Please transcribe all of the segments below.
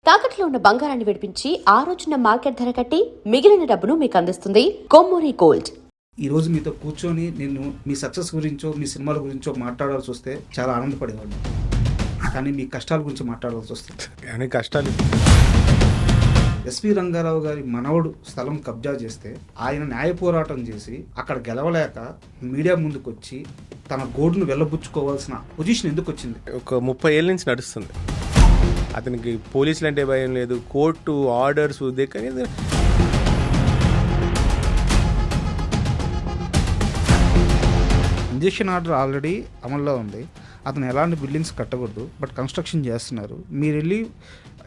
తాకట్లో ఉన్న బంగారాన్ని విడిపించి ఆ రోజున మార్కెట్ ధర కట్టి మిగిలిన డబ్బును మీకు అందిస్తుంది కొమ్మూరి గోల్డ్. ఈ రోజు మీతో కూర్చొని నేను మీ సక్సెస్ గురించో మీ సినిమాల గురించో మాట్లాడాల్సి వస్తే చాలా ఆనందపడేవాడిని. కానీ మీ కష్టాల గురించి మాట్లాడాల్సి వస్తుంది. కానీ కష్టాలు ఎస్వి రంగారావు గారి మనవడు స్థలం కబ్జా చేస్తే ఆయన న్యాయ పోరాటం చేసి అక్కడ గెలవలేక మీడియా ముందుకు వచ్చి తన గోడును వెళ్ళబుచ్చుకోవాల్సిన పొజిషన్ ఎందుకు వచ్చింది? ఒక 30 ఏళ్ళ నుంచి నడుస్తుంది. అతనికి పోలీసులు అంటే భయం లేదు, కోర్టు ఆర్డర్స్ దగ్గర ఇంజక్షన్ ఆర్డర్ ఆల్రెడీ అమల్లో ఉంది. అతను ఎలాంటి బిల్డింగ్స్ కట్టకూడదు, బట్ కన్స్ట్రక్షన్ చేస్తున్నారు. మీరు వెళ్ళి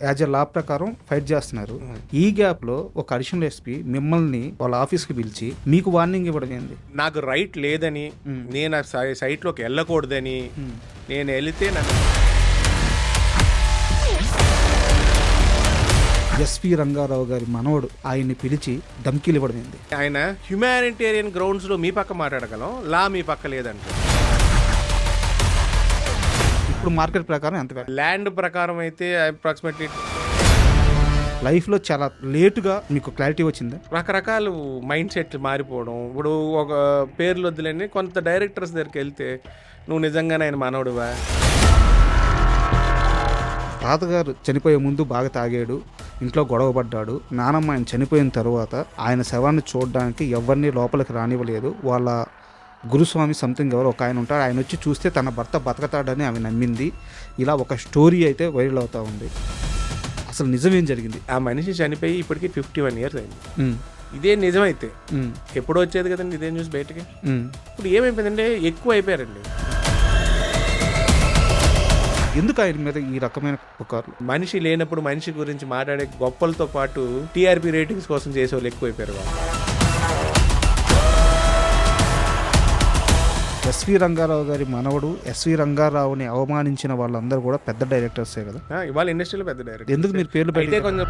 యాజ్ ఎ లా ప్రకారం ఫైట్ చేస్తున్నారు. ఈ గ్యాప్లో ఒక అడిషనల్ ఎస్పీ మిమ్మల్ని వాళ్ళ ఆఫీస్కి పిలిచి మీకు వార్నింగ్ ఇవ్వడం ఏంది? నాకు రైట్ లేదని, నేను ఆ సైట్లోకి వెళ్ళకూడదని, నేను వెళితే నన్ను ఎస్వి రంగారావు గారి మనవడు ఆయన్ని పిలిచి ధమ్కీలు ఇవ్వడం ఏంది? ఆయన హ్యుమానిటేరియన్ గ్రౌండ్స్లో మీ పక్క మాట్లాడగలం, లా మీ పక్క లేదంట. ఇప్పుడు మార్కెట్ ప్రకారం ఎంత ల్యాండ్ ప్రకారం అయితే అప్రాక్సిమేట్లీ లైఫ్లో చాలా లేటుగా మీకు క్లారిటీ వచ్చింది. రకరకాల మైండ్ సెట్లు మారిపోవడం. ఇప్పుడు ఒక పేర్లు వద్దులేని కొంత డైరెక్టర్స్ దగ్గరికి వెళ్తే నువ్వు నిజంగానే ఆయన మనవడువా? తాతగారు చనిపోయే ముందు బాగా తాగాడు, ఇంట్లో గొడవ పడ్డాడు. నానమ్మ ఆయన చనిపోయిన తర్వాత ఆయన శవాన్ని చూడడానికి ఎవరిని లోపలికి రానివ్వలేదు. వాళ్ళ గురుస్వామి సంథింగ్ ఎవరు ఒక ఆయన ఉంటాడు, ఆయన వచ్చి చూస్తే తన భర్త బతకతాడని ఆమె నమ్మింది. ఇలా ఒక స్టోరీ అయితే వైరల్ అవుతూ ఉంది. అసలు నిజమేం జరిగింది? ఆ మనిషి చనిపోయి ఇప్పటికీ 51 years అయింది. ఇదే నిజమైతే ఎప్పుడో వచ్చేది కదండి ఇదే న్యూస్ బయటకి. ఇప్పుడు ఏమైపోయిందంటే ఎక్కువ అయిపోయారండి. ఎందుకు ఆయన మీద ఈ రకమైన పుకార్లు? మనిషి లేనప్పుడు మనిషి గురించి మాట్లాడే గొప్పలతో పాటు టీఆర్పీ రేటింగ్స్ కోసం చేసేవాళ్ళు ఎక్కువైపోయారు. ఎస్వి రంగారావు గారి మనవడు ఎస్వి రంగారావుని అవమానించిన వాళ్ళందరూ కూడా పెద్ద డైరెక్టర్సే కదా. ఇవాళ ఇండస్ట్రీలో పెద్ద డైరెక్టర్. ఎందుకు మీరు పేర్లు పెడితే కొంచెం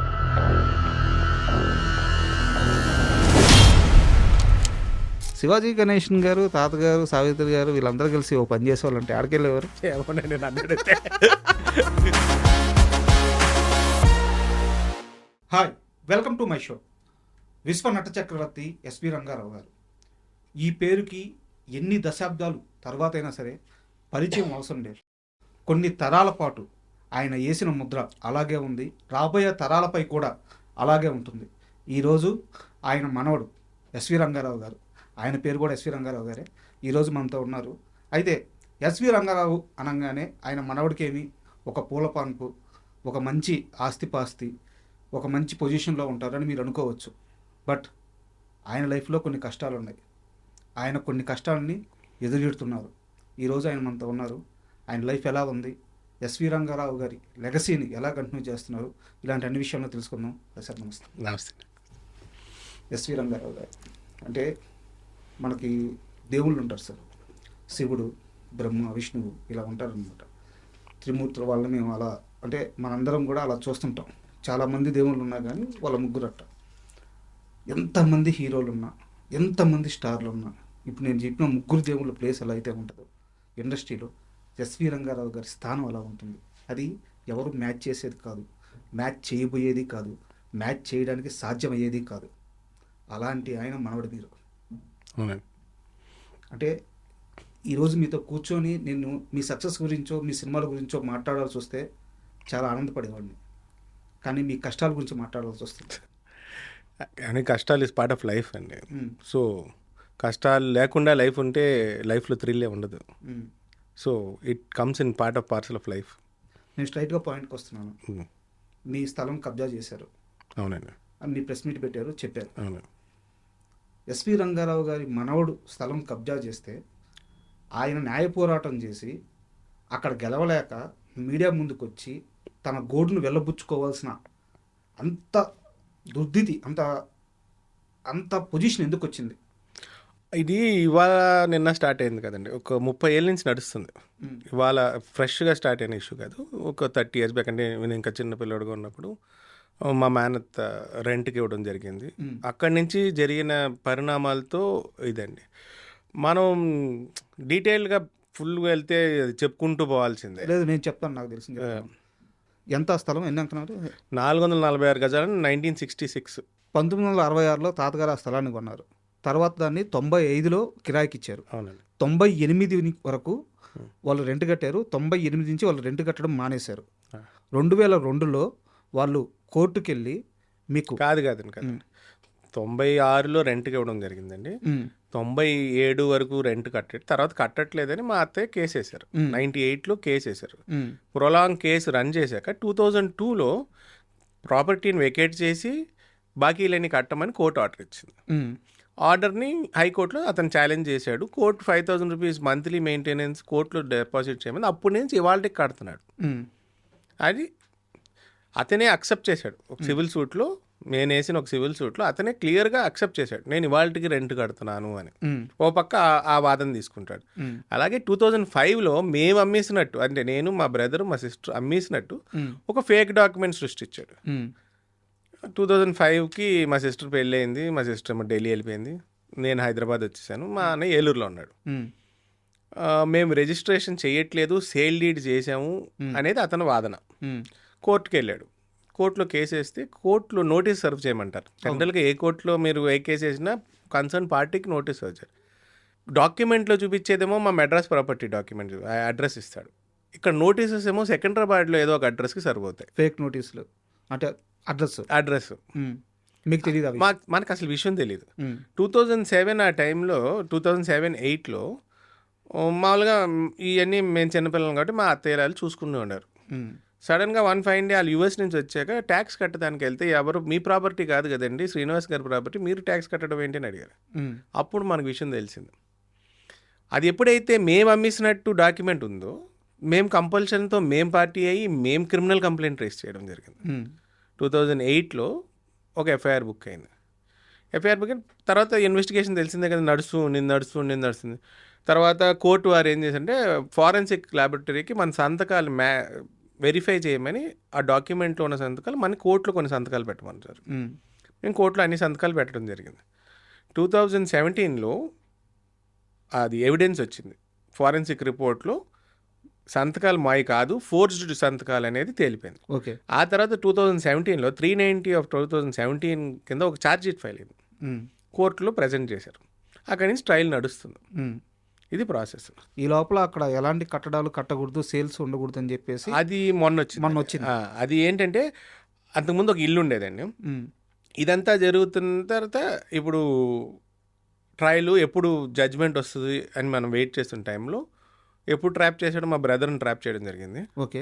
శివాజీ గణేషన్ గారు, తాతగారు, సావిత్రి గారు వీళ్ళందరూ కలిసి ఓ పని చేసేవాళ్ళంటే ఆడికెళ్ళేవారు. Hi, welcome to my show. Viswa Nata Chakravarthi SV Rangarao గారు. ఈ పేరుకి ఎన్ని దశాబ్దాలు తర్వాత అయినా సరే పరిచయం అవసరం లేదు. కొన్ని తరాల పాటు ఆయన వేసిన ముద్ర అలాగే ఉంది, రాబోయే తరాలపై కూడా అలాగే ఉంటుంది. ఈరోజు ఆయన మనవడు ఎస్వి రంగారావు గారు, ఆయన పేరు కూడా ఎస్వి రంగారావు గారే, ఈరోజు మనతో ఉన్నారు. అయితే ఎస్వి రంగారావు అనగానే ఆయన మనవడికేమి ఒక పూలపాన్పు, ఒక మంచి ఆస్తిపాస్తి, ఒక మంచి పొజిషన్లో ఉంటారని మీరు అనుకోవచ్చు. బట్ ఆయన లైఫ్లో కొన్ని కష్టాలు ఉన్నాయి. ఆయన కొన్ని కష్టాలని ఎదురెడుతున్నారు. ఈరోజు ఆయన మనతో ఉన్నారు. ఆయన లైఫ్ ఎలా ఉంది, ఎస్వి రంగారావు గారి లెగసీని ఎలా కంటిన్యూ చేస్తున్నారు, ఇలాంటి అన్ని విషయాల్లో తెలుసుకుందాం. సార్ నమస్తే. నమస్తే. ఎస్వి రంగారావు గారు అంటే మనకి దేవుళ్ళు ఉంటారు సార్, శివుడు, బ్రహ్మ, విష్ణువు ఇలా ఉంటారనమాట. త్రిమూర్తుల వాళ్ళని మేము అలా అంటే మనందరం కూడా అలా చూస్తుంటాం. చాలామంది దేవుళ్ళు ఉన్నా కానీ వాళ్ళ ముగ్గురట్ట. ఎంతమంది హీరోలు ఉన్నా, ఎంతమంది స్టార్లు ఉన్నా, ఇప్పుడు నేను చెప్పిన ముగ్గురు దేవుళ్ళ ప్లేస్ ఎలా అయితే ఉంటుందో ఇండస్ట్రీలో ఎస్వి రంగారావు గారి స్థానం అలా ఉంటుంది. అది ఎవరు మ్యాచ్ చేసేది కాదు, మ్యాచ్ చేయబోయేది కాదు, మ్యాచ్ చేయడానికి సాధ్యమయ్యేది కాదు. అలాంటి ఆయన మనవడు మీరు. అంటే ఈరోజు మీతో కూర్చొని నేను మీ సక్సెస్ గురించో మీ సినిమాల గురించో మాట్లాడాల్సి వస్తే చాలా ఆనందపడేవాడిని. కానీ మీ కష్టాల గురించి మాట్లాడాల్సి వస్తుంది. కానీ కష్టాలు ఇస్ పార్ట్ ఆఫ్ లైఫ్ అండి. సో కష్టాలు లేకుండా లైఫ్ ఉంటే లైఫ్లో థ్రిల్లే ఉండదు. So it comes in part of parcel of life. నేను స్ట్రైట్గా పాయింట్కి వస్తున్నాను. మీ స్థలం కబ్జా చేశారు. అవునండి. మీ ప్రెస్ మీట్ పెట్టారు, చెప్పారు. అవును. ఎస్వి రంగారావు గారి మనవడు స్థలం కబ్జా చేస్తే ఆయన న్యాయ పోరాటం చేసి అక్కడ గెలవలేక మీడియా ముందుకు వచ్చి తన గోడును వెళ్ళబుచ్చుకోవాల్సిన అంత దుర్దితి, అంత పొజిషన్ ఎందుకు వచ్చింది? ఇది ఇవాళ నిన్న స్టార్ట్ అయింది కదండి. ఒక 30 ఏళ్ళ నుంచి నడుస్తుంది. ఇవాళ ఫ్రెష్గా స్టార్ట్ అయిన ఇష్యూ కాదు. ఒక 30 years బ్యాక్ అంటే నేను ఇంకా చిన్న పిల్లడుగా ఉన్నప్పుడు మా మేనత్త రెంట్కి ఇవ్వడం జరిగింది. అక్కడి నుంచి జరిగిన పరిణామాలతో ఇదండి. మనం డీటెయిల్గా ఫుల్గా వెళ్తే చెప్పుకుంటూ పోవాల్సిందే. లేదు, నేను చెప్తాను, నాకు తెలిసింది. ఎంత స్థలం ఎన్ని అంకణాలు? 446 గజాలని 1966. 1966లో తాతగారు ఆ స్థలాన్ని కొన్నారు. తర్వాత దాన్ని 95లో కిరాయికి ఇచ్చారు. అవునండి. 98 వరకు వాళ్ళు రెంట్ కట్టారు. 98 నుంచి వాళ్ళు రెంట్ కట్టడం మానేశారు. 2002లో వాళ్ళు కోర్టుకెళ్ళి మీకు కాదండి. 96లో రెంట్కి ఇవ్వడం జరిగిందండి. 97 వరకు రెంట్ తర్వాత కట్టట్లేదని మా అత్తయ్య కేసు వేశారు. 98లో కేసు వేశారు. ప్రొలాంగ్ కేసు రన్ చేశాక 2002లో ప్రాపర్టీని వెకేట్ చేసి బాకీలన్నీ కట్టమని కోర్టు ఆర్డర్ ఇచ్చింది. ఆర్డర్ని హైకోర్టులో అతను ఛాలెంజ్ చేశాడు. కోర్టు 5,000 రూపీస్ మంత్లీ మెయింటెనెన్స్ కోర్టులో డిపాజిట్ చేయమని అప్పటి నుంచి ఇవాళకి కడుతున్నాడు. అది అతనే అక్సెప్ట్ చేశాడు. ఒక సివిల్ సూట్లో నేను వేసిన ఒక సివిల్ సూట్లో అతనే క్లియర్గా అక్సెప్ట్ చేశాడు, నేను ఇవాళకి రెంట్ కడుతున్నాను అని. ఓ పక్క ఆ వాదన తీసుకుంటాడు. అలాగే 2005లో మేము అమ్మేసినట్టు, అంటే నేను, మా బ్రదర్, మా సిస్టర్ అమ్మేసినట్టు ఒక ఫేక్ డాక్యుమెంట్ సృష్టించాడు. 2005కి మా సిస్టర్ పెళ్ళి అయింది. మా సిస్టర్ ఏమో ఢిల్లీ వెళ్ళిపోయింది. నేను హైదరాబాద్ వచ్చేసాను. మా అన్నయ్య ఏలూరులో ఉన్నాడు. మేము రిజిస్ట్రేషన్ చేయట్లేదు, సేల్ డీడ్ చేసాము అనేది అతని వాదన. కోర్టుకి వెళ్ళాడు. కోర్టులో కేసు వేస్తే కోర్టులో నోటీస్ సర్వ్ చేయమంటారు. జనరల్గా ఏ కోర్టులో మీరు ఏ కేసు వేసినా కన్సర్న్ పార్టీకి నోటీస్ సర్వ్ చేయాలి. డాక్యుమెంట్లో చూపించేదేమో మా మెడ్రాస్ ప్రాపర్టీ డాక్యుమెంట్ అడ్రస్ ఇస్తాడు. ఇక్కడ నోటీసెస్ ఏమో సికింద్రాబాద్లో ఏదో ఒక అడ్రస్కి సర్వ్ అవుతాయి. ఫేక్ నోటీసులు అంటే అడ్రస్ మీకు తెలియదు. మనకు అసలు విషయం తెలియదు. 2007 ఆ టైంలో 2007-8లో మామూలుగా ఇవన్నీ మేము చిన్నపిల్లలు కాబట్టి మా అత్తయ్యలు చూసుకుని ఉన్నారు. సడన్గా వన్ ఫైన్ డే వాళ్ళు యూఎస్ నుంచి వచ్చాక ట్యాక్స్ కట్టడానికి వెళ్తే ఎవరు మీ ప్రాపర్టీ కాదు కదండి, శ్రీనివాస్ గారి ప్రాపర్టీ, మీరు ట్యాక్స్ కట్టడం ఏంటి అని అడిగారు. అప్పుడు మనకు విషయం తెలిసింది. అది ఎప్పుడైతే మేము అమ్మేసినట్టు డాక్యుమెంట్ ఉందో మేము కంపల్షన్తో మేము పార్టీ అయ్యి మేము క్రిమినల్ కంప్లైంట్ రేస్ చేయడం జరిగింది. 2008లో ఒక ఎఫ్ఐఆర్ బుక్ అయింది. ఎఫ్ఐఆర్ బుక్ అయిన తర్వాత ఇన్వెస్టిగేషన్ తెలిసిందే కదా, నడుస్తుంది. తర్వాత కోర్టు వారు ఏం చేశారంటే ఫారెన్సిక్ ల్యాబొరేటరీకి మన సంతకాలు వెరిఫై చేయమని ఆ డాక్యుమెంట్లో ఉన్న సంతకాలు మన కోర్టులో కొన్ని సంతకాలు పెట్టమన్నారు. మేము కోర్టులో అన్ని సంతకాలు పెట్టడం జరిగింది. 2017లో అది ఎవిడెన్స్ వచ్చింది. ఫారెన్సిక్ రిపోర్ట్లో సంతకాలు మాయి కాదు, ఫోర్జ్డ్ సంతకాలు అనేది తేలిపోయింది. ఓకే. ఆ తర్వాత 2017లో 390/2017 కింద ఒక ఛార్జ్ షీట్ ఫైల్ అయింది. కోర్టులో ప్రజెంట్ చేశారు. అక్కడి నుంచి ట్రయల్ నడుస్తుంది. ఇది ప్రాసెస్. ఈ లోపల అక్కడ ఎలాంటి కట్టడాలు కట్టకూడదు, సేల్స్ ఉండకూడదు అని చెప్పేసి అది మొన్న వచ్చింది. అది ఏంటంటే అంతకుముందు ఒక ఇల్లు ఉండేదండి. ఇదంతా జరుగుతున్న తర్వాత ఇప్పుడు ట్రయల్ ఎప్పుడు జడ్జ్మెంట్ వస్తుంది అని మనం వెయిట్ చేస్తున్న టైంలో ఎప్పుడు ట్రాప్ చేసాడో మా బ్రదర్ని ట్రాప్ చేయడం జరిగింది. ఓకే.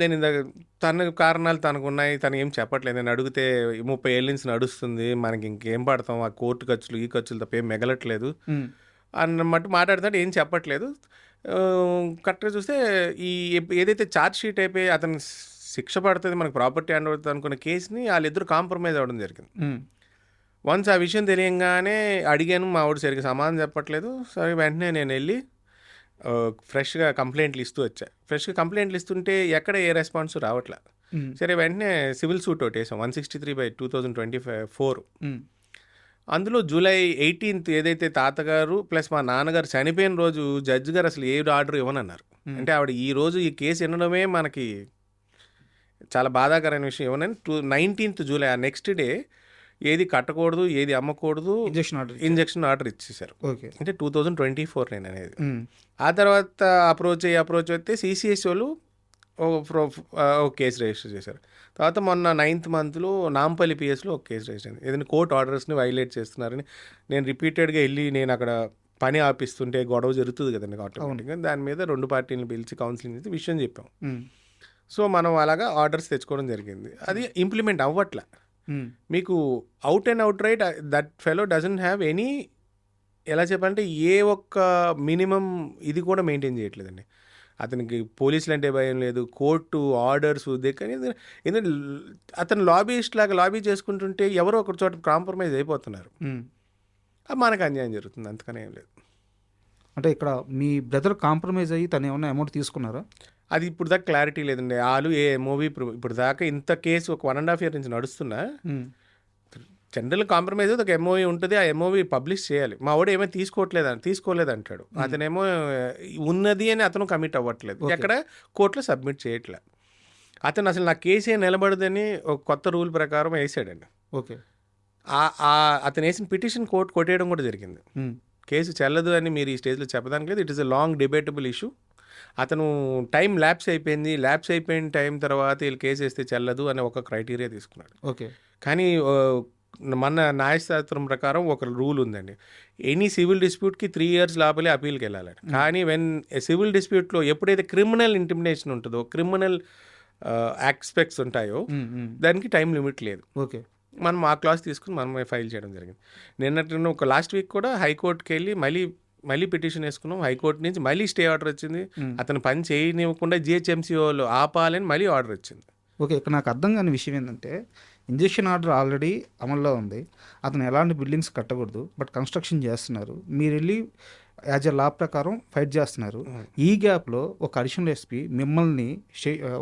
నేను ఇందాక తన కారణాలు తనకున్నాయి, తను ఏం చెప్పట్లేదు. నేను అడిగితే 30 ఏళ్ళ నుంచి నడుస్తుంది, మనకి ఇంకేం పడతాం, ఆ కోర్టు ఖర్చులు ఈ ఖర్చులు తప్ప ఏం మిగలట్లేదు అన్నమాట మాట్లాడుతుంటే ఏం చెప్పట్లేదు. కరెక్ట్గా చూస్తే ఈ ఏదైతే ఛార్జ్ షీట్ అయిపోయి అతను శిక్ష పడుతుంది, మనకు ప్రాపర్టీ హ్యాండ్ అవుతుంది అనుకున్న కేసుని వాళ్ళిద్దరు కాంప్రమైజ్ అవ్వడం జరిగింది. వన్స్ ఆ విషయం తెలియంగానే అడిగాను, మా ఆవిడ సరిగ్గా సమాధానం చెప్పట్లేదు. సరే వెంటనే నేను వెళ్ళి ఫ్రెష్గా కంప్లైంట్లు ఇస్తూ వచ్చా. ఫ్రెష్గా కంప్లైంట్లు ఇస్తుంటే ఎక్కడ ఏ రెస్పాన్స్ రావట్లే. సరే వెంటనే సివిల్ సూట్ ఒకటి వేసాం 163/2024. అందులో జూలై 18th ఏదైతే తాతగారు ప్లస్ మా నాన్నగారు చనిపోయిన రోజు జడ్జి గారు అసలు ఏ ఆర్డర్ ఇవ్వనన్నారు. అంటే ఆవిడ ఈ రోజు ఈ కేసు వినడమే మనకి చాలా బాధాకరమైన విషయం. ఇవ్వనని 19th జూలై ఆ నెక్స్ట్ డే ఏది కట్టకూడదు, ఏది అమ్మకూడదు, ఇంజక్షన్ ఆర్డర్ ఇచ్చేసారు. అంటే 2024 నేను అనేది. ఆ తర్వాత అప్రోచ్ అయితే సిసిఎస్ వాళ్ళు ఒక కేసు రిజిస్టర్ చేశారు. తర్వాత మొన్న 9th మంత్లో నాంపల్లి పిఎస్లో ఒక కేసు రిజిస్టర్ అయింది. ఏదైనా కోర్టు ఆర్డర్స్ని వైలేట్ చేస్తున్నారని నేను రిపీటెడ్గా వెళ్ళి నేను అక్కడ పని ఆపిస్తుంటే గొడవ జరుగుతుంది కదండి ఆటోమేటిక్గా. దాని మీద 2 పార్టీలను పిలిచి కౌన్సిలింగ్ చేసి విషయం చెప్పాం. సో మనం అలాగా ఆర్డర్స్ తెచ్చుకోవడం జరిగింది. అది ఇంప్లిమెంట్ అవ్వట్లే. మీకు out and out right that fellow doesn't have any, ఎలా చెప్పాలంటే ఏ ఒక్క మినిమం ఇది కూడా మెయింటైన్ చేయట్లేదండి. అతనికి పోలీసులు అంటే భయం లేదు, కోర్టు ఆర్డర్స్ కానీ ఎందుకంటే అతను లాబీయిస్ట్ లాగా లాబీ చేసుకుంటుంటే ఎవరో ఒక చోట కాంప్రమైజ్ అయిపోతున్నారు. మనకు అన్యాయం జరుగుతుంది, అంతకనే ఏం లేదు. అంటే ఇక్కడ మీ బ్రదర్ కాంప్రమైజ్ అయ్యి తను ఏమన్నా అమౌంట్ తీసుకున్నారా? అది ఇప్పుడు దాకా క్లారిటీ లేదండి. వాళ్ళు ఏ మూవీ ఇప్పుడు దాకా ఇంత కేసు ఒక 1.5 year నుంచి నడుస్తున్నా జనరల్ కాంప్రమైజ్ ఒక ఎంఓవీ ఉంటుంది, ఆ ఎంఓవీ పబ్లిష్ చేయాలి. మా వాడు ఏమో తీసుకోలేదు అంటాడు. అతనేమో ఉన్నది అని అతను కమిట్ అవ్వట్లేదు, ఎక్కడ కోర్టులో సబ్మిట్ చేయట్లే. అతను అసలు నా కేసే నిలబడదని ఒక కొత్త రూల్ ప్రకారం వేసాడండి. ఓకే. అతను వేసిన పిటిషన్ కోర్టు కొట్టేయడం కూడా జరిగింది. కేసు చెల్లదు అని మీరు ఈ స్టేజ్లో చెప్పడానికి లేదు. It is a long debatable issue. అతను టైం ల్యాప్స్ అయిపోయింది, ల్యాప్స్ అయిపోయిన టైం తర్వాత వీళ్ళు కేసు వేస్తే చెల్లదు అనే ఒక క్రైటీరియా తీసుకున్నాడు. ఓకే. కానీ మన న్యాయశాస్త్రం ప్రకారం ఒక రూల్ ఉందండి, ఎనీ సివిల్ డిస్ప్యూట్కి 3 years లోపలే అపీల్కి వెళ్ళాలి. కానీ వెన్ సివిల్ డిస్ప్యూట్లో ఎప్పుడైతే క్రిమినల్ ఇంటిమిడేషన్ ఉంటుందో, క్రిమినల్ ఆస్పెక్ట్స్ ఉంటాయో దానికి టైం లిమిట్ లేదు. ఓకే. మనం ఆ క్లాస్ తీసుకుని మనమే ఫైల్ చేయడం జరిగింది. నిన్నటి ఒక లాస్ట్ వీక్ కూడా హైకోర్టుకి వెళ్ళి మళ్ళీ పిటిషన్ వేసుకున్నాం. హైకోర్టు నుంచి మళ్ళీ స్టే ఆర్డర్ వచ్చింది. అతను పని చేయనివ్వకుండా జిహెచ్ఎంసీఓలో ఆపాలని మళ్ళీ ఆర్డర్ వచ్చింది. ఓకే. ఇక్కడ నాకు అర్థం కాని విషయం ఏంటంటే, ఇంజెక్షన్ ఆర్డర్ ఆల్రెడీ అమల్లో ఉంది. అతను ఎలాంటి బిల్డింగ్స్ కట్టకూడదు, బట్ కన్స్ట్రక్షన్ చేస్తున్నారు. మీరు వెళ్ళి యాజ్ ఎ లా ప్రకారం ఫైట్ చేస్తున్నారు. ఈ గ్యాప్లో ఒక అడిషనల్ ఎస్పీ మిమ్మల్ని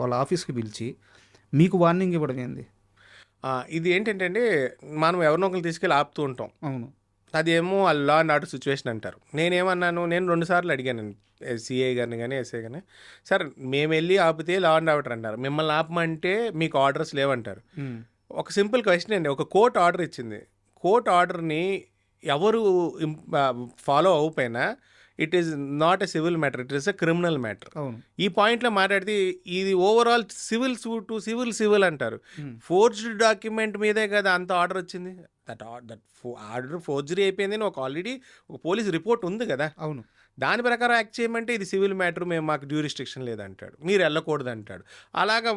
వాళ్ళ ఆఫీస్కి పిలిచి మీకు వార్నింగ్ ఇవ్వడం ఏంది? ఇది ఏంటంటే అండి, మనం ఎవరినో ఒకరు తీసుకెళ్ళి ఆపుతూ ఉంటాం. అవును. అదేమో లా అండ్ ఆర్డర్ సిచ్యువేషన్ అంటారు. నేనేమన్నాను, నేను 2 సార్లు అడిగాను సిఐ గారిని కానీ ఎస్ఐ కానీ, సార్ మేము వెళ్ళి ఆపితే లా అండ్ ఆర్డర్ అంటారు, మిమ్మల్ని ఆపమంటే మీకు ఆర్డర్స్ లేవంటారు. ఒక సింపుల్ క్వశ్చన్ అండి, ఒక కోర్టు ఆర్డర్ ఇచ్చింది. కోర్టు ఆర్డర్ని ఎవరు ఫాలో అవ్వకపోయినా it is not a civil matter, it is a criminal matter. అవును. ఈ పాయింట్లో మాట్లాడితే ఇది overall civil suit to civil అంటారు. ఫోర్జ్డ్ డాక్యుమెంట్ మీదే కదా అంత ఆర్డర్ వచ్చింది. దట్ ఆర్డర్ ఫోర్జరీ అయిపోయింది అని ఆల్రెడీ ఒక పోలీస్ రిపోర్ట్ ఉంది కదా. అవును. దాని ప్రకారం యాక్ట్ చేయమంటే ఇది సివిల్ మ్యాటర్, మేము మాకు జ్యూరిస్టిక్షన్ లేదంటాడు, మీరు వెళ్ళకూడదు అంటాడు. అలాగా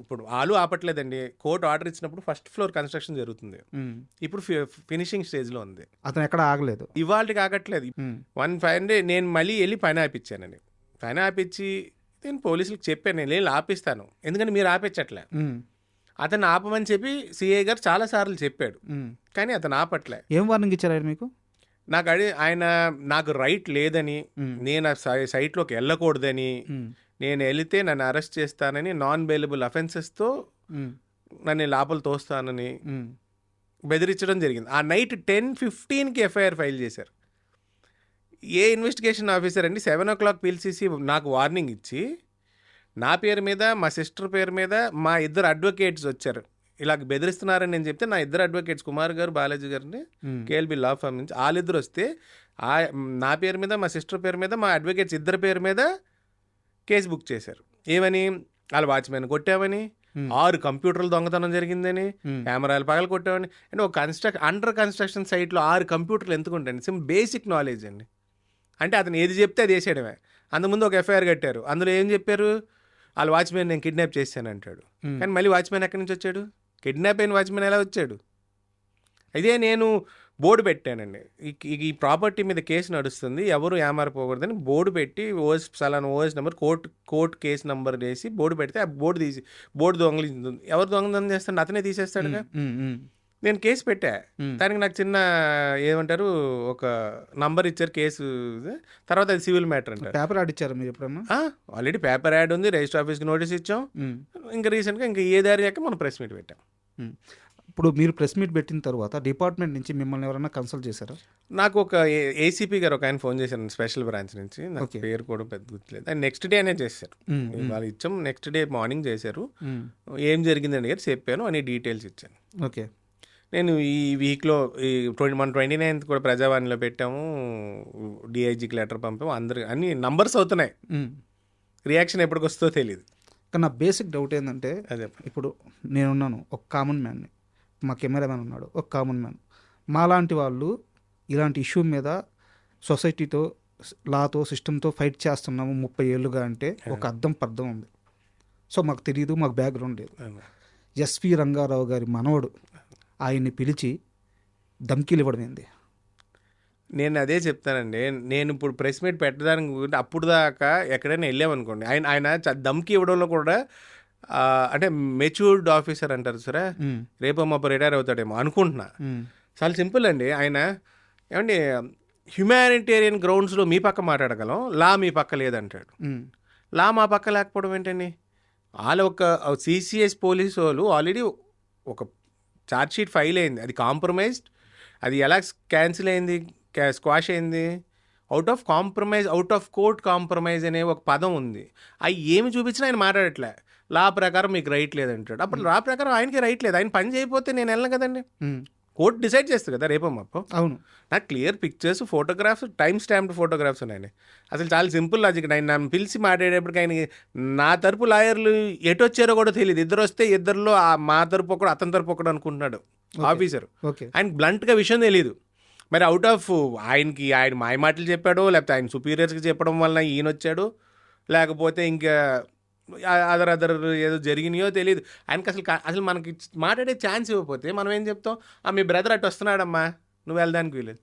ఇప్పుడు వాళ్ళు ఆపట్లేదండి. కోర్టు ఆర్డర్ ఇచ్చినప్పుడు ఫస్ట్ ఫ్లోర్ కన్స్ట్రక్షన్ జరుగుతుంది, ఇప్పుడు ఫినిషింగ్ స్టేజ్లో ఉంది. అతను ఎక్కడ ఆగలేదు, ఇవాళకి ఆగట్లేదు. 1 నేను మళ్ళీ వెళ్ళి పైన ఆపిచ్చానండి. పైన ఆపిచ్చి నేను పోలీసులకు చెప్పాను, నేను వెళ్ళి ఆపిస్తాను, ఎందుకంటే మీరు ఆపించట్లే. అతను ఆపమని చెప్పి సిఐ గారు చాలాసార్లు చెప్పాడు, కానీ అతను ఆపట్లే. ఏం వార్నింగ్ ఇచ్చారు ఆయన మీకు? ఆయన నాకు రైట్ లేదని, నేను ఆ సైట్లోకి వెళ్ళకూడదని, నేను వెళితే నన్ను అరెస్ట్ చేస్తానని, నాన్ బెయిలబుల్ అఫెన్సెస్తో నన్ను లోపల తోస్తానని బెదిరించడం జరిగింది. ఆ నైట్ 10:15కి ఎఫ్ఐఆర్ ఫైల్ చేశారు. ఏ ఇన్వెస్టిగేషన్ ఆఫీసర్ అండి 7 o'clock పిలిచేసి నాకు వార్నింగ్ ఇచ్చి, నా పేరు మీద, మా సిస్టర్ పేరు మీద మా 2 అడ్వకేట్స్ వచ్చారు, ఇలా బెదిరిస్తున్నారని నేను చెప్తే, నా 2 అడ్వకేట్స్ కుమార్ గారు, బాలాజీ గారిని కేఎల్బి లా ఫర్మ్ నుంచి, వాళ్ళిద్దరు వస్తే నా పేరు మీద, మా సిస్టర్ పేరు మీద, మా అడ్వకేట్స్ 2 పేరు మీద కేసు బుక్ చేశారు. ఏమని? వాళ్ళ వాచ్మెన్ కొట్టామని, 6 కంప్యూటర్లు దొంగతనం జరిగిందని, కెమెరాలు పగలు కొట్టామని. అంటే ఒక అండర్ కన్స్ట్రక్షన్ సైట్లో 6 కంప్యూటర్లు ఎందుకు ఉంటాయండి? బేసిక్ నాలెడ్జ్ అండి. అంటే అతను ఏది చెప్తే అది వేసేయడమే. అందుముందు ఒక ఎఫ్ఐఆర్ కట్టారు, అందులో ఏం చెప్పారు? వాళ్ళ వాచ్మెన్ నేను కిడ్నాప్ చేశాను అంటాడు, కానీ మళ్ళీ వాచ్మెన్ ఎక్కడి నుంచి వచ్చాడు? కిడ్నాప్ అయిన వాచ్మెన్ ఎలా వచ్చాడు? అయితే నేను బోర్డు పెట్టానండి, ఈ ప్రాపర్టీ మీద కేసు నడుస్తుంది, ఎవరు ఏమారిపోకూడదని బోర్డు పెట్టి, OS number court case number వేసి బోర్డు పెడితే, ఆ బోర్డు దొంగలింది. ఎవరు దొంగతనం చేస్తాడు? అతనే తీసేస్తాడుగా. నేను కేసు పెట్టా, దానికి నాకు చిన్న ఏమంటారు ఒక నంబర్ ఇచ్చారు కేసు, తర్వాత అది సివిల్ మ్యాటర్ అంటారు. పేపర్ యాడ్ ఇచ్చారు మీరు ఎప్పుడన్నా? ఆల్రెడీ పేపర్ యాడ్ ఉంది, రిజిస్టర్ ఆఫీస్కి నోటీస్ ఇచ్చాం, ఇంకా రీసెంట్గా ఇంకా ఏ దారి అయ్యాక మనం ప్రెస్ మీట్ పెట్టాం. ఇప్పుడు మీరు ప్రెస్ మీట్ పెట్టిన తర్వాత డిపార్ట్మెంట్ నుంచి మిమ్మల్ని ఎవరైనా కన్సల్ట్ చేశారా? నాకు ఒక ఏసీపీ గారు ఒక ఆయన ఫోన్ చేశారు స్పెషల్ బ్రాంచ్ నుంచి, నాకు పేరు కూడా పెద్ద గుర్తులేదు. ఆయన నెక్స్ట్ డే అనే చేశారు, వాళ్ళు ఇచ్చాం, నెక్స్ట్ డే మార్నింగ్ చేశారు. ఏం జరిగిందని గారు చెప్పాను అని డీటెయిల్స్ ఇచ్చాను. ఓకే. నేను ఈ వీక్లో మన 29th కూడా ప్రజావాణిలో పెట్టాము, డిఐజీకి లెటర్ పంపాము, అందరు అన్ని నంబర్స్ అవుతున్నాయి, రియాక్షన్ ఎప్పటికి వస్తుందో తెలియదు. కానీ నా బేసిక్ డౌట్ ఏంటంటే, ఇప్పుడు నేనున్నాను ఒక కామన్ మ్యాన్ని, మా కెమెరామ్యాన్ ఉన్నాడు ఒక కామన్ మ్యాన్, మాలాంటి వాళ్ళు ఇలాంటి ఇష్యూ మీద సొసైటీతో, లాతో, సిస్టంతో ఫైట్ చేస్తున్నాము 30 ఏళ్ళుగా అంటే ఒక అర్థం పర్థం ఉంది. సో మాకు తెలియదు, మాకు బ్యాక్గ్రౌండ్ లేదు. ఎస్వి రంగారావు గారి మనవడు ఆయన్ని పిలిచి ధమ్కీలు ఇవ్వడం ఏంది? నేను అదే చెప్తానండి. నేను ఇప్పుడు ప్రెస్ మీట్ పెట్టడానికి అప్పుడు దాకా ఎక్కడైనా వెళ్ళామనుకోండి, ఆయన ధమ్కి ఇవ్వడంలో కూడా అంటే మెచ్యూర్డ్ ఆఫీసర్ అంటారు సరే, రేపు మాపు రిటైర్ అవుతాడేమో అనుకుంటున్నా. చాలా సింపుల్ అండి. ఆయన ఏమండి హ్యుమానిటేరియన్ గ్రౌండ్స్లో మీ పక్క మాట్లాడగలం, లా మీ పక్క లేదంటాడు. లా మా పక్క లేకపోవడం ఏంటండి? వాళ్ళ ఒక సిసిఎస్ పోలీసు వాళ్ళు ఆల్రెడీ ఒక ఛార్జ్షీట్ ఫైల్ అయింది, అది కాంప్రమైజ్డ్, అది ఎలా క్యాన్సిల్ అయింది, స్క్వాష్ అయింది? అవుట్ ఆఫ్ కోర్ట్ కాంప్రమైజ్ అనే ఒక పదం ఉంది. అవి ఏమి చూపించినా ఆయన మాట్లాడట్లే. లా ప్రకారం మీకు రైట్ లేదంటాడు. అప్పుడు లా ప్రకారం ఆయనకి రైట్ లేదు, ఆయన పని చేయకపోతే నేను వెళ్ళను కదండి. ఉమ్. కోర్టు డిసైడ్ చేస్తుంది కదా రేపో మాపో. అవును. నాకు clear pictures, photographs, time stamped photographs ఉన్నాయండి. అసలు చాలా సింపుల్ లాజిక్. ఆయన నన్ను పిలిచి మాట్లాడేటప్పటికి ఆయన నా తరపు లాయర్లు ఎటు వచ్చారో కూడా తెలియదు. ఇద్దరు వస్తే ఇద్దరిలో మా తరపు ఒకడు అతని తరపు ఒకడు అనుకుంటున్నాడు ఆఫీసర్. ఓకే. ఆయనకి బ్లంట్గా విషయం తెలియదు. మరి అవుట్ ఆఫ్ ఆయన మాయ మాటలు చెప్పాడో, లేకపోతే ఆయన సుపీరియర్స్కి చెప్పడం వలన ఈయన వచ్చాడు, లేకపోతే ఇంకా అదర్ ఏదో జరిగినాయో తెలియదు. ఆయనకి అసలు మనకి మాట్లాడే ఛాన్స్ ఇవ్వకపోతే మనం ఏం చెప్తాం, మీ బ్రదర్ అటు వస్తున్నాడమ్మా నువ్వు వెళ్ళడానికి వీలేదు.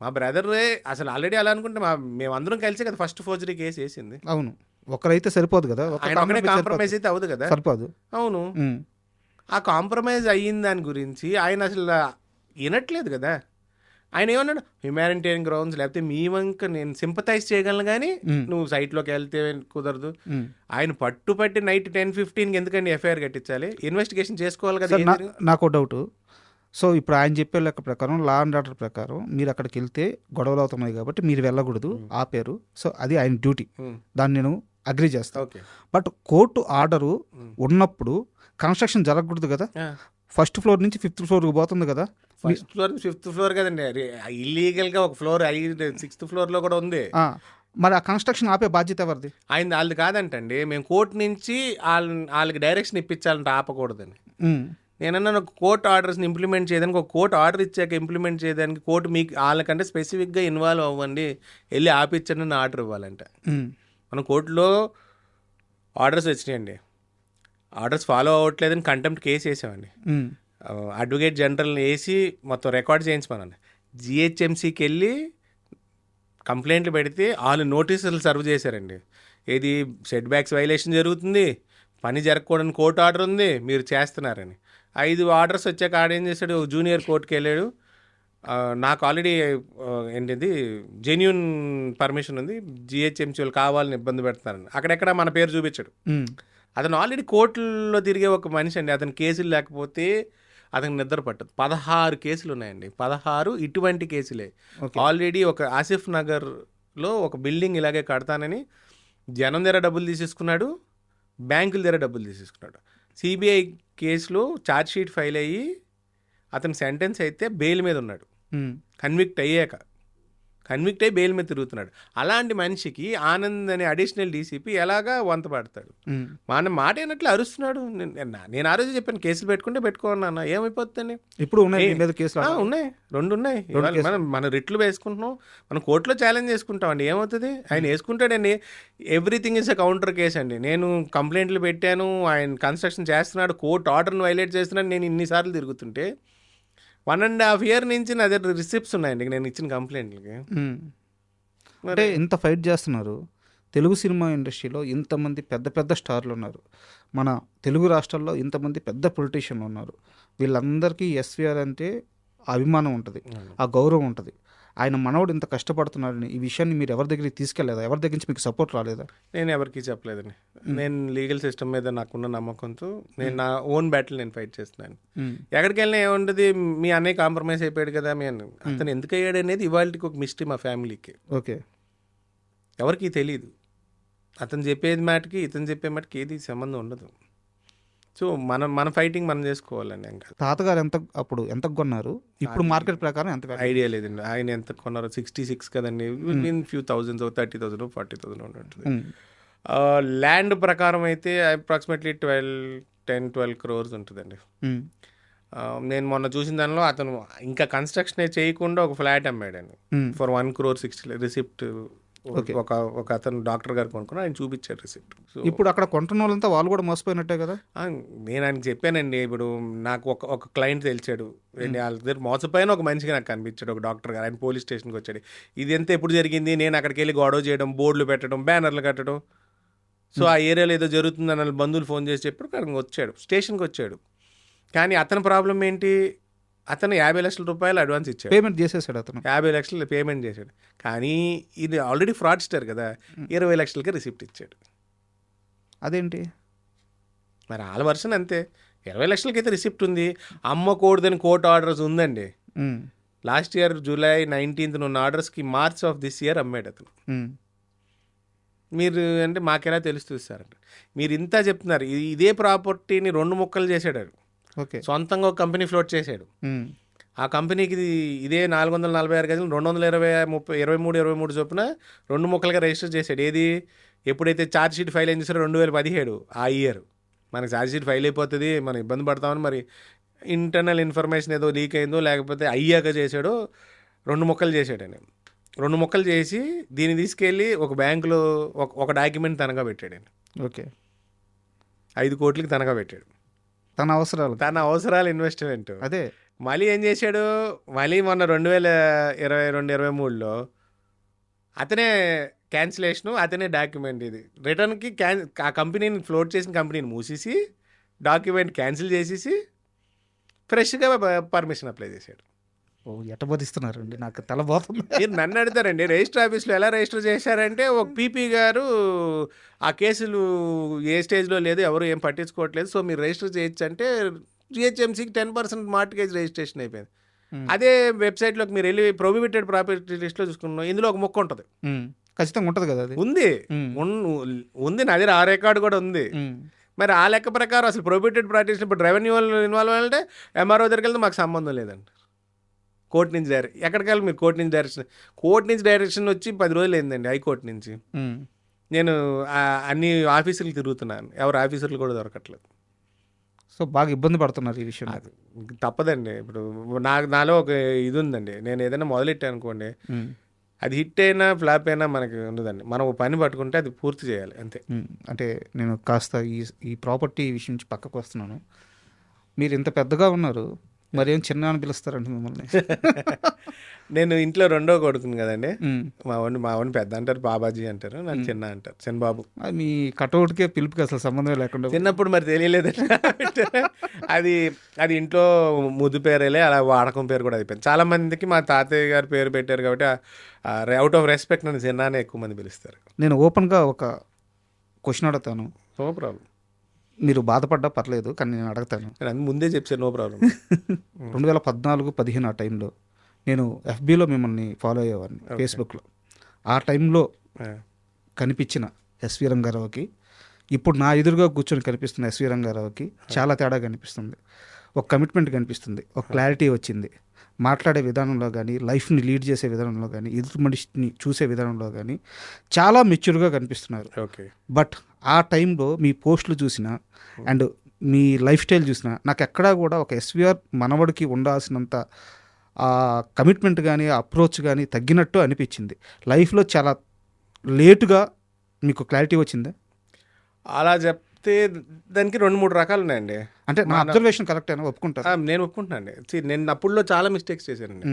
మా బ్రదరే అసలు ఆల్రెడీ అలా అనుకుంటే మేమందరం కలిసి కదా ఫస్ట్ ఫోర్జరీ కేసు వేసింది. అవును. ఒకరైతే సరిపోదు కదా, ఆయన ఒకటే కాంప్రమైజ్ అయితే అవ్వదు కదా. సరిపోదు. అవును. ఆ కాంప్రమైజ్ అయిన దాని గురించి ఆయన అసలు వినట్లేదు కదా. ఆయన ఏమన్నాడు, హ్యుమానిటేరియన్ గ్రౌండ్స్ లేకపోతే మీ వంక నేను సింపథైజ్ చేయగలను కానీ నువ్వు సైట్లోకి వెళ్తే కుదరదు. ఆయన పట్టుపట్టి నైట్ 10:15 ఎందుకండి ఎఫ్ఐఆర్ కట్టించాలి? ఇన్వెస్టిగేషన్ చేసుకోవాలి కదా. నాకు డౌట్. సో ఇప్పుడు ఆయన చెప్పే లెక్క ప్రకారం, లా అండ్ ఆర్డర్ ప్రకారం మీరు అక్కడికి వెళ్తే గొడవలు అవుతున్నాయి కాబట్టి మీరు వెళ్ళకూడదు ఆపారు. సో అది ఆయన డ్యూటీ, దాన్ని నేను అగ్రీ చేస్తాను. బట్ కోర్టు ఆర్డరు ఉన్నప్పుడు కన్స్ట్రక్షన్ జరగకూడదు కదా. ఫస్ట్ ఫ్లోర్ నుంచి 5th ఫ్లోర్కి పోతుంది కదా. ఫస్ట్ ఫ్లోర్ 5th ఫ్లోర్ కదండి, ఇల్లీగల్గా ఒక ఫ్లోర్ 6th ఫ్లోర్లో కూడా ఉంది. మరి ఆ కన్స్ట్రక్షన్ ఆపే బాధ్యత ఎవరిది? వాళ్ళది కాదంటండి. మేము కోర్టు నుంచి వాళ్ళకి డైరెక్షన్ ఇప్పించాలంటే ఆపకూడదని. నేనన్నా ఒక కోర్టు ఆర్డర్స్ని ఇంప్లిమెంట్ చేయడానికి, ఒక కోర్టు ఆర్డర్ ఇచ్చాక ఇంప్లిమెంట్ చేయడానికి కోర్టు మీకు వాళ్ళకంటే స్పెసిఫిక్గా ఇన్వాల్వ్ అవ్వండి, వెళ్ళి ఆపించండి అని ఆర్డర్ ఇవ్వాలంట. మనం కోర్టులో ఆర్డర్స్ వచ్చినాయండి, ఆర్డర్స్ ఫాలో అవ్వట్లేదని కంటెంప్ట్ కేసు వేసామండి. అడ్వకేట్ జనరల్ని వేసి మొత్తం రికార్డ్ చేయించమనండి. జిహెచ్ఎంసీకి వెళ్ళి కంప్లైంట్లు పెడితే వాళ్ళు నోటీసులు సర్వ్ చేశారండి. ఏది సెట్ బ్యాక్స్ వైలేషన్ జరుగుతుంది, పని జరగకూడని కోర్టు ఆర్డర్ ఉంది, మీరు చేస్తున్నారని. 5 ఆర్డర్స్ వచ్చాక ఆడేం చేశాడు, జూనియర్ కోర్టుకి వెళ్ళాడు. నాకు ఆల్రెడీ ఏంటిది జెన్యూన్ పర్మిషన్ ఉంది, జిహెచ్ఎంసీ వాళ్ళు కావాలని ఇబ్బంది పెడుతున్నారని. అక్కడెక్కడ మన పేరు చూపించాడు. అతను ఆల్రెడీ కోర్టులో తిరిగే ఒక మనిషి అండి. అతని కేసులు లేకపోతే అతనికి నిద్ర పట్టదు. 16 కేసులు ఉన్నాయండి, 16 ఇటువంటి కేసులే. ఆల్రెడీ ఒక ఆసిఫ్ నగర్లో ఒక బిల్డింగ్ ఇలాగే కడతానని జనం దగ్గర డబ్బులు తీసేసుకున్నాడు, బ్యాంకుల దగ్గర డబ్బులు తీసేసుకున్నాడు. సిబిఐ కేసులో ఛార్జ్ షీట్ ఫైల్ అయ్యి అతను సెంటెన్స్ అయితే బెయిల్ మీద ఉన్నాడు. కన్విక్ట్ అయ్యి బెయిల్ మీద తిరుగుతున్నాడు. అలాంటి మనిషికి ఆనంద్ అనే అడిషనల్ డీసీపీ ఎలాగా వంత పడతాడు? మన మాట అయినట్లు అరుస్తున్నాడు. నేను ఆ రోజు చెప్పాను, కేసులు పెట్టుకుంటే పెట్టుకోన్నా, ఏమైపోతుంది? ఇప్పుడు ఉన్నాయి 2 ఉన్నాయి. మన రిట్లు వేసుకుంటున్నాం, మనం కోర్టులో ఛాలెంజ్ చేసుకుంటాం అండి. ఏమవుతుంది? ఆయన వేసుకుంటాడండి. Everything is a counter case అండి. నేను కంప్లైంట్లు పెట్టాను, ఆయన కన్స్ట్రక్షన్ చేస్తున్నాడు, కోర్టు ఆర్డర్ని వైలేట్ చేస్తున్నాడు, నేను ఇన్నిసార్లు తిరుగుతుంటే 1.5 year నుంచి నా దగ్గర రిసిప్ట్స్ ఉన్నాయండి నేను ఇచ్చిన కంప్లైంట్లకి. అంటే ఇంత ఫైట్ చేస్తున్నారు. తెలుగు సినిమా ఇండస్ట్రీలో ఇంతమంది పెద్ద పెద్ద స్టార్లు ఉన్నారు, మన తెలుగు రాష్ట్రాల్లో ఇంతమంది పెద్ద పొలిటీషియన్లు ఉన్నారు. వీళ్ళందరికీ ఎస్వీఆర్ అంటే అభిమానం ఉంటుంది, ఆ గౌరవం ఉంటుంది. ఆయన మనవడు ఇంత కష్టపడుతున్నాడని ఈ విషయాన్ని మీరు ఎవరి దగ్గరికి తీసుకెళ్లేదా? ఎవరి దగ్గర నుంచి మీకు సపోర్ట్ రాలేదా? నేను ఎవరికి చెప్పలేదండి. నేను లీగల్ సిస్టమ్ మీద నాకున్న నమ్మకంతో నేను నా ఓన్ బ్యాటిల్ నేను ఫైట్ చేస్తున్నాను. ఎక్కడికి వెళ్ళినా ఏముంటుంది, మీ అన్నయ్య కాంప్రమైజ్ అయిపోయాడు కదా, అతను ఎందుకు అయ్యాడు అనేది ఇవాళకి ఒక మిస్టరీ మా ఫ్యామిలీకి. ఓకే. ఎవరికి తెలియదు. అతను చెప్పేది మాటకి ఇతను చెప్పే మాటకి ఏది సంబంధం ఉండదు. సో మన ఫైటింగ్ మనం చేసుకోవాలండి. ఇంకా తాతగారు అప్పుడు ఎంత కొన్నారు, ఇప్పుడు మార్కెట్ ప్రకారం ఎంత? ఐడియా లేదండి. ఆయన ఎంత కొన్నారో 66 కదండి, విన్ ఫ్యూ థౌజండ్స్, 30,000 40,000 ఉంటుంది. ల్యాండ్ ప్రకారం అయితే అప్రాక్సిమేట్లీ 10-12 crores ఉంటుందండి. నేను మొన్న చూసిన దానిలో అతను ఇంకా కన్స్ట్రక్షన్ చేయకుండా ఒక ఫ్లాట్ అమ్మాడండి ఫర్ 1,60,00,000 రిసిప్ట్. ఒక అతను డాక్టర్ గారు కొనుక్కుని ఆయన చూపించారు రిసిప్ట్. ఇప్పుడు అక్కడ కొంటున్న వాళ్ళంతా వాళ్ళు కూడా మోసపోయినట్టే కదా. నేను ఆయనకి చెప్పానండి, ఇప్పుడు నాకు ఒక క్లయింట్ తెలిసాడు, వాళ్ళ దగ్గర మోసపోయిన ఒక మనిషికి నాకు కనిపించాడు, ఒక డాక్టర్ గారు. ఆయన పోలీస్ స్టేషన్కి వచ్చాడు. ఇది ఎంత ఎప్పుడు జరిగింది, నేను అక్కడికి వెళ్ళి గొడవ చేయడం, బోర్డులు పెట్టడం, బ్యానర్లు కట్టడం. సో ఆ ఏరియాలో ఏదో జరుగుతుందని బంధువులు ఫోన్ చేసి చెప్పాడు, అక్కడికి వచ్చాడు, స్టేషన్కి వచ్చాడు. కానీ అతని ప్రాబ్లం ఏంటి, అతను 50 లక్షల రూపాయలు అడ్వాన్స్ ఇచ్చాడు, పేమెంట్ చేసేసాడు. అతను 50 లక్షలు పేమెంట్ చేశాడు. కానీ ఇది ఆల్రెడీ ఫ్రాడ్స్టర్ కదా, 20 లక్షలకి రిసిప్ట్ ఇచ్చాడు. అదేంటి మరి వాళ్ళ వర్షన్ అంతే. 20 లక్షలకి అయితే రిసిప్ట్ ఉంది, అమ్మకూడదని కోర్టు ఆర్డర్స్ ఉందండి. లాస్ట్ ఇయర్ July 19th ఉన్న ఆర్డర్స్కి March of this year అమ్మాడు అతను. మీరు అంటే మాకెలా తెలుస్తుంది సార్ అంటే మీరు ఇంత చెప్తున్నారు ఇదే ప్రాపర్టీని 2 ముక్కలు చేశాడు ఆడు. ఓకే. సొంతంగా ఒక కంపెనీ ఫ్లోట్ చేశాడు. ఆ కంపెనీకి ఇదే 446 గజలు 223 చొప్పున 2 ముక్కలుగా రిజిస్టర్ చేశాడు. ఏది ఎప్పుడైతే ఛార్జ్ షీట్ ఫైల్ ఏం చేశారో 2017 ఆ ఇయర్ మనకి ఛార్జ్ షీట్ ఫైల్ అయిపోతుంది, మనం ఇబ్బంది పడతామని మరి ఇంటర్నల్ ఇన్ఫర్మేషన్ ఏదో లీక్ అయిందో లేకపోతే అయ్యాక చేశాడో 2 ముక్కలు చేశాడని. 2 ముక్కలు చేసి దీన్ని తీసుకెళ్ళి ఒక బ్యాంకులో ఒక డాక్యుమెంట్ తనఖా పెట్టాడండి. ఓకే. 5 కోట్లకి తనఖా పెట్టాడు. తన అవసరాలు ఇన్వెస్ట్మెంట్. అదే మళ్ళీ ఏం చేశాడు, మళ్ళీ మొన్న 2022-23లో అతనే క్యాన్సిలేషను, అతనే డాక్యుమెంట్ ఇది రిటర్న్కి ఆ కంపెనీని ఫ్లోట్ చేసిన కంపెనీని మూసేసి డాక్యుమెంట్ క్యాన్సిల్ చేసేసి ఫ్రెష్గా పర్మిషన్ అప్లై చేశాడు. ఎట్ట బోధిస్తున్నారండి, నాకు తల పోతుంది. మీరు నన్ను అడుగుతారండి రిజిస్టర్ ఆఫీస్లో ఎలా రిజిస్టర్ చేశారంటే ఒక పీపీ గారు ఆ కేసులు ఏ స్టేజ్లో లేదు, ఎవరు ఏం పట్టించుకోవట్లేదు, సో మీరు రిజిస్టర్ చేయొచ్చు అంటే జిహెచ్ఎంసీకి 10% మార్టిగేజ్ రిజిస్ట్రేషన్ అయిపోయింది. అదే వెబ్సైట్లోకి మీరు వెళ్ళి ప్రొహిబిటెడ్ ప్రాపర్టీ లిస్ట్లో చూసుకున్నాం, ఇందులో ఒక మొక్క ఉంటుంది. ఖచ్చితంగా ఉంటుంది కదా, అది ఉంది నా దగ్గర ఆ రికార్డు కూడా ఉంది. మరి ఆ లెక్క ప్రకారం అసలు ప్రొహిబిటెడ్ ప్రాక్టీస్ ఇప్పుడు రెవెన్యూ ఇన్వాల్వ్ అంటే ఎంఆర్ఓ దగ్గరికి వెళ్తే మాకు సంబంధం లేదండి. కోర్టు నుంచి ఎక్కడికి వెళ్ళి మీరు కోర్టు నుంచి డైరెక్షన్ వచ్చి 10 రోజులు అయిందండి హైకోర్టు నుంచి. నేను అన్ని ఆఫీసులు తిరుగుతున్నాను, ఎవరు ఆఫీసర్లు కూడా దొరకట్లేదు. సో బాగా ఇబ్బంది పడుతున్నారు ఈ విషయం. అది తప్పదండి. ఇప్పుడు నాలో ఒక ఇది ఉందండి, నేను ఏదైనా మొదలెట్టాను అనుకోండి, అది హిట్ అయినా ఫ్లాప్ అయినా మనకి ఉండదండి. మనం పని పట్టుకుంటే అది పూర్తి చేయాలి అంతే. అంటే నేను కాస్త ఈ ప్రాపర్టీ విషయం నుంచి పక్కకు వస్తున్నాను. మీరు ఇంత పెద్దగా ఉన్నారు, మరేం చిన్న అని పిలుస్తారండి మిమ్మల్ని? నేను ఇంట్లో 2వ కొడుకుని కదండి. మా వాడిని పెద్ద అంటారు, బాబాజీ అంటారు, నాకు చిన్న అంటారు, చిన్నబాబు. మీ కటౌట్కే పిలుపుకి అసలు సంబంధం లేకుండా చిన్నప్పుడు మరి తెలియలేదండి. అది ఇంట్లో ముద్దు పేరేలే అలా వాడకం పేరు కూడా అయిపోయింది. చాలా మందికి మా తాతయ్య గారు పేరు పెట్టారు కాబట్టి అవుట్ ఆఫ్ రెస్పెక్ట్ నన్ను చిన్నానే ఎక్కువ మంది పిలుస్తారు. నేను ఓపెన్గా ఒక క్వశ్చన్ అడుగుతాను, నో ప్రాబ్లం. మీరు బాధపడ్డా పర్లేదు, కానీ నేను అడుగుతాను. నేను ముందే చెప్పాను, నో ప్రాబ్లం. 2014-15 ఆ టైంలో నేను ఎఫ్బీలో మిమ్మల్ని ఫాలో అయ్యేవాడిని, ఫేస్బుక్లో. ఆ టైంలో కనిపించిన ఎస్వి రంగారావుకి ఇప్పుడు నా ఎదురుగా కూర్చొని కనిపిస్తున్న ఎస్వి రంగారావుకి చాలా తేడా కనిపిస్తుంది. ఒక కమిట్మెంట్ కనిపిస్తుంది, ఒక క్లారిటీ వచ్చింది. మాట్లాడే విధానంలో కానీ, లైఫ్ని లీడ్ చేసే విధానంలో కానీ, ఎదుటి మనిషిని చూసే విధానంలో కానీ చాలా మెచ్యూర్గా కనిపిస్తున్నారు. ఓకే. బట్ ఆ టైంలో మీ పోస్టులు చూసినా అండ్ మీ లైఫ్ స్టైల్ చూసినా నాకు ఎక్కడా కూడా ఒక ఎస్విఆర్ మనవడికి ఉండాల్సినంత ఆ కమిట్మెంట్ కానీ, ఆ అప్రోచ్ కానీ తగ్గినట్టు అనిపించింది. లైఫ్లో చాలా లేటుగా మీకు క్లారిటీ వచ్చిందా? అలా చెప్తే దానికి 2-3 రకాలు ఉన్నాయండి. అంటే నా అబ్జర్వేషన్ కరెక్ట్ అయినా ఒప్పుకుంటారు? నేను ఒప్పుకుంటున్నాను అండి. నేను అప్పుడులో చాలా మిస్టేక్స్ చేశానండి.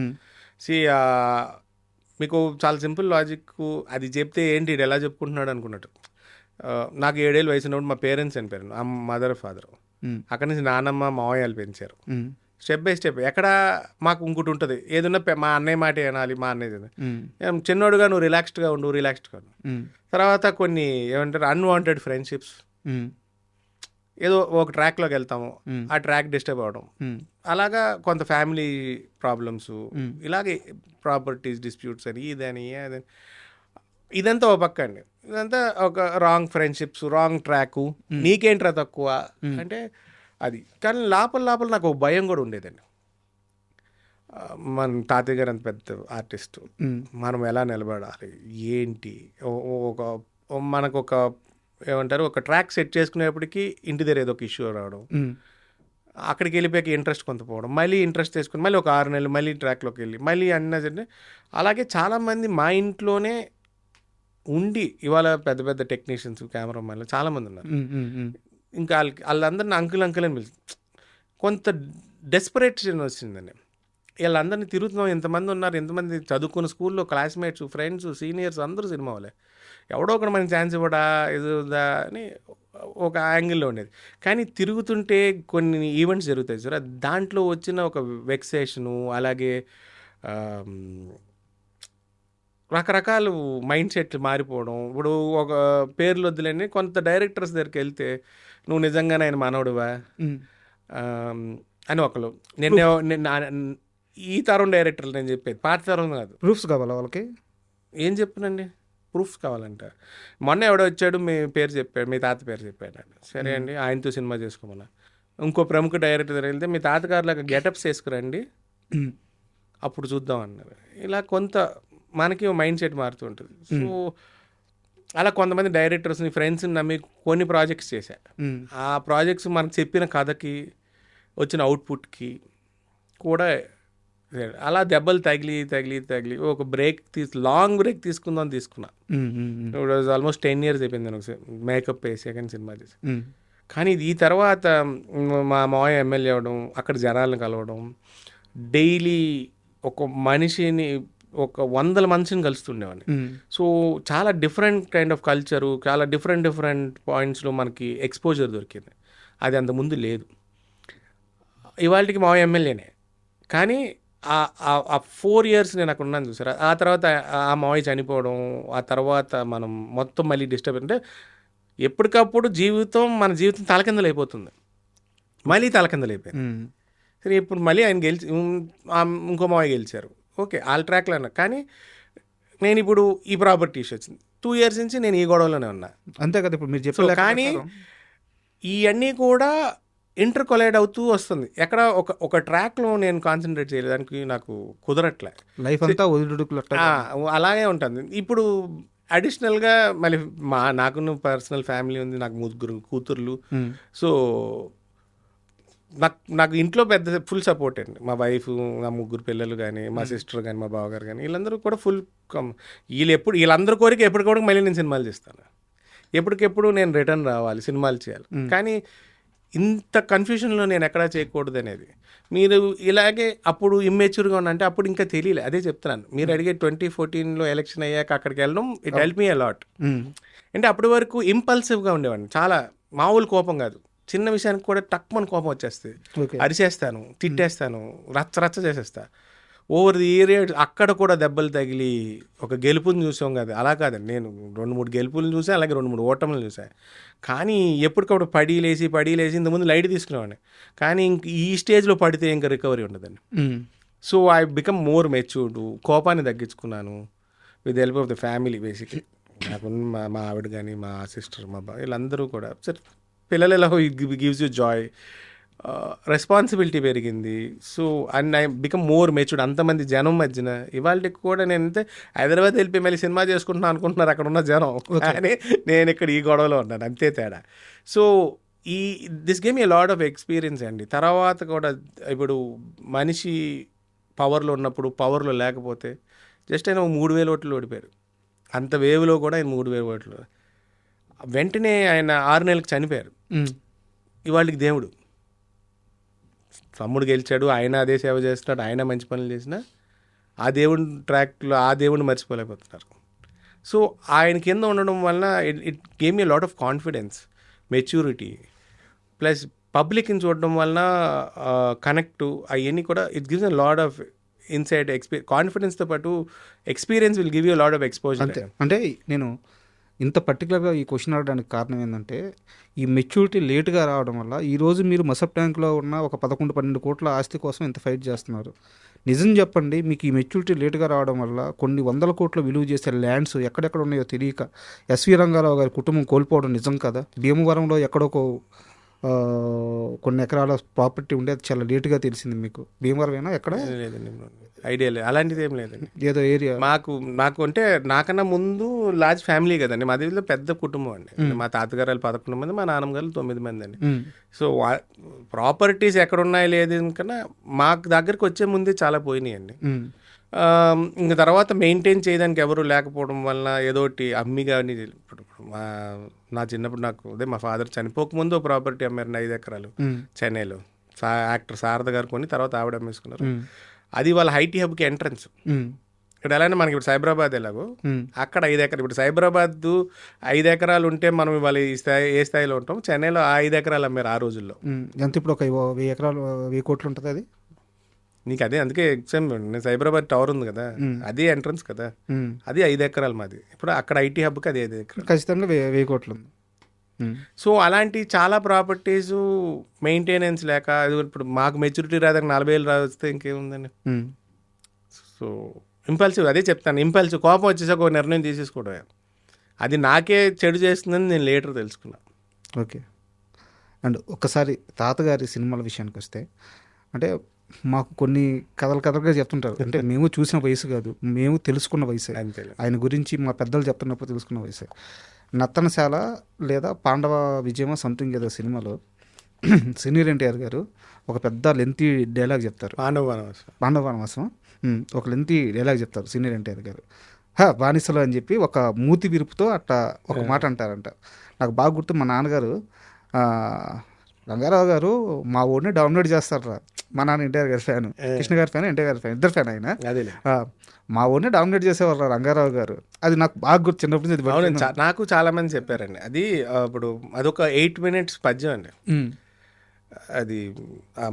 మీకు చాలా సింపుల్ లాజిక్, అది చెప్తే ఏంటి ఇది ఎలా చెప్పుకుంటున్నాడు అనుకున్నట్టు. నాకు 7 ఏళ్ళు వయసు ఉన్నప్పుడు మా పేరెంట్స్ చనిపోయారు, మదర్ ఫాదర్. అక్కడి నుంచి నాన్నమ్మ మావయ్యలు పెంచారు. స్టెప్ బై స్టెప్ ఎక్కడ మాకు ఇంకోటి ఉంటుంది, ఏదన్నా మా అన్నయ్య మాట వినాలి, మా అన్నయ్య చిన్నోడుగా నువ్వు రిలాక్స్డ్గా ఉండు. తర్వాత కొన్ని ఏమంటారు అన్వాంటెడ్ ఫ్రెండ్షిప్స్, ఏదో ఒక ట్రాక్లోకి వెళ్తాము, ఆ ట్రాక్ డిస్టర్బ్ అవడం, అలాగా కొంత ఫ్యామిలీ ప్రాబ్లమ్స్, ఇలాగే ప్రాపర్టీస్ డిస్ప్యూట్స్ అని ఇదని అదని, ఇదంతా ఒక పక్క అండి. ఇదంతా ఒక రాంగ్ ఫ్రెండ్షిప్స్, రాంగ్ ట్రాకు, నీకేంట్రా తక్కువ అంటే అది. కానీ లోపల నాకు ఒక భయం కూడా ఉండేదండి. మన తాతయ్య గారు అంత పెద్ద ఆర్టిస్టు, మనం ఎలా నిలబడాలి ఏంటి, మనకు ఒక ఏమంటారు ఒక ట్రాక్ సెట్ చేసుకునేప్పటికీ ఇంటి దగ్గర ఏదో ఒక ఇష్యూ రావడం, అక్కడికి వెళ్ళిపోయాక ఇంట్రెస్ట్ కొంత పోవడం, మళ్ళీ ఇంట్రెస్ట్ తీసుకుని మళ్ళీ ఒక 6 నెలలు మళ్ళీ ట్రాక్లోకి వెళ్ళి మళ్ళీ అన్నీ. అలాగే చాలామంది మా ఇంట్లోనే ఉండి ఇవాళ పెద్ద పెద్ద టెక్నీషియన్స్, కెమెరామెన్లు చాలామంది ఉన్నారు. ఇంకా వాళ్ళందరినీ అంకుల్ అని పిలుస్తుంది. కొంత డెస్పరేషన్ వచ్చిందండి. వీళ్ళందరినీ తిరుగుతున్నాం, ఎంతమంది ఉన్నారు, ఎంతమంది చదువుకున్న స్కూల్లో క్లాస్మేట్స్, ఫ్రెండ్స్, సీనియర్స్ అందరూ సినిమా వాళ్ళే, ఎవడో ఒకటి మనకి ఛాన్స్ ఇవ్వడా ఇదా అని ఒక యాంగిల్లో ఉండేది. కానీ తిరుగుతుంటే కొన్ని ఈవెంట్స్ జరుగుతాయి సార్, దాంట్లో వచ్చిన ఒక వెక్సేషను, అలాగే రకరకాల మైండ్ సెట్లు మారిపోవడం. ఇప్పుడు ఒక పేర్లు వద్దులేని కొంత డైరెక్టర్స్ దగ్గరికి వెళ్తే నువ్వు నిజంగానే ఆయన మనవడువా అని ఒకరు, నేను ఈ తరం డైరెక్టర్లు నేను చెప్పేది, పాత తరం కాదు. ప్రూఫ్స్ కావాలా వాళ్ళకి? ఏం చెప్తున్నాండి, ప్రూఫ్స్ కావాలంట. మొన్న ఎవడో వచ్చాడు, మీ పేరు చెప్పాడు, మీ తాత పేరు చెప్పాడు. సరే అండి, ఆయనతో సినిమా చేసుకోమన్నా. ఇంకో ప్రముఖ డైరెక్టర్ దగ్గర వెళ్తే మీ తాతగారులాగా గెటప్స్ వేసుకురండి, అప్పుడు చూద్దాం అన్నారు. ఇలా కొంత మనకి మైండ్ సెట్ మారుతూ ఉంటుంది. సో అలా కొంతమంది డైరెక్టర్స్ని, ఫ్రెండ్స్ని నమ్మి కొన్ని ప్రాజెక్ట్స్ చేశా. ఆ ప్రాజెక్ట్స్ మనకు చెప్పిన కథకి వచ్చిన అవుట్పుట్కి కూడా అలా దెబ్బలు తగిలి ఒక లాంగ్ బ్రేక్ తీసుకుందాం తీసుకున్నా. ఇప్పుడు ఆల్మోస్ట్ 10 years అయిపోయింది నేను ఒకసారి మేకప్ వేసి కానీ సినిమా చేసి. కానీ ఈ తర్వాత మా మావయ్య ఎమ్మెల్యే అవ్వడం, అక్కడ జనాలను కలవడం, డైలీ ఒక మనిషిని ఒక 100 మనిషిని కలుస్తుండేవాడిని. సో చాలా డిఫరెంట్ కైండ్ ఆఫ్ కల్చరు, చాలా డిఫరెంట్ పాయింట్స్లో మనకి ఎక్స్పోజర్ దొరికింది. అది అంతకుముందు లేదు. ఇవాళకి మావయ్య ఎమ్మెల్యేనే, కానీ ఆ 4 years నేను అక్కడ ఉన్నాను చూసారా. ఆ తర్వాత ఆ మావయ్య చనిపోవడం, ఆ తర్వాత మనం మొత్తం మళ్ళీ డిస్టర్బ్ అంటే ఎప్పటికప్పుడు మన జీవితం తలకిందలు అయిపోతుంది. మళ్ళీ తలకిందలు అయిపోయింది. సరే ఇప్పుడు మళ్ళీ ఆయన ఇంకో మావయ్య గెలిచారు. ఓకే, ఆల్ ట్రాక్లో అన్నా. కానీ నేను ఇప్పుడు ఈ ప్రాపర్టీ ఇష్యూ వచ్చింది. 2 years నుంచి నేను ఈ గొడవలోనే ఉన్నా. అంతే కదా ఇప్పుడు మీరు చెప్పారు. కానీ ఇవన్నీ కూడా ఇంటర్ కొలైడ్ అవుతూ వస్తుంది. ఎక్కడ ఒక ట్రాక్లో నేను కాన్సన్ట్రేట్ చేయలేదానికి నాకు కుదరట్లే. లైఫ్ అంతా వదులుడుకులు అలాగే ఉంటుంది. ఇప్పుడు అడిషనల్గా మళ్ళీ నాకు పర్సనల్ ఫ్యామిలీ ఉంది, నాకు 3 కూతుర్లు. సో నాకు ఇంట్లో పెద్ద ఫుల్ సపోర్ట్ అండి. మా వైఫ్, నా 3 పిల్లలు కానీ, మా సిస్టర్ కానీ, మా బావగారు కానీ, వీళ్ళందరూ కూడా ఫుల్ వీళ్ళందరూ కోరిక ఎప్పటికొరకు మళ్ళీ నేను సినిమాలు చేస్తాను, ఎప్పటికెప్పుడు నేను రిటర్న్ రావాలి, సినిమాలు చేయాలి. కానీ ఇంత కన్ఫ్యూషన్లో నేను ఎక్కడా చేయకూడదు అనేది. మీరు ఇలాగే అప్పుడు ఇమ్మెచ్యూర్గా ఉన్నా అంటే అప్పుడు ఇంకా తెలియలే. అదే చెప్తున్నాను, మీరు అడిగే 2014లో ఎలక్షన్ అయ్యాక అక్కడికి వెళ్ళడం ఇట్ హెల్ప్ మీ అలాట్. అంటే అప్పటి వరకు ఇంపల్సివ్గా ఉండేవాడిని, చాలా మామూలు కోపం కాదు, చిన్న విషయానికి కూడా టక్మని కోపం వచ్చేస్తుంది, అరిచేస్తాను, తిట్టేస్తాను, రచ్చ చేసేస్తా. ఓవర్ ది ఇయర్ అక్కడ కూడా దెబ్బలు తగిలి ఒక గెలుపుని చూసాం కదా, అలా కాదండి. నేను 2-3 గెలుపులను చూసాను, అలాగే 2-3 ఓటములు చూసాను. కానీ ఎప్పటికప్పుడు పడి లేచి ఇంతకుముందు లైట్ తీసుకునేవాడిని. కానీ ఈ స్టేజ్లో పడితే ఇంకా రికవరీ ఉండదండి. So I become more matured. కోపాన్ని తగ్గించుకున్నాను with help of the family. Basically నాకు మా ఆవిడ కానీ, మా సిస్టర్, మా బావ, వీళ్ళందరూ కూడా సార్ పిల్లలు ఎలా గివ్స్ యూ జాయ్, రెస్పాన్సిబిలిటీ పెరిగింది. So and I become more matured. అంతమంది జనం మధ్యన ఇవాళకి కూడా నేను అంతే హైదరాబాద్ వెళ్ళిపోయి మళ్ళీ సినిమా చేసుకుంటున్నాను అనుకుంటున్నారు అక్కడ ఉన్న జనం, కానీ నేను ఇక్కడ ఈ గొడవలో ఉన్నాను, అంతే తేడా. So this game a lot of experience అండి. తర్వాత కూడా ఇప్పుడు మనిషి పవర్లో ఉన్నప్పుడు, పవర్లో లేకపోతే జస్ట్ ఆయన 3,000 ఓట్లు ఓడిపోయారు. అంత వేవ్లో కూడా ఆయన 3,000 ఓట్లు. వెంటనే ఆయన 6 నెలలకు చనిపోయారు. ఇవాళకి దేవుడు, తమ్ముడు గెలిచాడు, ఆయన అదే సేవ చేస్తున్నాడు, ఆయన మంచి పనులు చేసినా ఆ దేవుడి ట్రాక్లో ఆ దేవుడిని మర్చిపోలేకపోతున్నారు. సో ఆయన కింద ఉండడం వలన it gave a lot of confidence, maturity, plus పబ్లిక్ని చూడడం వలన కనెక్ట్ అవన్నీ కూడా it gives a lot of inside కాన్ఫిడెన్స్తో పాటు experience will give you lot of exposure. అంటే నేను ఇంత పర్టికులర్గా ఈ క్వశ్చన్ అడగడానికి కారణం ఏంటంటే ఈ మెచ్యూరిటీ లేట్గా రావడం వల్ల ఈరోజు మీరు మసప్ ట్యాంక్లో ఉన్న ఒక 11-12 కోట్ల ఆస్తి కోసం ఇంత ఫైట్ చేస్తున్నారు. నిజం చెప్పండి, మీకు ఈ మెచ్యూరిటీ లేట్గా రావడం వల్ల కొన్ని 100 కోట్ల విలువ చేసే ల్యాండ్స్ ఎక్కడెక్కడ ఉన్నాయో తెలియక ఎస్వి రంగారావు గారి కుటుంబం కోల్పోవడం నిజం కదా. భీమవరంలో ఎక్కడో కొన్ని ఎకరాల ప్రాపర్టీ ఉండే, అది చాలా లేటుగా తెలిసింది మీకు. భీమవరమేనా ఎక్కడ? లేదండి, ఐడియా లేదు, అలాంటిది ఏం లేదండి. ఏదో ఏరియా నాకు అంటే నాకన్నా ముందు లార్జ్ ఫ్యామిలీ కదండి, మాది పెద్ద కుటుంబం అండి. మా తాతగారు 11 మంది, మా నాన్నగారు 9 మంది అండి. సో ప్రాపర్టీస్ ఎక్కడ ఉన్నాయి లేదు కన్నా మాకు దగ్గరికి వచ్చే ముందే చాలా పోయినాయి అండి. ఇంకా తర్వాత మెయింటైన్ చేయడానికి ఎవరు లేకపోవడం వలన ఏదోటి అమ్మి కానీ, ఇప్పుడు నా చిన్నప్పుడు నాకు అదే మా ఫాదర్ చనిపోకముందు ప్రాపర్టీ అమ్మారు 5 ఎకరాలు చెన్నైలో. యాక్టర్ శారద గారు కొని తర్వాత ఆవిడ అమ్మేసుకున్నారు. అది వాళ్ళ ఐటీ హబ్కి ఎంట్రన్స్. ఇక్కడ ఎలా అంటే మనకి ఇప్పుడు సైబరాబాద్ ఎలాగో అక్కడ 5 ఎకరాలు. ఇప్పుడు సైబరాబాద్ 5 ఎకరాలు ఉంటే మనం ఇవాళ ఏ స్థాయిలో ఉంటాం, చెన్నైలో 5 ఎకరాలు అమ్మారు ఆ రోజుల్లో. ఎంత ఇప్పుడు ఒక 1,000 ఎకరాలు 1,000 కోట్లు ఉంటుంది అది. నీకు అదే అందుకే ఎగ్జామ్ సైబరాబాద్ టవర్ ఉంది కదా, అదే ఎంట్రన్స్ కదా, అది 5 ఎకరాలు మాది. ఇప్పుడు అక్కడ ఐటీ హబ్కి అది 5 ఎకరాలు, ఖచ్చితంగా 1,000 కోట్లు ఉంది. సో అలాంటి చాలా ప్రాపర్టీస్ మెయింటెనెన్స్ లేక, ఇప్పుడు మాకు మెచ్యూరిటీ రాదాక 40,000 వస్తే ఇంకేముందండి. సో ఇంపల్సివ్, అదే చెప్తాను, ఇంపల్సివ్ కోపం వచ్చేసాక ఒక నిర్ణయం తీసేసుకోవడమే. అది నాకే చెడు చేస్తుందని నేను లేటర్ తెలుసుకున్నా. ఓకే. అండ్ ఒక్కసారి తాతగారి సినిమాల విషయానికి వస్తే, అంటే మాకు కొన్ని కథలుగా చెప్తుంటారు. అంటే మేము చూసిన వయసు కాదు, మేము తెలుసుకున్న వయసే. అంతే. ఆయన గురించి మా పెద్దలు చెప్తున్నప్పుడు తెలుసుకున్న వయసే. నత్తనశాల లేదా పాండవ విజయమ సంథింగ్ ఏదో సినిమాలో సీనియర్ ఎన్టీఆర్ గారు ఒక పెద్ద లెంతీ డైలాగ్ చెప్తారు. పాండవ వనవాసం ఒక లెంతీ డైలాగ్ చెప్తారు సీనియర్ ఎన్టీఆర్ గారు. బానిసలు అని చెప్పి ఒక మూతి విరుపుతో అట్లా ఒక మాట అంటారంట. నాకు బాగా గుర్తు, మా నాన్నగారు రంగారావు గారు మా ఊరిని డౌన్లోడ్ చేస్తారా. మా నాన్న ఎన్టీఆర్ గారి ఫ్యాన్, కృష్ణ గారి ఫ్యాన్, ఎన్టీఆర్ గారి ఫ్యాన్, ఇద్దరు ఫ్యాన్ ఆయన. మా ఊరిని డౌన్లోడ్ చేసేవారు రంగారావు గారు. అది నాకు బాగా గుర్తు, చిన్నప్పటి నుంచి. నాకు చాలా మంది చెప్పారండి. అది ఇప్పుడు అదొక 8 minutes పద్యం అండి. అది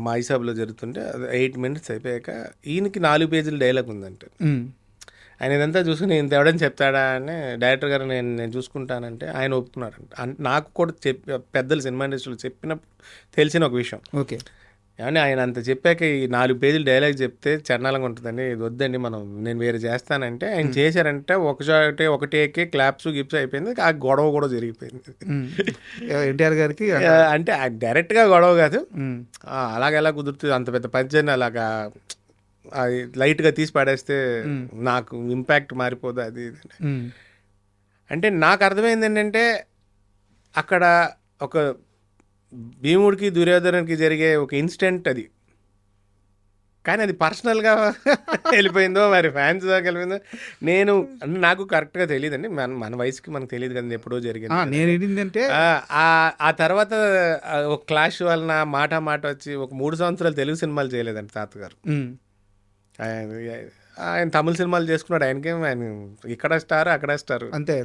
మా హిసాబ్లో జరుగుతుంటే అది 8 minutes అయిపోయాక ఈయనకి 4 పేజీల డైలాగ్ ఉందంటే, ఆయన ఇదంతా చూసుకుని ఇంత ఎవడని చెప్తాడా అని డైరెక్టర్ గారు నేను చూసుకుంటానంటే ఆయన ఒప్పుకున్నారంట. నాకు కూడా పెద్దలు సినిమా ఇండస్ట్రీలో చెప్పినప్పుడు తెలిసిన ఒక విషయం. ఓకే. ఏమంటే ఆయన అంత చెప్పాక ఈ 4 పేజీలు డైలాగ్ చెప్తే చరణాలంగా ఉంటుందండి, ఇది వద్దండి నేను వేరే చేస్తానంటే ఆయన చేశారంటే ఒకటేకే క్లాప్స్ గిప్స్ అయిపోయింది. ఆ గొడవ కూడా జరిగిపోయింది ఎన్టీఆర్ గారికి. అంటే డైరెక్ట్గా గొడవ కాదు, అలాగెలా కుదురుతుంది అంత పెద్ద పద్యాన్ని అలాగా అది లైట్గా తీసి పడేస్తే నాకు ఇంపాక్ట్ మారిపోదు అది అంటే. నాకు అర్థమైంది ఏంటంటే అక్కడ ఒక భీముడికి దుర్యోధనుడికి జరిగే ఒక ఇన్సిడెంట్ అది, కానీ అది పర్సనల్గా వెళ్ళిపోయిందో మరి ఫ్యాన్స్ దాకా వెళ్ళిపోయిందో నేను నాకు కరెక్ట్గా తెలియదండి. మన వయసుకి మనకు తెలియదు కదా, ఎప్పుడో జరిగింది. నేను ఏంటంటే ఆ తర్వాత ఒక క్లాష్ వలన మాట వచ్చి ఒక 3 సంవత్సరాలు తెలుగు సినిమాలు చేయలేదండి తాతగారు. ఆయన తమిళ సినిమాలు చేసుకున్నాడు. ఆయనకేం ఆయన ఇక్కడ స్టార్ అక్కడ స్టార్ అంతే.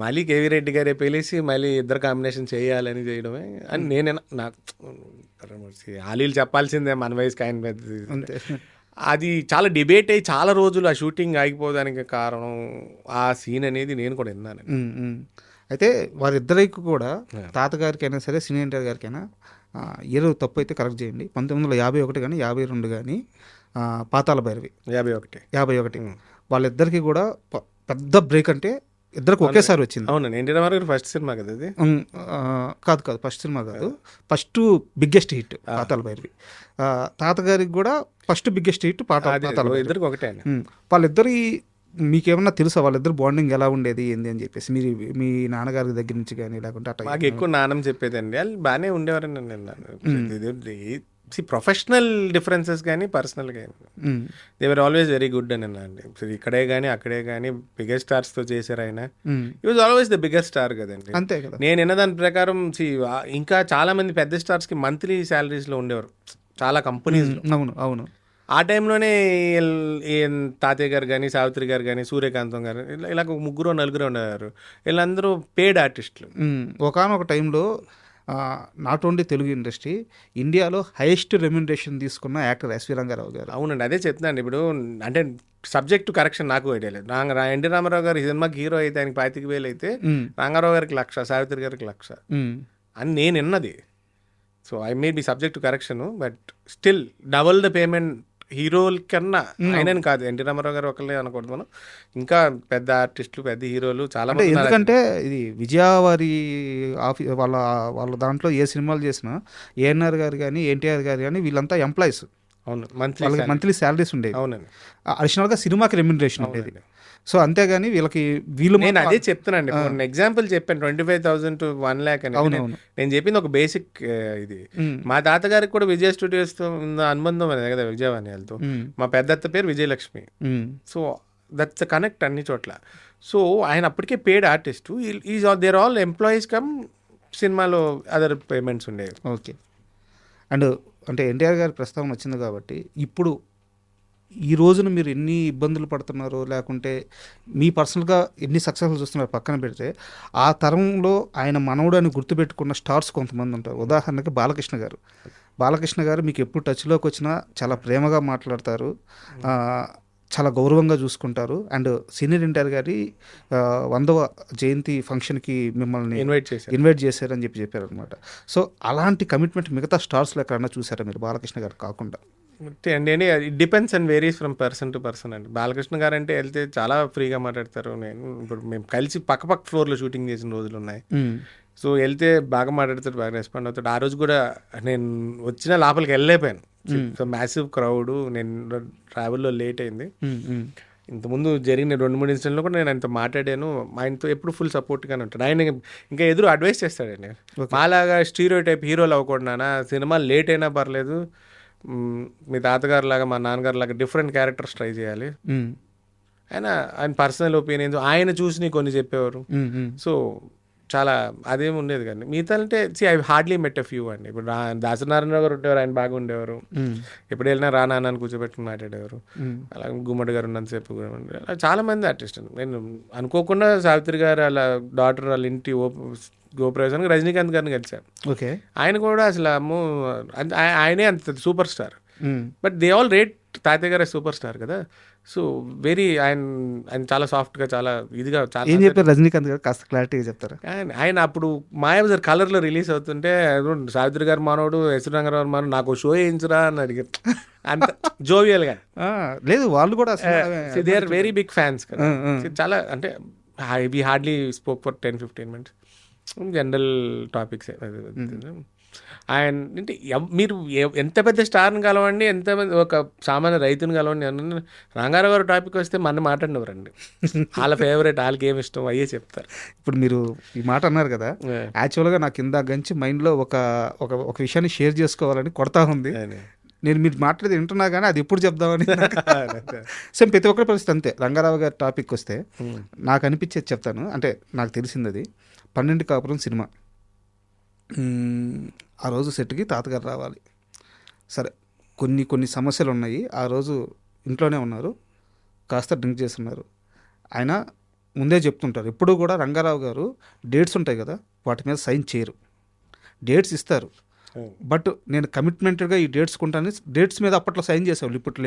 మళ్ళీ కేవీ రెడ్డి గారే పిలిచి మళ్ళీ ఇద్దరు కాంబినేషన్ చేయాలని చేయడమే అని నేనే నాకు ఆలీలు చెప్పాల్సిందే మన వయసుకి ఆయన పెద్ద. అది చాలా డిబేట్ అయ్యి చాలా రోజులు ఆ షూటింగ్ ఆగిపోవడానికి కారణం ఆ సీన్ అనేది నేను కూడా విన్నాను. అయితే వారిద్దరికి కూడా, తాతగారికైనా సరే సీనియర్ ఎన్టీఆర్ గారికైనా, ఏదో తప్పు అయితే కరెక్ట్ చేయండి, 1951 కానీ 52 కానీ పాతాళ భైరవి 51 వాళ్ళిద్దరికి కూడా పెద్ద బ్రేక్. అంటే ఇద్దరికి ఒకేసారి వచ్చింది. అవునండి. ఎన్టీ రామారావు గారు ఫస్ట్ సినిమా కదా అది? కాదు ఫస్ట్ సినిమా కాదు, ఫస్ట్ బిగ్గెస్ట్ హిట్ పాతాళ భైరవి. తాతగారికి కూడా ఫస్ట్ బిగ్గెస్ట్ హిట్ పాతాళ భైరవి. ఇద్దరికి ఒకటే. వాళ్ళిద్దరి మీకేమన్నా తెలుసా వాళ్ళిద్దరు బాండింగ్ ఎలా ఉండేది ఏంది అని చెప్పేసి? మీరు మీ నాన్నగారి దగ్గర నుంచి కానీ లేకుంటే అట్లా? మాకు ఎక్కువ నాన్నమ్మ చెప్పేదండి, వాళ్ళు బాగానే ఉండేవారని నేను. ప్రొఫెషనల్ డిఫరెన్సెస్ కానీ పర్సనల్ కానీ they were always very good అని అండి. ఇక్కడే కానీ అక్కడే కానీ బిగ్గెస్ట్ స్టార్స్తో చేశారు ఆయన. ఈ was always the biggest star కదండి. అంతే కదా. నేను విన్న దాని ప్రకారం ఇంకా చాలా మంది పెద్ద స్టార్స్కి మంత్లీ శాలరీస్లో ఉండేవారు చాలా కంపెనీస్. అవును. ఆ టైంలోనే తాతయ్య గారు కానీ, సావిత్రి గారు కానీ, సూర్యకాంతం గారు ఇలా 3-4 ఉండేవారు. వీళ్ళందరూ పెయిడ్ ఆర్టిస్టులు. ఒకానొక టైంలో నాట్ ఓన్లీ తెలుగు ఇండస్ట్రీ, ఇండియాలో హైయెస్ట్ రెమ్యునరేషన్ తీసుకున్న యాక్టర్ ఎస్వి రంగారావు గారు. అవునండి, అదే చెప్తున్నాను. ఇప్పుడు అంటే సబ్జెక్ట్ కరెక్షన్ నాకు ఐడియా లేదు. ఎన్టీ రామారావు గారు సినిమాకి హీరో అయితే ఆయనకి 25,000 అయితే రంగారావు గారికి 1,00,000, సావిత్రి గారికి 1,00,000 అని నేను విన్నది. So I may be subject to correction, but still double the payment హీరోల కన్నా. ఆయనని కాదు, ఎన్టీ రామారావు గారు ఒకళ్ళే అనకూడదు మనం, ఇంకా పెద్ద ఆర్టిస్టులు పెద్ద హీరోలు చాలా మంది. ఎందుకంటే ఇది విజయ వారి వాళ్ళ దాంట్లో ఏ సినిమాలు చేసినా ఏఎన్ఆర్ గారు కానీ ఎన్టీఆర్ గారు కానీ వీళ్ళంతా ఎంప్లాయీస్. అవును, మంత్లీ శాలరీస్ ఉండేవి. అవునండి. అడిషనల్గా సినిమాకి రెమ్యునరేషన్ ఉండేది. సో అంతేగాని వీళ్ళు నేను అదే చెప్తున్నాండి. ఎగ్జాంపుల్ చెప్పాను 25,000 to 1,00,000 అని. నేను చెప్పింది ఒక బేసిక్ ఇది. మా తాతగారికి కూడా విజయ స్టూడియోస్తో ఉన్న అనుబంధం అనేది కదా, విజయవాణితో. మా పెద్దత్త పేరు విజయలక్ష్మి. సో దట్స్ కనెక్ట్ అన్ని చోట్ల. సో ఆయన అప్పటికే paid artist, there all employees come సినిమాలో అదర్ పేమెంట్స్ ఉండేవి. ఓకే. అండ్ అంటే ఎన్టీఆర్ గారి ప్రస్తావన వచ్చింది కాబట్టి, ఇప్పుడు ఈ రోజున మీరు ఎన్ని ఇబ్బందులు పడుతున్నారో లేకుంటే మీ పర్సనల్గా ఎన్ని సక్సెస్లు చూస్తున్నారో పక్కన పెడితే, ఆ తరంలో ఆయన మనవడు అని గుర్తుపెట్టుకున్న స్టార్స్ కొంతమంది ఉంటారు. ఉదాహరణకి బాలకృష్ణ గారు మీకు ఎప్పుడు టచ్లోకి వచ్చినా చాలా ప్రేమగా మాట్లాడతారు, చాలా గౌరవంగా చూసుకుంటారు. సీనియర్ ఎన్టీఆర్ గారి 100వ జయంతి ఫంక్షన్కి మిమ్మల్ని ఇన్వైట్ చేశారని చెప్పారు అనమాట. సో అలాంటి కమిట్మెంట్ మిగతా స్టార్స్లో ఎక్కడన్నా చూసారా మీరు, బాలకృష్ణ గారు కాకుండా? అండి it depends and varies from person to person అండి. బాలకృష్ణ గారు అంటే వెళ్తే చాలా ఫ్రీగా మాట్లాడతారు. నేను ఇప్పుడు మేము కలిసి పక్క ఫ్లోర్లో షూటింగ్ చేసిన రోజులు ఉన్నాయి. సో వెళ్తే బాగా మాట్లాడతాడు, బాగా రెస్పాండ్ అవుతాడు. ఆ రోజు కూడా నేను వచ్చిన లోపలికి వెళ్ళలేకపోయాను. సో మ్యాసివ్ క్రౌడ్, నేను ట్రావెల్లో లేట్ అయింది. ఇంతకుముందు జరిగిన 2-3 ఇన్సిడెంట్లో కూడా నేను ఆయనతో మాట్లాడాను. ఆయనతో ఎప్పుడు ఫుల్ సపోర్ట్గానే ఉంటాడు. ఆయన ఇంకా ఎదురు అడ్వైస్ చేస్తాడండి. మాలాగా స్టీరియో టైప్ హీరోలు అవ్వకూడనా, సినిమా లేట్ అయినా పర్లేదు, మీ తాతగారు లాగా మా నాన్నగారు లాగా డిఫరెంట్ క్యారెక్టర్స్ ట్రై చేయాలి. ఆయన పర్సనల్ ఒపీనియన్స్ ఆయన చూసి కొన్ని చెప్పేవారు. సో చాలా అదేమి ఉండేది కానీ మిగతా అంటే I hardly met a few అండి. ఇప్పుడు దాసనారాయణ గారు ఉండేవారు, ఆయన బాగా ఉండేవారు. ఎప్పుడు వెళ్ళినా రానా అని కూర్చోబెట్టుకుని మాట్లాడేవారు. అలాగే గుమ్మడి గారు ఉన్నంతసేపు అలా చాలా మంది ఆర్టిస్ట్. నేను అనుకోకుండా సావిత్రి గారు అలా డాటర్ వాళ్ళ ఇంటి గోప్రవేశానికి రజనీకాంత్ గారిని కలిశారు. ఓకే, ఆయన కూడా అసలు ఆయనే అంత super star. But they all rate తాతయ్య గారు సూపర్ స్టార్ కదా. సో వెరీ ఆయన చాలా సాఫ్ట్గా, చాలా ఇదిగా, చాలా ఏం చెప్పారు రజనీకాంత్ గారు, కాస్త క్లారిటీగా చెప్తారా? ఆయన అప్పుడు మాయాబజార్ కలర్లో రిలీజ్ అవుతుంటే సావిత్రి గారు మానవుడు, ఎస్ రంగారావు మానవుడు, నాకు షో వేయించరా అని అడిగారు. అంత జోవియల్గా లేదు, వాళ్ళు కూడా they are very big fans కదా. చాలా అంటే we hardly spoke for 10-15 minutes, general topics. ఆయన అంటే మీరు ఎంత పెద్ద స్టార్ని కలవండి, ఎంతమంది ఒక సామాన్య రైతుని కలవండి, రంగారావు గారు టాపిక్ వస్తే మన మాట్లాడినవరండి. వాళ్ళ ఫేవరెట్, వాళ్ళకి ఏమి ఇష్టం అయ్యే చెప్తారు. ఇప్పుడు మీరు ఈ మాట అన్నారు కదా, యాక్చువల్గా నాకు ఇందాక నుంచి మైండ్లో ఒక విషయాన్ని షేర్ చేసుకోవాలని కొడతా ఉంది. నేను మీరు మాట్లాడేది వింటున్నా కానీ అది ఎప్పుడు చెప్దామని. సేమ్ ప్రతి ఒక్కరి పరిస్థితి అంతే. రంగారావు గారి టాపిక్ వస్తే నాకు అనిపించేది చెప్తాను. అంటే నాకు తెలిసింది అది 12 కాపురం సినిమా. ఆ రోజు సెట్కి తాతగారు రావాలి. సరే, కొన్ని సమస్యలు ఉన్నాయి. ఆ రోజు ఇంట్లోనే ఉన్నారు, కాస్త డ్రింక్ చేస్తున్నారు. ఆయన ముందే చెప్తుంటారు ఎప్పుడు కూడా. రంగారావు గారు డేట్స్ ఉంటాయి కదా, వాటి మీద సైన్ చేయరు. డేట్స్ ఇస్తారు, బట్ నేను కమిట్మెంటెడ్గా ఈ డేట్స్ కొంటాను. డేట్స్ మీద అప్పట్లో సైన్ చేసేవాళ్ళు, ఇప్పుడు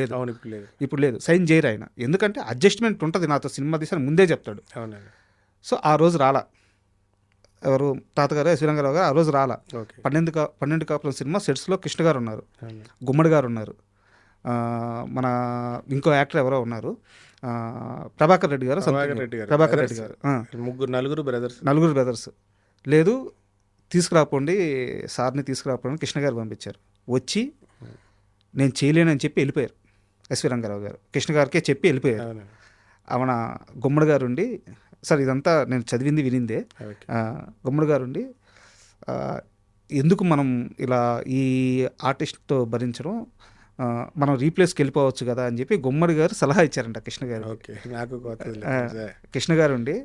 లేదు, సైన్ చేయరు ఆయన. ఎందుకంటే అడ్జస్ట్మెంట్ ఉంటుంది, నాతో సినిమా తీసాను ముందే చెప్తాడు. సో ఆ రోజు రాలా ఎవరు, తాతగారు ఎస్ రంగారావు గారు ఆ రోజు రాలా. 12 కాపురం సినిమా సెట్స్లో కృష్ణ గారు ఉన్నారు, గుమ్మడి గారు ఉన్నారు, మన ఇంకో యాక్టర్ ఎవరో ఉన్నారు, ప్రభాకర్ రెడ్డి గారు, నలుగురు బ్రదర్స్. లేదు, తీసుకురాపోండి సార్ని, తీసుకురాపోండి కృష్ణ గారు పంపించారు. వచ్చి నేను చేయలేనని చెప్పి వెళ్ళిపోయారు. ఎస్వి రంగారావు గారు కృష్ణ గారికే చెప్పి వెళ్ళిపోయారు. మన గుమ్మడి గారు ఉండి, సార్ ఇదంతా నేను చదివింది వినిందే, గుమ్మడి గారు ఉండి ఎందుకు మనం ఇలా ఈ ఆర్టిస్ట్తో భరించడం, మనం రీప్లేస్కి వెళ్ళిపోవచ్చు కదా అని చెప్పి గుమ్మడి గారు సలహా ఇచ్చారంట కృష్ణ గారు. కృష్ణ గారు ఉండి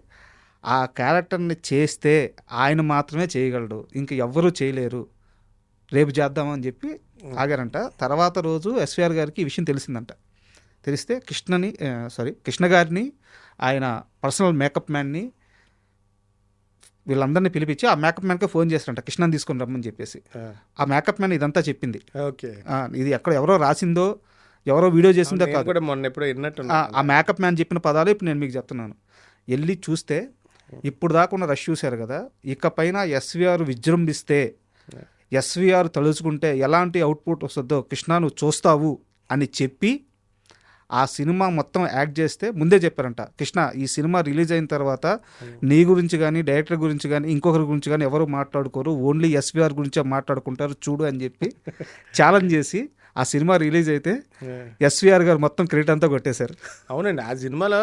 ఆ క్యారెక్టర్ని చేస్తే ఆయన మాత్రమే చేయగలడు, ఇంక ఎవ్వరూ చేయలేరు, రేపు చేద్దామని చెప్పి ఆగారంట. తర్వాత రోజు ఎస్విఆర్ గారికి ఈ విషయం తెలిసిందంట. తెలిస్తే కృష్ణ గారిని, ఆయన పర్సనల్ మేకప్ మ్యాన్ని, వీళ్ళందరినీ పిలిపించి ఆ మేకప్ మ్యాన్కే ఫోన్ చేస్తారంట, కృష్ణని తీసుకొని రమ్మని చెప్పేసి. ఆ మేకప్ మ్యాన్ ఇదంతా చెప్పింది. ఇది ఎవరో రాసిందో, ఎవరో వీడియో చేసిందో కాదు, ఆ మేకప్ మ్యాన్ చెప్పిన పదాలు ఇప్పుడు నేను మీకు చెప్తున్నాను. వెళ్ళి చూస్తే ఇప్పుడు దాకా ఉన్న రష్ చూశారు కదా, ఇకపైన ఎస్విఆర్ విజృంభిస్తే, ఎస్విఆర్ తలుచుకుంటే ఎలాంటి అవుట్పుట్ వస్తుందో కృష్ణ నువ్వు చూస్తావు అని చెప్పి ఆ సినిమా మొత్తం యాక్ట్ చేస్తే ముందే చెప్పారంట, కృష్ణ ఈ సినిమా రిలీజ్ అయిన తర్వాత నీ గురించి కానీ, డైరెక్టర్ గురించి కానీ, ఇంకొకరి గురించి కానీ ఎవరు మాట్లాడుకోరు, ఓన్లీ ఎస్విఆర్ గురించే మాట్లాడుకుంటారు చూడు అని చెప్పి ఛాలెంజ్ చేసి ఆ సినిమా రిలీజ్ అయితే ఎస్విఆర్ గారు మొత్తం క్రెడిట్ అంతా కొట్టేశారు. అవునండి, ఆ సినిమాలో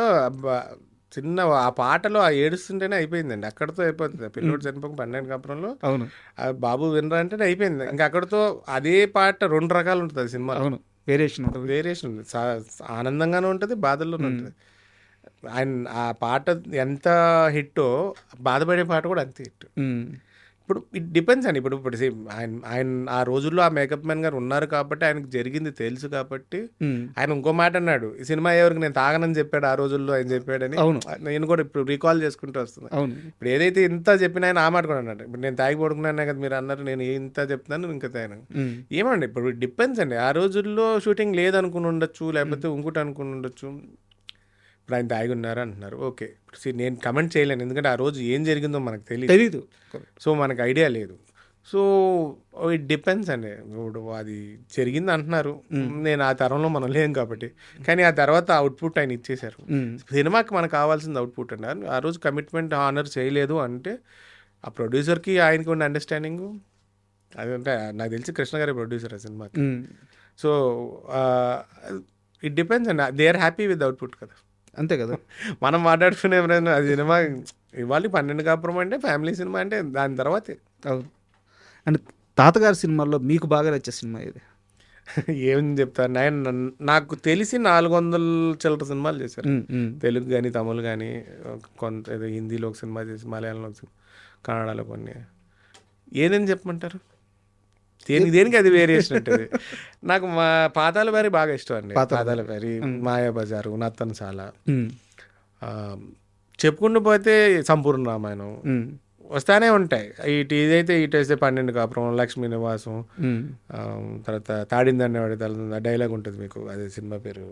చిన్న ఆ పాటలో ఆ ఏడుస్తుంటేనే అయిపోయిందండి, అక్కడతో అయిపోతుంది. పిల్లోడు చనిపోక 12 కాపురంలో అవును, ఆ బాబు వినరా అంటేనే అయిపోయింది. ఇంకా అక్కడతో అదే పాట 2 రకాలు ఉంటుంది సినిమా. అవును, వేరియేషన్ ఉంటుంది, ఆనందంగానే ఉంటుంది, బాధల్లోనే ఉంటుంది. ఆయన ఆ పాట ఎంత హిట్టో బాధపడే పాట కూడా అంతే హిట్. ఇప్పుడు ఇట్ డిపెండ్స్ అండి. ఇప్పుడు ఆయన ఆ రోజుల్లో ఆ మేకప్ మ్యాన్ గారు ఉన్నారు కాబట్టి, ఆయనకు జరిగింది తెలుసు కాబట్టి. ఆయన ఇంకో మాట అన్నాడు, ఈ సినిమా ఎవరికి నేను తాగనని చెప్పాడు ఆ రోజుల్లో, ఆయన చెప్పాడని. నేను కూడా ఇప్పుడు రీకాల్ చేసుకుంటూ వస్తున్నాను. ఇప్పుడు ఏదైతే ఇంత చెప్పిన ఆయన ఆ మాట కూడా అన్నాడు, ఇప్పుడు నేను తాగి పడుకున్నానే కదా మీరు అన్నారు, నేను ఇంత చెప్తున్నాను ఇంకా తాను ఏమండి. ఇప్పుడు డిపెండ్స్ అండి, ఆ రోజుల్లో షూటింగ్ లేదనుకుని ఉండొచ్చు, లేకపోతే ఇంకోటి అనుకుని ఉండొచ్చు. ఇప్పుడు ఆయన తాగి ఉన్నారు అంటున్నారు, ఓకే. నేను కమెంట్ చేయలేను, ఎందుకంటే ఆ రోజు ఏం జరిగిందో మనకు తెలియదు, సో మనకు ఐడియా లేదు. సో ఇట్ డిపెండ్స్ అండి. ఇప్పుడు అది జరిగింది అంటున్నారు, నేను ఆ తరంలో మనం లేం కాబట్టి, కానీ ఆ తర్వాత అవుట్పుట్ ఆయన ఇచ్చేశారు. సినిమాకి మనకు కావాల్సింది అవుట్పుట్ అండి. ఆ రోజు కమిట్మెంట్ హానర్ చేయలేదు అంటే ఆ ప్రొడ్యూసర్కి ఆయనకి ఉన్న అండర్స్టాండింగ్ అదంటే నాకు తెలిసి కృష్ణ గారి ప్రొడ్యూసర్ ఆ సినిమాకి. సో ఇట్ డిపెండ్స్ అండి, they are happy with output కదా. అంతే కదా. మనం మాట్లాడుకునే ఎవరైనా అది సినిమా ఇవాళ 12 కాపురం అంటే ఫ్యామిలీ సినిమా అంటే దాని తర్వాతే. అవును. అండ్ తాతగారి సినిమాల్లో మీకు బాగా నచ్చే సినిమా ఇది? ఏం చెప్తాను, నాకు తెలిసి 400 చిల్లర సినిమాలు చేశారు. తెలుగు కానీ తమిళ్ కానీ, కొంత ఏదో హిందీలో ఒక సినిమా చేసి, మలయాళంలో ఒక సినిమా, కన్నడలో కొన్ని. ఏదని చెప్పమంటారు, దేనికి అది వేరియేషన్ ఉంటుంది. నాకు మా పాతాళ భైరవి బాగా ఇష్టం అండి. పాతాళ భైరవి, మాయాబజారు, నర్తనశాల, చెప్పుకుంటూ పోతే సంపూర్ణ రామాయణం వస్తానే ఉంటాయి. ఇదైతే ఇటేస్తే 12 కాపురం, లక్ష్మీ నివాసం, తర్వాత తాడిందనేవాడు తల డైలాగ్ ఉంటుంది మీకు, అదే సినిమా పేరు.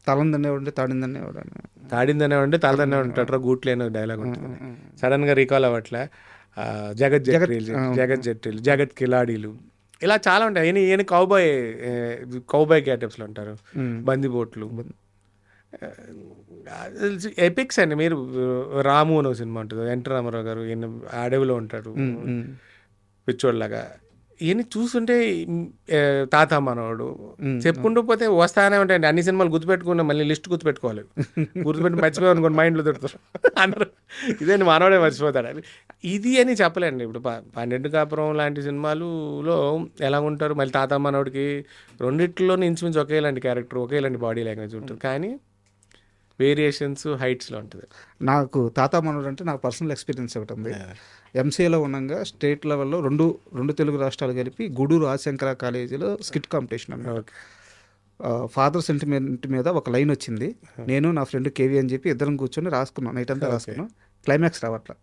తలందనేవాడు తాడిందనేవాడు తలదనే ఉంటాడు గూట్లేని డైలాగ్ ఉంటుంది, సడన్గా రీకాల్ అవ్వట్లే. జగత్ జట్రీలు, జగత్ కిలాడీలు, ఇలా చాలా ఉంటాయి. ఈయన కౌబాయ్ క్యాటప్స్లో ఉంటారు, బందిపోట్లు, ఎపిక్స్ అండి. మీరు రాము అనే సినిమా ఉంటుంది, ఎన్టీ రామారావు గారు, ఈయన అడవిలో ఉంటాడు పిచ్చోడ్లాగా. ఇవన్నీ చూస్తుంటే తాత మనవాడు చెప్పుకుంటూ పోతే వస్తానే ఉంటాయండి. అన్ని సినిమాలు గుర్తుపెట్టుకున్నా మళ్ళీ లిస్ట్ గుర్తుపెట్టుకోవాలి, గుర్తుపెట్టి మర్చిపోయాను అనుకోండి మైండ్లో తిడతారు అందరూ, ఇదే మనవాడే మర్చిపోతాడు. ఇది అని చెప్పలేండి. ఇప్పుడు 12 కాపురం లాంటి సినిమాలులో ఎలా ఉంటారు, మళ్ళీ తాత మనవాడికి రెండిట్లోనే ఇంచుమించు ఒకేలాంటి క్యారెక్టర్, ఒకేలాంటి బాడీ లాంగ్వేజ్ ఉంటుంది, కానీ వేరియేషన్స్ హైట్స్లో ఉంటుంది. నాకు తాత మనోడు అంటే నాకు పర్సనల్ ఎక్స్పీరియన్స్ ఒకటి ఉంది. ఎంసీఏలో ఉండగా స్టేట్ లెవెల్లో రెండు తెలుగు రాష్ట్రాలు కలిపి గూడూరు ఆశంకర కాలేజీలో స్కిట్ కాంపిటీషన్ అన్నమాట. ఫాదర్ సెంటిమెంట్ మీద ఒక లైన్ వచ్చింది. నేను నా ఫ్రెండ్ కేవీ అని చెప్పి ఇద్దరం కూర్చొని రాసుకున్నాం, నైట్ అంతా రాసుకున్నాం. క్లైమాక్స్ రావట్లా.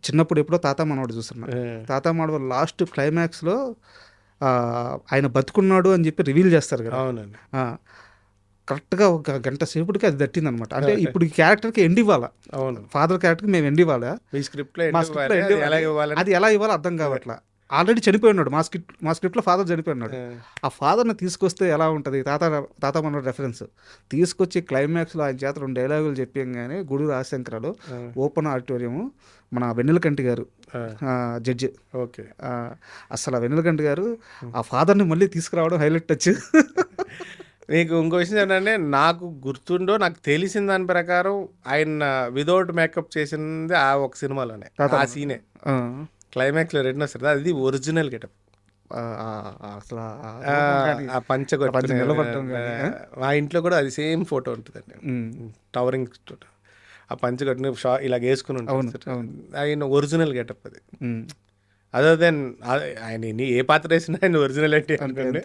చిన్నప్పుడు ఎప్పుడో తాత మనోడు చూస్తున్నాం. తాత మనోడు లాస్ట్ క్లైమాక్స్లో ఆయన బతుకున్నాడు అని చెప్పి రివీల్ చేస్తారు కదా. అవునండి. కరెక్ట్గా ఒక గంట సేపటికి అది దట్టింది అనమాట. అంటే ఇప్పుడు ఈ క్యారెక్టర్కి ఎండ్ ఇవ్వాలా, అవును, ఫాదర్ క్యారెక్టర్కి మేము ఎండ్ ఇవ్వాలా, అది ఎలా ఇవ్వాలో అర్థం కావట్లా. ఆల్రెడీ చనిపోయి ఉన్నాడు, మా స్క్రిప్ట్లో ఫాదర్ చనిపోయి ఉన్నాడు. ఆ ఫాదర్ని తీసుకొస్తే ఎలా ఉంటుంది, తాత మన రెఫరెన్స్ తీసుకొచ్చి క్లైమాక్స్లో ఆయన చేత 2 డైలాగులు చెప్పాగానే గూడూరు ఆశంకరలో ఓపెన్ ఆడిటోరియం, మన వెన్నెలకంటి గారు జడ్జి, ఓకే, అసలు ఆ వెన్నెలకంటి గారు ఆ ఫాదర్ని మళ్ళీ తీసుకురావడం హైలైట్ టచ్. మీకు ఇంకో విషయం ఏంటంటే, నాకు గుర్తుండో నాకు తెలిసిన దాని ప్రకారం ఆయన వితౌట్ మేకప్ చేసింది ఆ ఒక సినిమాలోనే, ఆ సీనే క్లైమాక్స్లో రెడ్ వస్తుంది, అది ఒరిజినల్ గెటప్. అసలు ఆ పంచగొట్టు మా ఇంట్లో కూడా అది సేమ్ ఫోటో ఉంటుందండి, టవరింగ్ ఫోటో. ఆ పంచగొట్టుని ఇలా వేసుకుని ఉంటుంది, ఆయన ఒరిజినల్ గెటప్ అది. అదర్ దెన్ ఆయన ఏ పాత్ర వేసినా ఆయన ఒరిజినల్ అంటే అనుకోండి.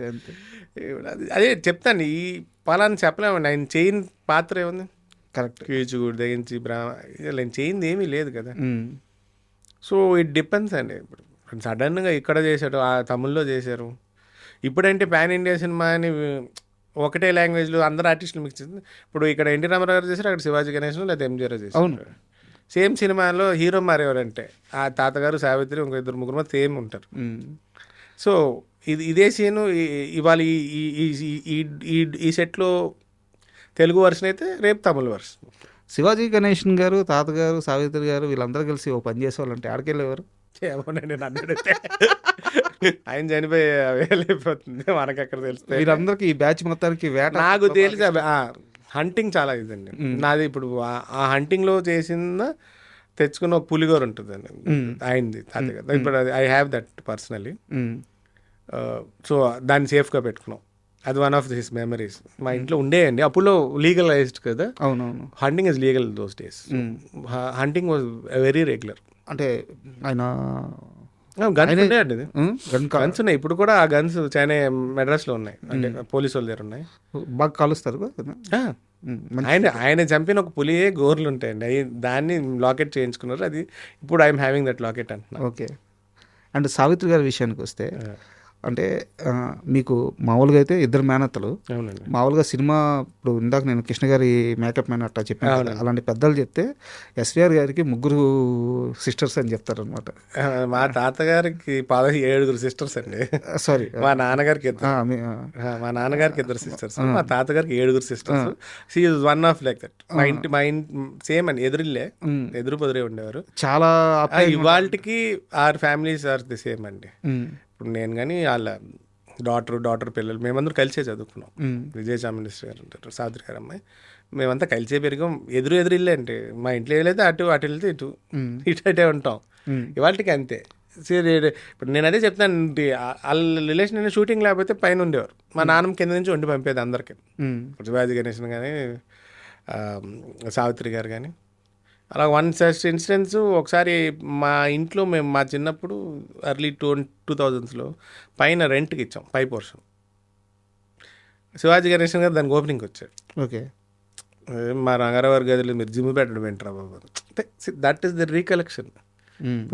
అదే చెప్తాను, ఈ పలాని చెప్పలేమండి. ఆయన చేయని పాత్ర ఏముంది, కరెక్ట్, కీచుగుడు దగించి ఆయన చేయింది ఏమీ లేదు కదా. సో ఇట్ డిపెండ్స్ అండి. ఇప్పుడు సడన్గా ఇక్కడ చేశాడు, ఆ తమిళ్లో చేశారు. ఇప్పుడంటే పాన్ ఇండియా సినిమా అని ఒకటే లాంగ్వేజ్లో అందరు ఆర్టిస్టులు మిక్స్ చేసింది. ఇప్పుడు ఇక్కడ ఎన్టీ రామారావు గారు చేశారు, అక్కడ శివాజీ గణేశన్ లేదా ఎంజీఆర్ చేశారు. సేమ్ సినిమాలో హీరో మారేవారంటే ఆ తాతగారు, సావిత్రి, ఇంకో 2-3 సేమ్ ఉంటారు. సో ఇదే సీను ఇవాళ ఈ సెట్లో తెలుగు వర్షన్ అయితే రేపు తమిళ వర్షన్. శివాజీ గణేశన్ గారు, తాతగారు, సావిత్రి గారు వీళ్ళందరూ కలిసి ఓ పని చేసేవాళ్ళంటే ఆడికెళ్ళేవారు. ఏమోనండి, నన్ను అడిగితే ఆయన చనిపోయి వెళ్ళిపోతుంది, మనకు అక్కడ తెలుస్తుంది. వీళ్ళందరికీ ఈ బ్యాచ్ మొత్తానికి వేట నాకు తెలిసి హంటింగ్ చాలా ఇదండి నాది. ఇప్పుడు ఆ హంటింగ్లో చేసిన తెచ్చుకున్న ఒక పులిగోర ఉంటుందండి ఆయనది తాతగారు. ఇప్పుడు I have that personally. So దాన్ని సేఫ్గా పెట్టుకున్నాం, అది వన్ ఆఫ్ దిస్ మెమరీస్. మా ఇంట్లో ఉండేయండి, అప్పుడు లీగలైజ్డ్ కదా. అవునవును, hunting is legal those days. Hunting was very regular. అంటే ఆయన గన్స్ ఉన్నాయండి, గన్స్ ఉన్నాయి ఇప్పుడు కూడా. ఆ గన్స్ చాలా మెడ్రాస్లో ఉన్నాయి, అంటే పోలీసు వాళ్ళ దగ్గర ఉన్నాయి. బాగా కాలుస్తారు. ఆయన చంపిన ఒక పులియే గోర్లు ఉంటాయండి, దాన్ని లాకెట్ చేయించుకున్నారు. అది ఇప్పుడు ఐఎమ్ హ్యావింగ్ దట్ లాకెట్ అంటున్నా. ఓకే. అండ్ సావిత్రి గారి విషయానికి వస్తే అంటే మీకు మామూలుగా అయితే ఇద్దరు మేనత్తలు, అవునండి. మామూలుగా సినిమా ఇప్పుడు ఇందాక నేను కృష్ణ గారి మేకప్ మ్యాన్ అట్లా చెప్పాను కదా, అలాంటి పెద్దలు చెప్తే ఎస్విఆర్ గారికి 3 సిస్టర్స్ అని చెప్తారనమాట. మా తాతగారికి 7 సిస్టర్స్ అండి. సారీ, మా నాన్నగారికి మా నాన్నగారికి 2 సిస్టర్స్, మా తాతగారికి 7 sisters. She is one of like that. మా ఇంటి సేమ్ అండి, ఎదురు పొదిరే ఉండేవారు. చాలా ఇవాళకి our families are the same అండి. ఇప్పుడు నేను కానీ వాళ్ళ డాటర్ పిల్లలు మేమందరూ కలిసే చదువుకున్నాం. విజయ చాముండేశ్వరి గారు ఉంటారు, సావిత్రి గారు అమ్మాయి, మేమంతా కలిసే పెరిగాం. ఎదురు ఇల్లే అంటే మా ఇంట్లో వెళ్తే అటు వెళ్తే ఇటే ఉంటాం. ఇవాళకి అంతే. ఇప్పుడు నేను అదే చెప్తాను, వాళ్ళ రిలేషన్ అయినా షూటింగ్ లేకపోతే పైన ఉండేవారు. మా నాన్నమ్మ కింద నుంచి వండి పంపేది అందరికీ. శివాజీ గణేషన్ కానీ సావిత్రి గారు కానీ అలా వన్ సచ్ ఇన్సిడెంట్స్. ఒకసారి మా ఇంట్లో మా చిన్నప్పుడు ఎర్లీ 2000s పైన రెంట్కి ఇచ్చాం, పై పోర్షన్. శివాజీ గణేషన్ గారు దానికి ఓపెనింగ్కి వచ్చారు. ఓకే, మా రంగారావు గదిలో మీరు జిమ్ పెట్టడం ఏంట్రా బాబు అంటే that is the recollection.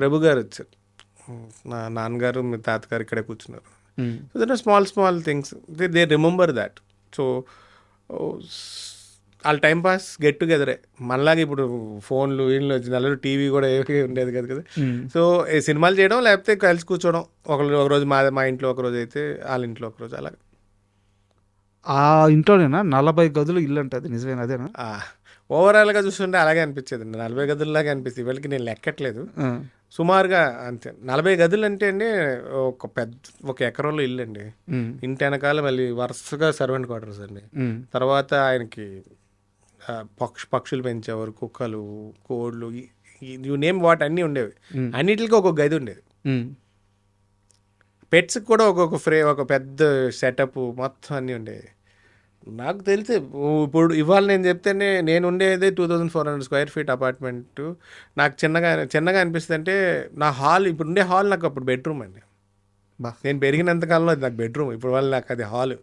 Prabhu గారు వచ్చారు, నా నాన్నగారు మీ తాతగారు ఇక్కడే కూర్చున్నారు. So that are small things, they remember that. So వాళ్ళ టైం పాస్ గెట్ టుగెదరే. మనలాగా ఇప్పుడు ఫోన్లు వీళ్ళు వచ్చిన టీవీ కూడా ఏమీ ఉండేది కదా. సో సినిమాలు చేయడం, లేకపోతే కలిసి కూర్చోవడం. ఒకరోజు మా ఇంట్లో ఒకరోజు అయితే వాళ్ళ ఇంట్లో ఒకరోజు, అలాగే. ఆ ఇంట్లోనేనా 40 గదులు ఇల్లు అంటే అది నిజమేనా? అదేనా? ఓవరాల్గా చూస్తుంటే అలాగే అనిపించేది అండి, 40 గదుల్లాగా అనిపిస్తుంది. ఇవాళకి నేను లెక్కట్లేదు, సుమారుగా అంతే. 40 గదులు అంటే అండి ఒక ఎకరంలో ఇల్లు అండి. ఇంటి వెనకాల మళ్ళీ వరుసగా సర్వెంట్ క్వార్టర్స్ అండి. తర్వాత ఆయనకి పక్షులు పెంచేవారు, కుక్కలు, కోళ్ళు, యూ నేమ్ వాట్ అన్నీ ఉండేవి. అన్నిటికీ ఒక్కొక్క గది ఉండేది. పెట్స్కి కూడా ఒక పెద్ద సెటప్ మొత్తం అన్నీ ఉండేవి. నాకు తెలిసి ఇప్పుడు ఇవాళ నేను చెప్తేనే, నేను ఉండేది 2400 square feet అపార్ట్మెంట్. నాకు చిన్నగా అనిపిస్తుంది. అంటే నా హాల్, ఇప్పుడు ఉండే హాల్ నాకు అప్పుడు బెడ్రూమ్ అండి. నేను పెరిగినంతకాలంలో అది నాకు బెడ్రూమ్, ఇప్పుడు వాళ్ళు నాకు అది హాల్.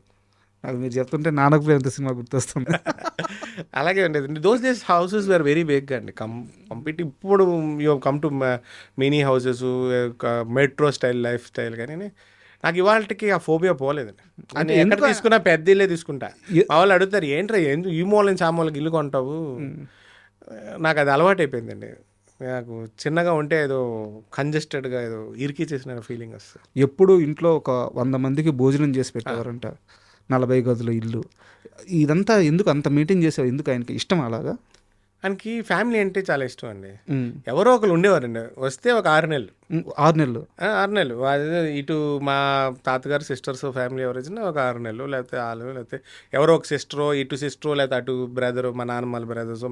నాకు మీరు చెప్తుంటే నాన్నకు ఎంత సినిమా గుర్తొస్తుంది. అలాగే ఉండేది. Those days houses were very big అండి, కంప్లీట్. ఇప్పుడు you come to mini houses, metro style life style. కానీ నాకు ఇవాళకి ఆ ఫోబియా పోలేదండి. అంటే ఎక్కడ తీసుకున్నా పెద్ద ఇల్లే తీసుకుంటా. మా వాళ్ళు అడుగుతారు, ఏంట్రా ఈ మూల నుంచి ఆ మూలకి ఇల్లు కొంటావు? నాకు అది అలవాటు అయిపోయిందండి. నాకు చిన్నగా ఉంటే ఏదో కంజెస్టెడ్గా ఏదో ఇరికి చేసిన ఫీలింగ్ వస్తుంది. ఎప్పుడు ఇంట్లో ఒక 100 మందికి భోజనం చేసి పెట్టేవారంట, 40 గదుల ఇల్లు. ఇదంతా ఎందుకు అంత మెయింటైన్ చేసేవారు? ఎందుకు ఆయనకి ఇష్టం అలాగా? ఆయనకి ఫ్యామిలీ అంటే చాలా ఇష్టం అండి. ఎవరో ఒకరు ఉండేవారండి, వస్తే ఒక 6 నెలలు 6 నెలలు 6 నెలలు. అదే ఇటు మా తాతగారు సిస్టర్స్ ఫ్యామిలీ ఎవరు వచ్చినా ఒక 6 నెలలు, లేకపోతే 6 నెలలు, లేకపోతే ఎవరో ఒక సిస్టరో, ఇటు సిస్టరో, లేకపోతే అటు బ్రదరు, మా నాన్నమ్మల బ్రదర్స్,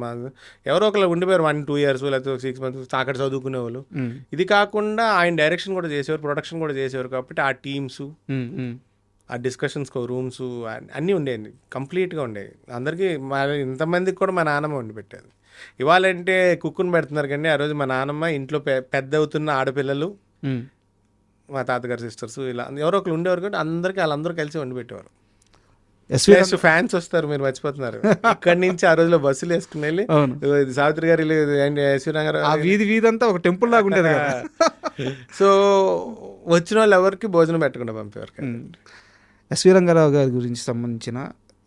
ఎవరో ఒకరు ఉండిపోయారు 1-2 years, లేకపోతే 6 months అక్కడ చదువుకునే వాళ్ళు. ఇది కాకుండా ఆయన డైరెక్షన్ కూడా చేసేవారు, ప్రొడక్షన్ కూడా చేసేవారు. కాబట్టి ఆ టీమ్స్, ఆ డిస్కషన్స్, రూమ్స్ అన్నీ ఉండేవి, కంప్లీట్గా ఉండేవి. అందరికీ ఇంతమందికి కూడా మా నాన్నమ్మ వండి పెట్టేది. ఇవాళంటే కుక్కుని పెడుతున్నారు కానీ ఆ రోజు మా నాన్నమ్మ ఇంట్లో పెద్ద అవుతున్న ఆడపిల్లలు, మా తాతగారి సిస్టర్స్, ఇలా ఎవరో ఒకరు ఉండేవారు. కాబట్టి వాళ్ళందరూ కలిసి వండి పెట్టేవారు. ఫ్యాన్స్ వస్తారు, మీరు మర్చిపోతున్నారు. ఇక్కడి నుంచి ఆ రోజులో బస్సులు వేసుకుని వెళ్ళి సావిత్రి గారు ఎస్వి రంగారావు వీధి అంతా ఒక టెంపుల్ లాగా ఉండేది కదా. సో వచ్చిన వాళ్ళు ఎవరికి భోజనం పెట్టకుండా పంపేవారు. ఎస్వి రంగారావు గారి గురించి సంబంధించిన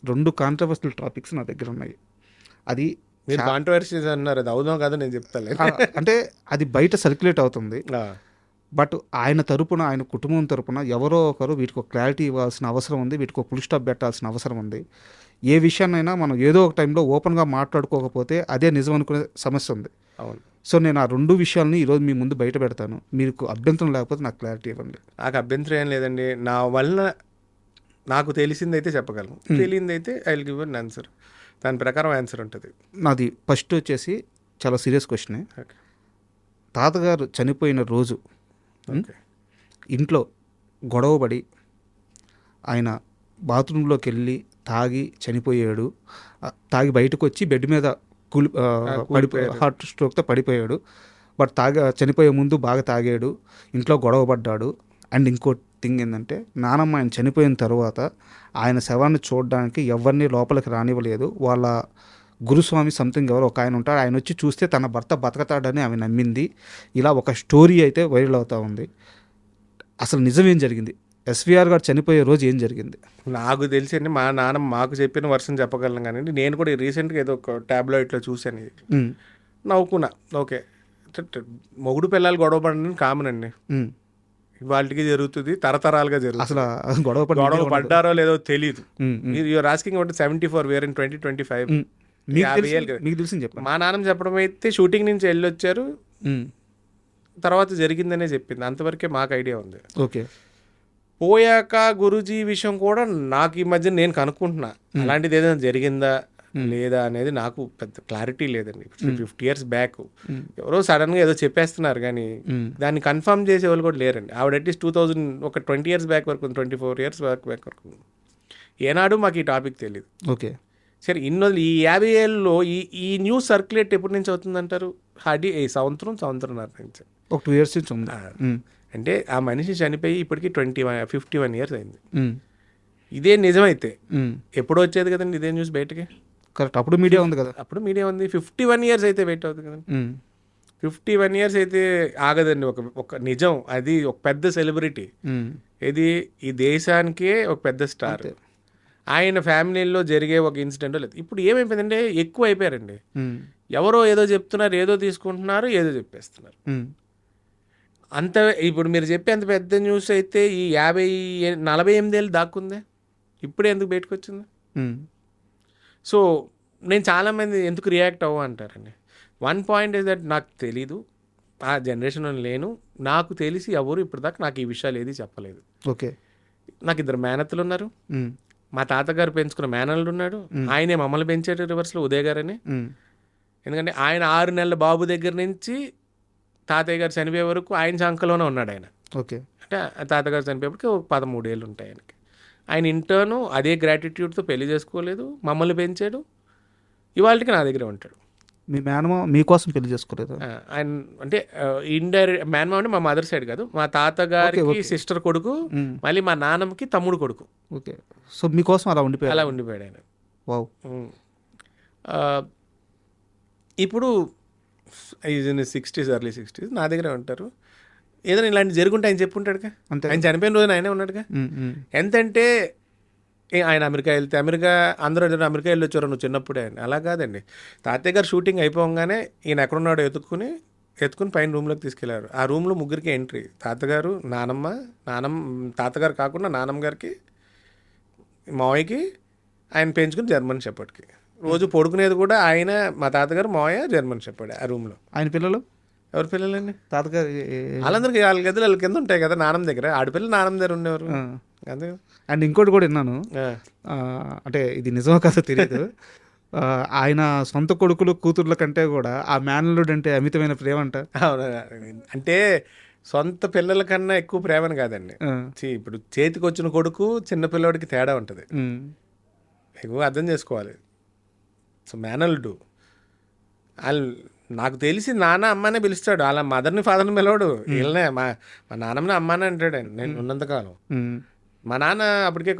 2 కాంట్రవర్షియల్ టాపిక్స్ నా దగ్గర ఉన్నాయి. అది మీరు కాంట్రవర్సీస్ అన్నారు, అది అవుదాం కదా, నేను చెప్తాను. అంటే అది బయట సర్క్యులేట్ అవుతుంది. బట్ ఆయన తరపున, ఆయన కుటుంబం తరపున ఎవరో ఒకరు వీటికి ఒక క్లారిటీ ఇవ్వాల్సిన అవసరం ఉంది, వీటికి ఒక ఫుల్ స్టాప్ పెట్టాల్సిన అవసరం ఉంది. ఏ విషయాన్నైనా మనం ఏదో ఒక టైంలో ఓపెన్గా మాట్లాడుకోకపోతే అదే నిజం అనుకునే సమస్య ఉంది. అవును. సో నేను ఆ 2 విషయాలని ఈరోజు మీ ముందు బయట పెడతాను. మీకు అభ్యంతరం లేకపోతే నాకు క్లారిటీ ఇవ్వండి. నాకు అభ్యంతరం ఏం లేదండి. నా వల్ల నాకు తెలిసిందైతే చెప్పగలను, తెలియదైతే I will give an answer. దాని ప్రకారం ఆన్సర్ ఉంటుంది. నాది ఫస్ట్ వచ్చేసి చాలా సీరియస్ క్వశ్చనే. తాతగారు చనిపోయిన రోజు ఇంట్లో గొడవపడి ఆయన బాత్రూంలోకి వెళ్ళి తాగి చనిపోయాడు. తాగి బయటకు వచ్చి బెడ్ మీద హార్ట్ స్ట్రోక్తో పడిపోయాడు. బట్ చనిపోయే ముందు బాగా తాగాడు, ఇంట్లో గొడవపడ్డాడు. అండ్ ఇంకో థింగ్ ఏంటంటే, నానమ్మ ఆయన చనిపోయిన తర్వాత ఆయన శవాన్ని చూడడానికి ఎవరిని లోపలికి రానివ్వలేదు. వాళ్ళ గురుస్వామి సంథింగ్ ఎవరు ఒక ఆయన ఉంటాడు, ఆయన వచ్చి చూస్తే తన భర్త బతకతాడని ఆమె నమ్మింది. ఇలా ఒక స్టోరీ అయితే వైరల్ అవుతూ ఉంది. అసలు నిజమేం జరిగింది? ఎస్విఆర్ గారు చనిపోయే రోజు ఏం జరిగింది? నాకు తెలిసి అండి మా నాన్న మాకు చెప్పిన వర్షన్ చెప్పగలను కానీ నేను కూడా రీసెంట్గా ఏదో ఒక ట్యాబ్లెట్లో చూశాను ఇది. నవ్వుకున్నా. ఓకే, మొగుడు పిల్లలు గొడవ పడడం కామన్ అండి, వాళ్ళకి జరుగుతుంది, తరతరాలుగా జరుగుతుంది. అసలు గొడవ పడ్డారో లేదో తెలియదు. You're asking about 74 where in 2025. మీకు తెలిసింది చెప్పండి. మా నాన్న చెప్పడం అయితే షూటింగ్ నుంచి వెళ్ళి వచ్చారు, తర్వాత జరిగిందనే చెప్పింది, అంతవరకే మాకు ఐడియా ఉంది. ఓకే, పోయాక గురూజీ విషయం కూడా నాకు ఈ మధ్య నేను కనుక్కుంటున్నా, అలాంటిది ఏదైనా జరిగిందా లేదా అనేది నాకు పెద్ద క్లారిటీ లేదండి. 50 years బ్యాక్ ఎవరో సడన్గా ఏదో చెప్పేస్తున్నారు కానీ దాన్ని కన్ఫర్మ్ చేసే వాళ్ళు కూడా లేరండి. ఆవిడ అట్లీస్ట్ 2000 ఒక 20 years బ్యాక్ వరకు, 24 years బ్యాక్ వరకు ఏనాడు మాకు ఈ టాపిక్ తెలియదు. ఓకే, సరే ఈ 50 ఏళ్ళలో ఈ న్యూస్ సర్క్యులేట్ ఎప్పటి నుంచి అవుతుందంటారు? హార్డీ సంవత్సరంన్నర నుంచి, ఒక 2 years నుంచి ఉంది. అంటే ఆ మనిషి చనిపోయి ఇప్పటికి 51 years అయింది. ఇదే నిజమైతే ఎప్పుడు వచ్చేది కదండి ఇదే న్యూస్ బయటకి? కరెక్ట్, అప్పుడు మీడియా ఉంది కదా. అప్పుడు మీడియా ఉంది. 51 years అయితే వెయిట్ అవుతుంది కదండి. 51 years అయితే ఆగదండి. ఒక నిజం, అది ఒక పెద్ద సెలబ్రిటీ, ఇది ఈ దేశానికే ఒక పెద్ద స్టార్, ఆయన ఫ్యామిలీలో జరిగే ఒక ఇన్సిడెంట్ లేదు. ఇప్పుడు ఏమైపోయిందంటే ఎక్కువ అయిపోయారండి. ఎవరో ఏదో చెప్తున్నారు, ఏదో తీసుకుంటున్నారు, ఏదో చెప్పేస్తున్నారు. అంత ఇప్పుడు మీరు చెప్పే అంత పెద్ద న్యూస్ అయితే ఈ 48 ఏళ్ళు దాక్కుందే, ఇప్పుడే ఎందుకు బయటకు వచ్చింది? సో నేను చాలామంది ఎందుకు రియాక్ట్ అవ్వ అంటారండి. వన్ పాయింట్ ఇస్ దట్ నాకు తెలీదు, ఆ జనరేషన్లో లేను, నాకు తెలిసి ఎవరు ఇప్పటిదాకా నాకు ఈ విషయాలు ఏది చెప్పలేదు. ఓకే, నాకు 2 మేనత్తలు ఉన్నారు, మా తాతగారు పెంచుకున్న మేనల్లుడు ఉన్నాడు, ఆయనే మమ్మల్ని పెంచాడు రివర్స్లో, ఉదయ్ గారని. ఎందుకంటే ఆయన 6 నెలల బాబు దగ్గర నుంచి తాతయ్య గారు చనిపోయే వరకు ఆయన సంఖలోనే ఉన్నాడు ఆయన. ఓకే, అంటే తాతగారు చనిపోయేప్పటికి ఒక 13 ఏళ్ళు ఉంటాయి ఆయనకి. ఆయన ఇంటర్ను అదే గ్రాటిట్యూడ్తో పెళ్లి చేసుకోలేదు, మమ్మల్ని పెంచాడు, ఇవాళకి నా దగ్గర ఉంటాడు. మీ మేనమా మీకోసం పెళ్లి చేసుకోలేదు? ఆయన అంటే ఇండైరెక్ట్ మేనమా అంటే మా మదర్ సైడ్ కాదు, మా తాతగారికి సిస్టర్ కొడుకు, మళ్ళీ మా నాన్నమ్మకి తమ్ముడు కొడుకు. ఓకే, సో మీకోసం అలా ఉండిపోయాడు ఆయన. వావ్. ఇప్పుడు is in 60s, early 60s, నా దగ్గరే ఉంటారు. ఏదైనా ఇలాంటి జరుగుంటే ఆయన చెప్పుంటాడుగా, ఆయన చనిపోయిన రోజున ఆయనే ఉన్నాడుగా. ఎంతంటే ఆయన అమెరికా వెళ్తే అందరూ అమెరికా వెళ్ళి వచ్చారు నువ్వు చిన్నప్పుడే అని. అలా కాదండి, తాతయ్య గారు షూటింగ్ అయిపోగానే ఈయన ఎక్కడున్నాడో ఎత్తుకుని పైన రూమ్లోకి తీసుకెళ్లారు. ఆ రూమ్లో ముగ్గురికి ఎంట్రీ, తాతగారు, తాతగారు కాకుండా నానమ్మ గారికి, మావయ్యకి, ఆయన పెంచుకుని జర్మన్ షెపర్డ్కి. రోజు పడుకునేది కూడా ఆయన, మా తాతగారు, మావయ్య, జర్మన్ షెపర్డ్. ఆ రూమ్లో ఆయన పిల్లలు ఎవరి పిల్లలండి? తాతగారు వాళ్ళందరికీ వాళ్ళ గదులు వాళ్ళ కింద ఉంటాయి కదా నానమ్మ దగ్గర, ఆడపిల్లలు నానమ్మ దగ్గర ఉండేవారు. అంతే. అండ్ ఇంకోటి కూడా విన్నాను, అంటే ఇది నిజమో కాదో తెలియదు, ఆయన సొంత కొడుకులు కూతుర్ల కంటే కూడా ఆ మేనల్లుడు అంటే అమితమైన ప్రేమ అంట. అంటే సొంత పిల్లల కన్నా ఎక్కువ ప్రేమని కాదండి, ఇప్పుడు చేతికి వచ్చిన కొడుకు చిన్న పిల్లవాడికి తేడా ఉంటుంది, ఎక్కువ అర్థం చేసుకోవాలి. సో మేనల్లుడు వాళ్ళు నాకు తెలిసి నాన్న అమ్మనే పిలుస్తాడు, వాళ్ళ మదర్ని ఫాదర్ని పిలవడు, వీళ్ళనే మా నాన్నమ్మని అమ్మనే అంటాడు ఆయన నేను ఉన్నంతకాలం. మా నాన్న అప్పటికే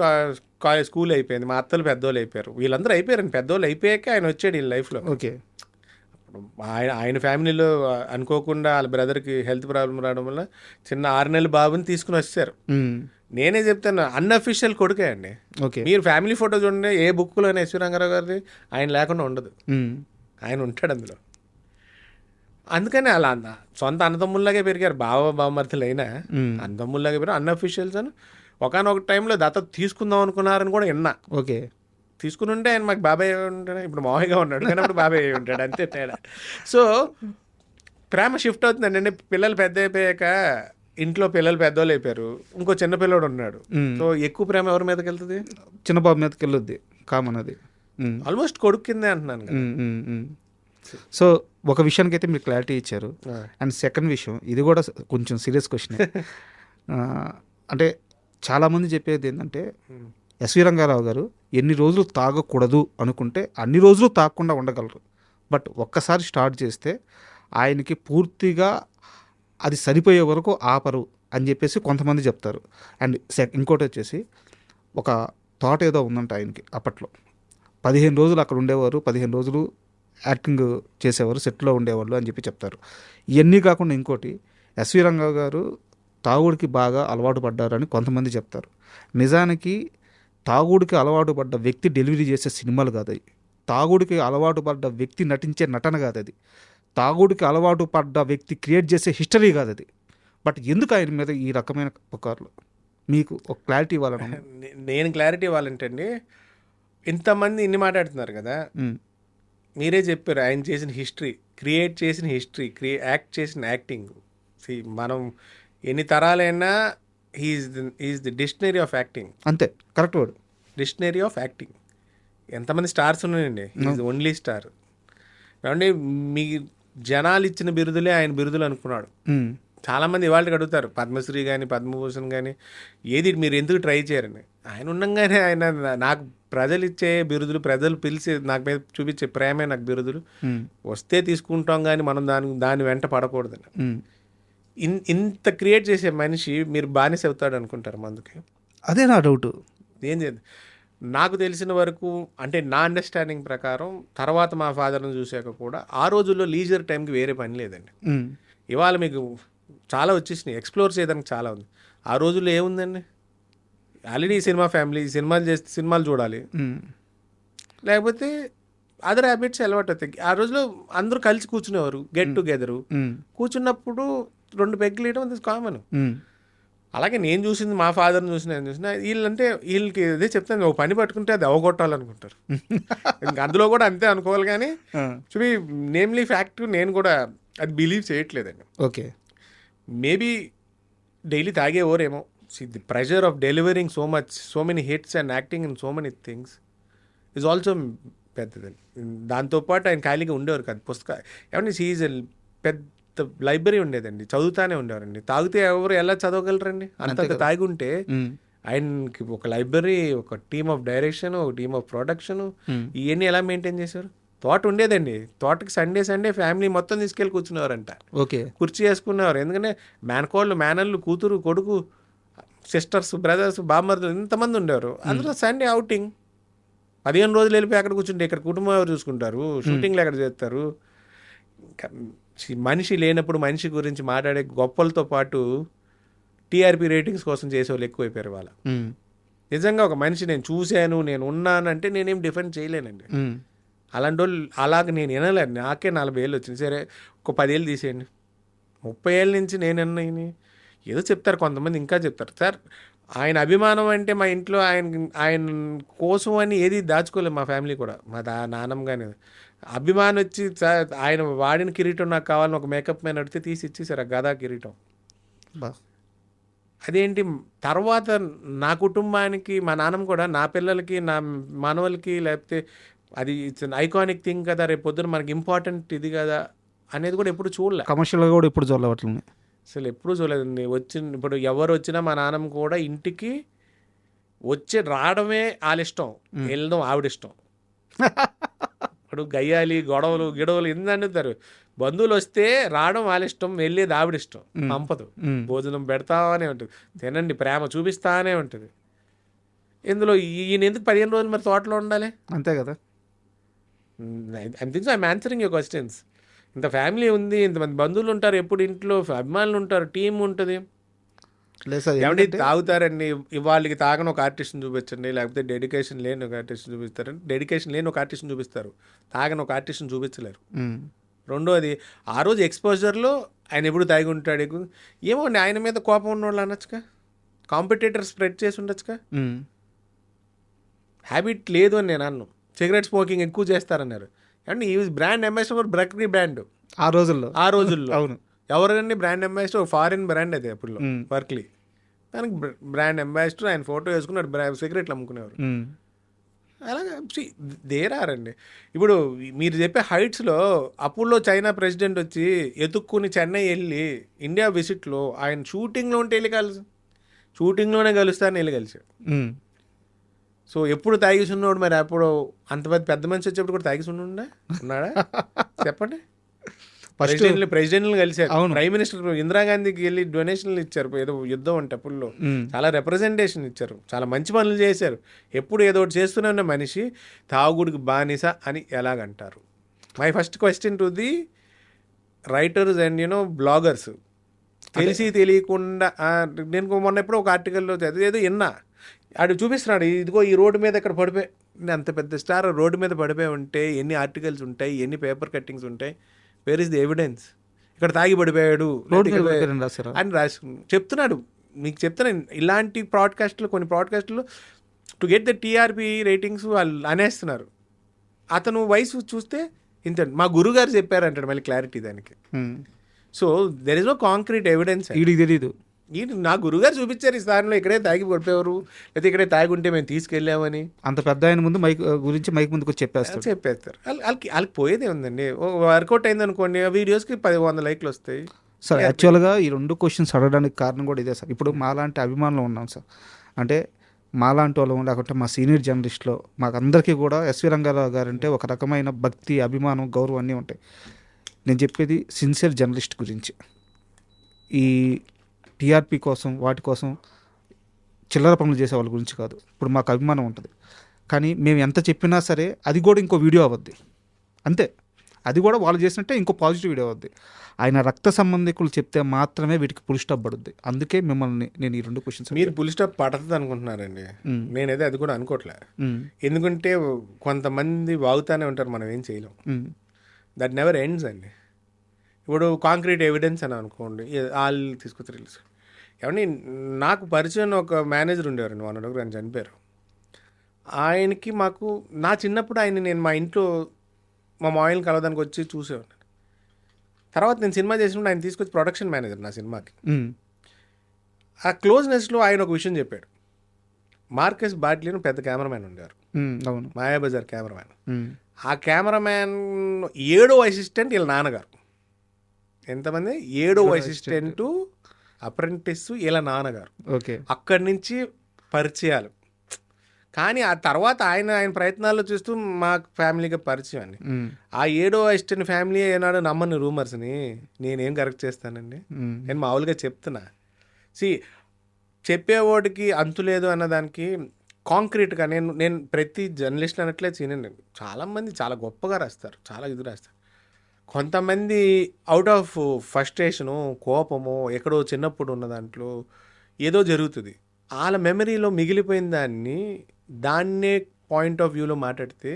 స్కూల్ అయిపోయింది, మా అత్తలు పెద్దోళ్ళు అయిపోయారు, వీళ్ళందరూ అయిపోయారండి. పెద్దోళ్ళు అయిపోయాక ఆయన వచ్చాడు వీళ్ళ లైఫ్లో. ఓకే, ఆయన ఫ్యామిలీలో అనుకోకుండా వాళ్ళ బ్రదర్కి హెల్త్ ప్రాబ్లం రావడం వల్ల చిన్న 6 నెలల బాబుని తీసుకుని వచ్చారు. నేనే చెప్తాను, అన్అఫీషియల్ కొడుకే అండి. ఓకే, మీరు ఫ్యామిలీ ఫోటో చూడండి, ఏ బుక్లోనే ఎస్వి రంగారావు గారిది ఆయన లేకుండా ఉండదు, ఆయన ఉంటాడు అందులో. అందుకని అలా సొంత అన్నదమ్ముల్లాగే పెరిగారు, బావమర్తులు అయినా అన్నదమ్ముల్లాగే పెరిగారు, అన్అఫీషియల్స్ అని. ఒకనొక టైంలో దత్తత తీసుకుందాం అనుకున్నారని కూడా విన్నా. ఓకే, తీసుకుని ఉంటే ఆయన మాకు బాబాయ్ ఉంటాడు, ఇప్పుడు మావయ్యగా ఉన్నాడు కానీ అప్పుడు బాబాయ్ ఉంటాడు, అంతే తేడా. సో ప్రేమ షిఫ్ట్ అవుతుందండి. అంటే పిల్లలు పెద్ద అయిపోయాక ఇంట్లో పిల్లలు పెద్దోళ్ళు అయిపోయారు, ఇంకో చిన్న పిల్లడు ఉన్నాడు, సో ఎక్కువ ప్రేమ ఎవరి మీదకి వెళ్తుంది? చిన్న బాబు మీదకి వెళ్ళొద్ది, కామన్ అది. ఆల్మోస్ట్ కొడుకు కిందే అంటున్నాను కదా. సో ఒక విషయానికి అయితే మీరు క్లారిటీ ఇచ్చారు. అండ్ సెకండ్ విషయం, ఇది కూడా కొంచెం సీరియస్ క్వశ్చన్. అంటే చాలామంది చెప్పేది ఏంటంటే ఎస్వి రంగారావు గారు ఎన్ని రోజులు తాగకూడదు అనుకుంటే అన్ని రోజులు తాగకుండా ఉండగలరు, బట్ ఒక్కసారి స్టార్ట్ చేస్తే ఆయనకి పూర్తిగా అది సరిపోయే వరకు ఆపరు అని చెప్పేసి కొంతమంది చెప్తారు. అండ్ ఇంకోటి వచ్చేసి ఒక థాట్ ఏదో ఉందంట ఆయనకి, అప్పట్లో 15 రోజులు అక్కడ ఉండేవారు, 15 రోజులు యాక్టింగ్ చేసేవారు, సెట్లో ఉండేవాళ్ళు అని చెప్పి చెప్తారు. ఇవన్నీ కాకుండా ఇంకోటి, ఎస్వి రంగారావు గారు తాగుడికి బాగా అలవాటు పడ్డారని కొంతమంది చెప్తారు. నిజానికి తాగుడికి అలవాటు పడ్డ వ్యక్తి డెలివరీ చేసే సినిమాలు కాదు అవి. తాగుడికి అలవాటు పడ్డ వ్యక్తి నటించే నటన కాదు అది. తాగుడికి అలవాటు పడ్డ వ్యక్తి క్రియేట్ చేసే హిస్టరీ కాదు అది. బట్ ఎందుకు ఆయన మీద ఈ రకమైన పుకార్లు? మీకు ఒక క్లారిటీ ఇవ్వాలని. నేను క్లారిటీ ఇవ్వాలంటే అండి, ఇంతమంది ఇన్ని మాట్లాడుతున్నారు కదా, మీరే చెప్పారు ఆయన చేసిన హిస్టరీ, క్రియేట్ చేసిన హిస్టరీ, యాక్ట్ చేసిన యాక్టింగ్. మనం ఎన్ని తరాలైనా is the dictionary of acting. అంతే, correct word, dictionary of acting. ఎంతమంది స్టార్స్ ఉన్నాయండి, ఈజ్ ఓన్లీ స్టార్. కాబట్టి మీ జనాలు ఇచ్చిన బిరుదులే ఆయన బిరుదులు అనుకున్నాడు. చాలామంది ఇవాళకి అడుగుతారు పద్మశ్రీ కానీ పద్మభూషణ్ కానీ ఏది మీరు ఎందుకు ట్రై చేయరని. ఆయన ఉండగానే ఆయన నాకు ప్రజలు ఇచ్చే బిరుదులు, ప్రజలు పిలిచి నాకు మీద చూపించే ప్రేమే నాకు బిరుదులు, వస్తే తీసుకుంటాం కానీ మనం దాని వెంట పడకూడదని. ఇంత క్రియేట్ చేసే మనిషి మీరు బానిస అవుతాడు అనుకుంటారు మందుకి. అదే నా డౌట్. ఏం చేయదు. నాకు తెలిసిన వరకు అంటే నా అండర్స్టాండింగ్ ప్రకారం తర్వాత మా ఫాదర్ని చూశాక కూడా ఆ రోజుల్లో లీజర్ టైంకి వేరే పని లేదండి. ఇవాళ మీకు చాలా వచ్చేసినాయి, ఎక్స్ప్లోర్ చేయడానికి చాలా ఉంది. ఆ రోజుల్లో ఏముందండి, ఆల్రెడీ సినిమా ఫ్యామిలీ, సినిమాలు చూడాలి, లేకపోతే అదర్ హ్యాబిట్స్ అలవాటు అవుతాయి. ఆ రోజులో అందరూ కలిసి కూర్చునేవారు, గెట్ టుగెదరు. కూర్చున్నప్పుడు 2 పెగ్గులు వేయడం అది కామన్. అలాగే నేను చూసింది, మా ఫాదర్ని చూసిన వీళ్ళకి అదే చెప్తాను, ఒక పని పట్టుకుంటే అది అవగొట్టాలనుకుంటారు. ఇంకా అందులో కూడా అంతే అనుకోవాలి. కానీ చూపి నేమ్లీ ఫ్యాక్ట్ నేను కూడా అది బిలీవ్ చేయట్లేదండి. ఓకే, మేబీ డైలీ తాగేవారేమో. The pressure of delivering so many hits and acting in so many things is also పెద్దదండి. దాంతోపాటు ఆయన ఖాళీగా ఉండేవారు కాదు. ఏమంటే ఈజ్ పెద్ద లైబ్రరీ ఉండేదండి, చదువుతానే ఉండేవారండి. తాగితే ఎవరు ఎలా చదవగలరండి? అంత తాగి ఉంటే ఆయనకి ఒక లైబ్రరీ, ఒక టీమ్ ఆఫ్ డైరెక్షన్, ఒక టీమ్ ఆఫ్ ప్రొడక్షన్, ఇవన్నీ ఎలా మెయింటైన్ చేశారు? తోట ఉండేదండి, తోటకి సండే ఫ్యామిలీ మొత్తం తీసుకెళ్ళి కూర్చునేవారంట. ఓకే, కుర్చీ వేసుకునేవారు. ఎందుకంటే మేనకోళ్ళు, మేనళ్ళు, కూతురు, కొడుకు, సిస్టర్స్, బ్రదర్స్, బామ్మర్లు ఇంతమంది ఉండేవారు. అందులో సండే అవుటింగ్ 15 రోజులు వెళ్ళిపోయి అక్కడ కూర్చుంటే ఇక్కడ కుటుంబం ఎవరు చూసుకుంటారు? షూటింగ్లు ఎక్కడ చేస్తారు? మనిషి లేనప్పుడు మనిషి గురించి మాట్లాడే గొప్పలతో పాటు టీఆర్పీ రేటింగ్స్ కోసం చేసేవాళ్ళు ఎక్కువైపోయారు వాళ్ళ. నిజంగా ఒక మనిషి నేను చూశాను, నేను ఉన్నానంటే నేనేం డిఫెండ్ చేయలేనండి. అలాంటి వాళ్ళు అలాగ నేను వినలేను. నాకే 40 ఏళ్ళు వచ్చింది. సరే ఒక 10 ఏళ్ళు తీసేయండి, 30 ఏళ్ళ నుంచి నేను ఏదో చెప్తారు కొంతమంది, ఇంకా చెప్తారు. సార్ ఆయన అభిమానం అంటే మా ఇంట్లో ఆయన కోసం అని ఏది దాచుకోలేదు. మా ఫ్యామిలీ కూడా, మా నాన్నమ్మ కానీ అభిమానం వచ్చి సార్ ఆయన వాడిన కిరీటం నాకు కావాలని ఒక మేకప్ మ్యాన్ అడిగితే తీసి ఇచ్చేసారు ఆ గదా కిరీటం. అదేంటి తర్వాత నా కుటుంబానికి, మా నాన్నమ్మ కూడా నా పిల్లలకి, నా మనవలకి, లేకపోతే అది ఇట్స్ ఐకానిక్ థింగ్ కదా, రేపు పొద్దున మనకి ఇంపార్టెంట్ ఇది కదా అనేది కూడా ఎప్పుడు చూడలే. కమర్షియల్గా కూడా ఎప్పుడు చూడలేవట్లేదు, అసలు ఎప్పుడూ చూడలేదండి. ఇప్పుడు ఎవరు వచ్చినా మా నాన్నమ్మ కూడా ఇంటికి రావడమే వాళ్ళ ఇష్టం, వెళ్ళడం ఆవిడిష్టం. ఇప్పుడు గయ్యాలి, గొడవలు గిడవలు ఎందుకు బంధువులు వస్తే రావడం వాళ్ళ ఇష్టం, వెళ్ళేది ఆవిడిష్టం. పంపదు, భోజనం పెడతానే ఉంటుంది, తినండి, ప్రేమ చూపిస్తానే ఉంటుంది. ఇందులో ఈయన ఎందుకు 15 రోజులు మరి తోటలో ఉండాలి? అంతే కదా. I'm answering your questions. ఇంత ఫ్యామిలీ ఉంది, ఇంతమంది బంధువులు ఉంటారు, ఎప్పుడు ఇంట్లో అభిమానులు ఉంటారు, టీం ఉంటుంది. ఏమంటే తాగుతారండి, ఇవాళకి తాగని ఒక ఆర్టిస్ట్ని చూపించండి, లేకపోతే డెడికేషన్ లేని ఒక ఆర్టిస్ట్ని చూపిస్తారండి. డెడికేషన్ లేని ఒక ఆర్టిస్ట్ని చూపిస్తారు, తాగని ఒక ఆర్టిస్ట్ని చూపించలేరు. రెండోది, ఆ రోజు ఎక్స్పోజర్లో ఆయన ఎప్పుడు తాగి ఉంటాడు. ఏమో ఆయన మీద కోపం ఉన్నవాళ్ళు అనొచ్చుగా, కాంపిటేటర్ స్ప్రెడ్ చేసి ఉండొచ్చుగా. హ్యాబిట్ లేదు అని నేను అన్నాను. సిగరెట్ స్మోకింగ్ ఎక్కువ చేస్తారన్నారు. అంటే ఈ బ్రాండ్ అంబాసిడర్ బ్రక్రీ బ్రాండ్ ఆ రోజుల్లో అవును. ఎవరికండి బ్రాండ్ అంబాసిడర్? ఫారిన్ బ్రాండ్ అది అప్పుడు, బర్క్లీ. దానికి బ్రాండ్ అంబాసిడర్, ఆయన ఫోటో వేసుకున్నాడు, సిగరెట్లు అమ్ముకునేవారు. అలాగే దేరారండి. ఇప్పుడు మీరు చెప్పే హైట్స్లో అప్పుల్లో చైనా ప్రెసిడెంట్ వచ్చి ఎతుక్కుని చెన్నై వెళ్ళి ఇండియా విజిట్లో ఆయన షూటింగ్లో ఉంటే వెళ్ళి షూటింగ్లోనే కలుస్తారని వెళ్ళి కలిసాడు. సో ఎప్పుడు తాగిసున్నాడు మరి? అప్పుడు అంత పెద్ద మనిషి వచ్చేప్పుడు కూడా ఉన్నాడా చెప్పండి. ప్రెసిడెంట్లు కలిసారు, ప్రైమ్ మినిస్టర్ ఇందిరాగాంధీకి వెళ్ళి డొనేషన్లు ఇచ్చారు, ఏదో యుద్ధం అంటే అప్పుల్లో చాలా రిప్రజెంటేషన్ ఇచ్చారు, చాలా మంచి పనులు చేశారు. ఎప్పుడు ఏదో ఒకటి చేస్తూనే ఉన్న మనిషి తాగుడికి బానిస అని ఎలాగంటారు? My first question to the writers and bloggers, తెలిసి తెలియకుండా నేను మొన్న ఎప్పుడో ఒక ఆర్టికల్లో చదివేదో విన్నా, ఆడు చూపిస్తున్నాడు, ఇదిగో ఈ రోడ్డు మీద ఇక్కడ పడిపోయి, అంత పెద్ద స్టార్ రోడ్డు మీద పడిపోయి ఉంటే ఎన్ని ఆర్టికల్స్ ఉంటాయి, ఎన్ని పేపర్ కట్టింగ్స్ ఉంటాయి, వేర్ ఇస్ ది ఎవిడెన్స్, ఇక్కడ తాగి పడిపోయాడు అని రాసి చెప్తున్నాడు. మీకు చెప్తున్నాను, ఇలాంటి బ్రాడ్కాస్ట్లు, కొన్ని బ్రాడ్కాస్ట్లు to get the TRP ratings వాళ్ళు అనేస్తున్నారు. అతను వయసు చూస్తే ఇంత, మా గురుగారు చెప్పారంటాడు మళ్ళీ క్లారిటీ దానికి. So there is no concrete evidence. వీడికి తెలీదు, నా గురుగారు చూపించారు ఈ స్థానంలో ఇక్కడే తాగి పడిపోయారు, లేకపోతే ఇక్కడే తాగి ఉంటే మేము తీసుకెళ్ళామని. అంత పెద్ద ఆయన ముందు మైక్ గురించి మైక్ ముందుకు చెప్పేస్తారు. వాళ్ళకి పోయేదే ఉందండి. వర్కౌట్ అయింది అనుకోండి, వీడియోస్కి 100 లైక్లు వస్తాయి. సార్ యాక్చువల్గా ఈ 2 క్వశ్చన్స్ అడగడానికి కారణం కూడా ఇదే సార్. ఇప్పుడు మాలాంటి అభిమానులు ఉన్నాం సార్, అంటే మాలాంటి వాళ్ళం, లేకుంటే మా సీనియర్ జర్నలిస్ట్లో మాకందరికీ కూడా ఎస్వి రంగారావు గారు అంటే ఒక రకమైన భక్తి, అభిమానం, గౌరవం అన్నీ ఉంటాయి. నేను చెప్పేది సిన్సియర్ జర్నలిస్ట్ గురించి. ఈ టీఆర్పీ కోసం వాటి కోసం చిల్లర పనులు చేసే వాళ్ళ గురించి కాదు. ఇప్పుడు మాకు అభిమానం ఉంటుంది, కానీ మేము ఎంత చెప్పినా సరే అది కూడా ఇంకో వీడియో అవ్వద్ది అంతే. అది కూడా వాళ్ళు చేసినట్టే ఇంకో పాజిటివ్ వీడియో అవుద్ది. ఆయన రక్త సంబంధికులు చెప్తే మాత్రమే వీటికి పుల్ స్టాప్ పడుద్ది. అందుకే మిమ్మల్ని నేను ఈ 2 క్వశ్చన్స్. మీరు పుల్ స్టాప్ పడుతుంది అనుకుంటున్నారండి, నేనైతే అది కూడా అనుకోవట్లే. ఎందుకంటే కొంతమంది వాగుతానే ఉంటారు, మనం ఏం చేయలేం. దట్ నెవర్ ఎండ్స్ అండి. ఇప్పుడు కాంక్రీట్ ఎవిడెన్స్ అని అనుకోండి, వాళ్ళు తీసుకొచ్చి రిలీజ్. ఏమండి, నాకు పరిచయం ఒక మేనేజర్ ఉండేవారండి, వన్ ఆయన చనిపోయారు. ఆయనకి మాకు, నా చిన్నప్పుడు ఆయన, నేను మా ఇంట్లో మా మాయిల్ని కలవడానికి వచ్చి చూసేవాడిని. తర్వాత నేను సినిమా చేసినప్పుడు ఆయన తీసుకొచ్చి ప్రొడక్షన్ మేనేజర్ నా సినిమాకి. ఆ క్లోజ్నెస్లో ఆయన ఒక విషయం చెప్పాడు. మార్కస్ బాట్లీ అని పెద్ద కెమెరామ్యాన్ ఉండేవారు, మాయాబజార్ కెమెరామ్యాన్. ఆ కెమెరామ్యాన్ 7వ అసిస్టెంట్ వీళ్ళ నాన్నగారు. ఎంతమంది? 7వ అసిస్టెంటు, అప్రెంటిస్ వీళ్ళ నాన్నగారు. ఓకే. అక్కడి నుంచి పరిచయాలు. కానీ ఆ తర్వాత ఆయన ప్రయత్నాల్లో చూస్తూ మా ఫ్యామిలీగా పరిచయం అండి. ఆ 7వ అసిస్టెంట్ ఫ్యామిలీ ఏనాడు నమ్మని రూమర్స్ని నేనేం కరెక్ట్ చేస్తానండి. నేను మామూలుగా చెప్తున్నా. చెప్పేవాడికి అంతు లేదు అన్నదానికి కాంక్రీట్గా నేను ప్రతి జర్నలిస్ట్ అనట్లే నేను చాలామంది చాలా గొప్పగా రాస్తారు, చాలా ఇది రాస్తారు. కొంతమంది అవుట్ ఆఫ్ ఫ్రస్ట్రేషను, కోపము, ఎక్కడో చిన్నప్పుడు ఉన్న దాంట్లో ఏదో జరుగుతుంది, వాళ్ళ మెమరీలో మిగిలిపోయిన దాన్నే పాయింట్ ఆఫ్ వ్యూలో మాట్లాడితే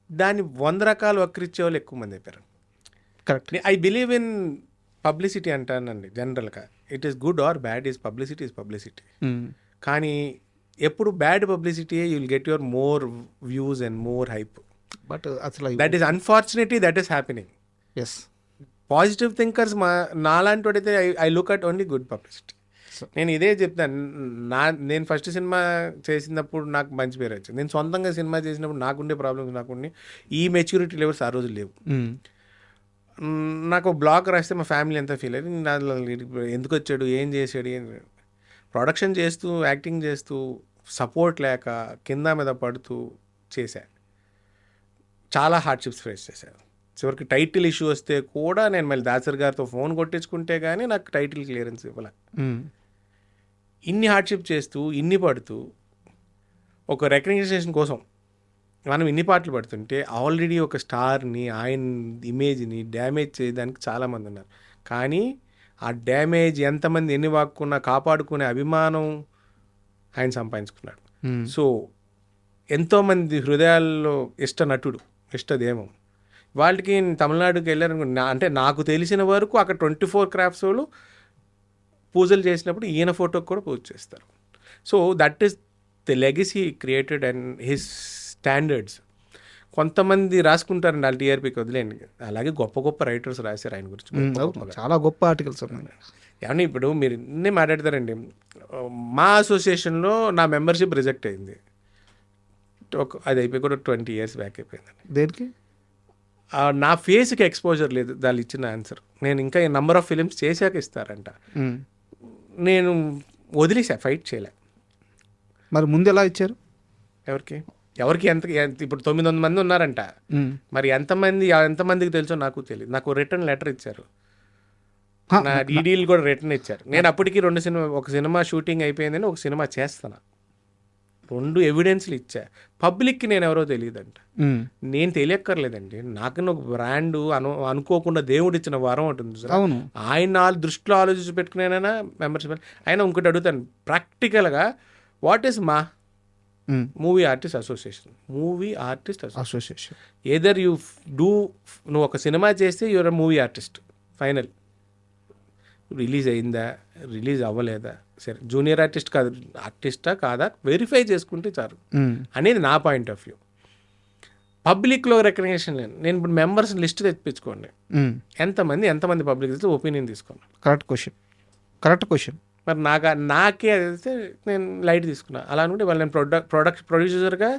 దాన్ని 100 రకాలు వక్రిచ్చే వాళ్ళు ఎక్కువ మంది అయిపోయారు. Correct. I believe in publicity అంటానండి జనరల్గా. It is good or bad, is publicity is publicity. కానీ ఎప్పుడు bad publicity you will get your more views and more hype. But అసలు that is unfortunately that is happening. Yes. Positive thinkers నాలాంటి వాడైతే I look at only good publicity. నేను ఇదే చెప్తాను. నేను first cinema చేసినప్పుడు నాకు మంచి పేరు వచ్చింది. నేను సొంతంగా సినిమా చేసినప్పుడు నాకుండే ప్రాబ్లమ్స్ నాకుండి ఈ మెచ్యూరిటీ లెవెల్స్ ఆ రోజు లేవు. నాకు బ్లాగ్ రాస్తే మా ఫ్యామిలీ ఎంత ఫీల్ అయ్యింది, ఎందుకు వచ్చాడు, ఏం చేశాడు. ప్రొడక్షన్ చేస్తూ, యాక్టింగ్ చేస్తూ, సపోర్ట్ లేక కింద మీద పడుతూ చేశా. చాలా హార్డ్షిప్స్ ఫేస్ చేశాను. చివరికి టైటిల్ ఇష్యూ వస్తే కూడా నేను మళ్ళీ దాసరి గారితో ఫోన్ కొట్టించుకుంటే కానీ నాకు టైటిల్ క్లియరెన్స్ ఇవ్వలే. ఇన్ని హార్డ్షిప్ చేస్తూ, ఇన్ని పడుతూ, ఒక రికగ్నిషన్ కోసం మనం ఇన్ని పాటలు పడుతుంటే ఆల్రెడీ ఒక స్టార్ని, ఆయన ఇమేజ్ని డ్యామేజ్ చేయడానికి చాలామంది ఉన్నారు. కానీ ఆ డ్యామేజ్ ఎంతమంది ఎన్ని వాక్కున్నా కాపాడుకునే అభిమానం ఆయన సంపాదించుకున్నాడు. సో ఎంతోమంది హృదయాల్లో ఇష్ట నటుడు, ఇష్టదేమం. వాళ్ళకి తమిళనాడుకి వెళ్ళారనుకో, అంటే నాకు తెలిసిన వరకు అక్కడ 24 క్రాఫ్ట్స్ వాళ్ళు పూజలు చేసినప్పుడు ఈయన ఫోటోకి కూడా పూజ చేస్తారు. So that is the legacy created and his standards. కొంతమంది రాసుకుంటారండి, వాళ్ళు టీఆర్పీకి వదిలేండి. అలాగే గొప్ప గొప్ప రైటర్స్ రాశారు ఆయన గురించి, చాలా గొప్ప ఆర్టికల్స్ ఉన్నాయి. ఏమన్నా ఇప్పుడు మీరు ఇన్ని మాట్లాడతారండి. మా అసోసియేషన్లో నా మెంబర్షిప్ రిజెక్ట్ అయింది. అది అయిపోయి కూడా 20 years బ్యాక్ అయిపోయిందండి. దేనికి? నా ఫేస్కి ఎక్స్పోజర్ లేదు దాని ఇచ్చిన ఆన్సర్. నేను ఇంకా నంబర్ ఆఫ్ ఫిలిమ్స్ చేశాక ఇస్తారంట. నేను వదిలేసా, ఫైట్ చేయలే. మరి ముందు ఎలా ఇచ్చారు? ఎవరికి ఎంత ఇప్పుడు 900 మంది ఉన్నారంట. మరి ఎంతమందికి తెలుసో నాకు తెలియదు. నాకు రిటర్న్ లెటర్ ఇచ్చారు, నా డీడీలు కూడా రిటర్న్ ఇచ్చారు. నేను అప్పటికి ఒక సినిమా షూటింగ్ అయిపోయిందని ఒక సినిమా చేస్తాను. 2 ఎవిడెన్స్లు ఇచ్చా. పబ్లిక్కి నేను ఎవరో తెలియదంట. నేను తెలియక్కర్లేదండి. నాకు ఒక బ్రాండ్ అనుకోకుండా దేవుడు ఇచ్చిన వరం ఉంటుంది సార్. అవును. ఆయన దృష్టిలో ఆలోచించి పెట్టుకునేనైనా మెంబర్షిప్. ఆయన ఇంకోటి అడుగుతాను ప్రాక్టికల్గా, వాట్ ఈస్ మా movie artist association? Movie artist association either you నువ్వు ఒక సినిమా చేస్తే you're movie artist. Final release అయిందా, రిలీజ్ అవ్వలేదా, సరే జూనియర్ ఆర్టిస్ట్ కాదు, ఆర్టిస్టా కాదా వెరిఫై చేసుకుంటే చాలు అనేది నా పాయింట్ ఆఫ్ వ్యూ. పబ్లిక్లో రికగ్నిషన్ లేదు. నేను ఇప్పుడు మెంబర్స్ లిస్ట్ తెప్పించుకోండి, ఎంతమంది పబ్లిక్ ఇస్తే ఒపీనియన్ తీసుకోండి. Correct question. మరి నాకే అయితే నేను లైట్ తీసుకున్నా. అలా అనుకుంటే వాళ్ళు నేను ప్రొడ్యూసర్గా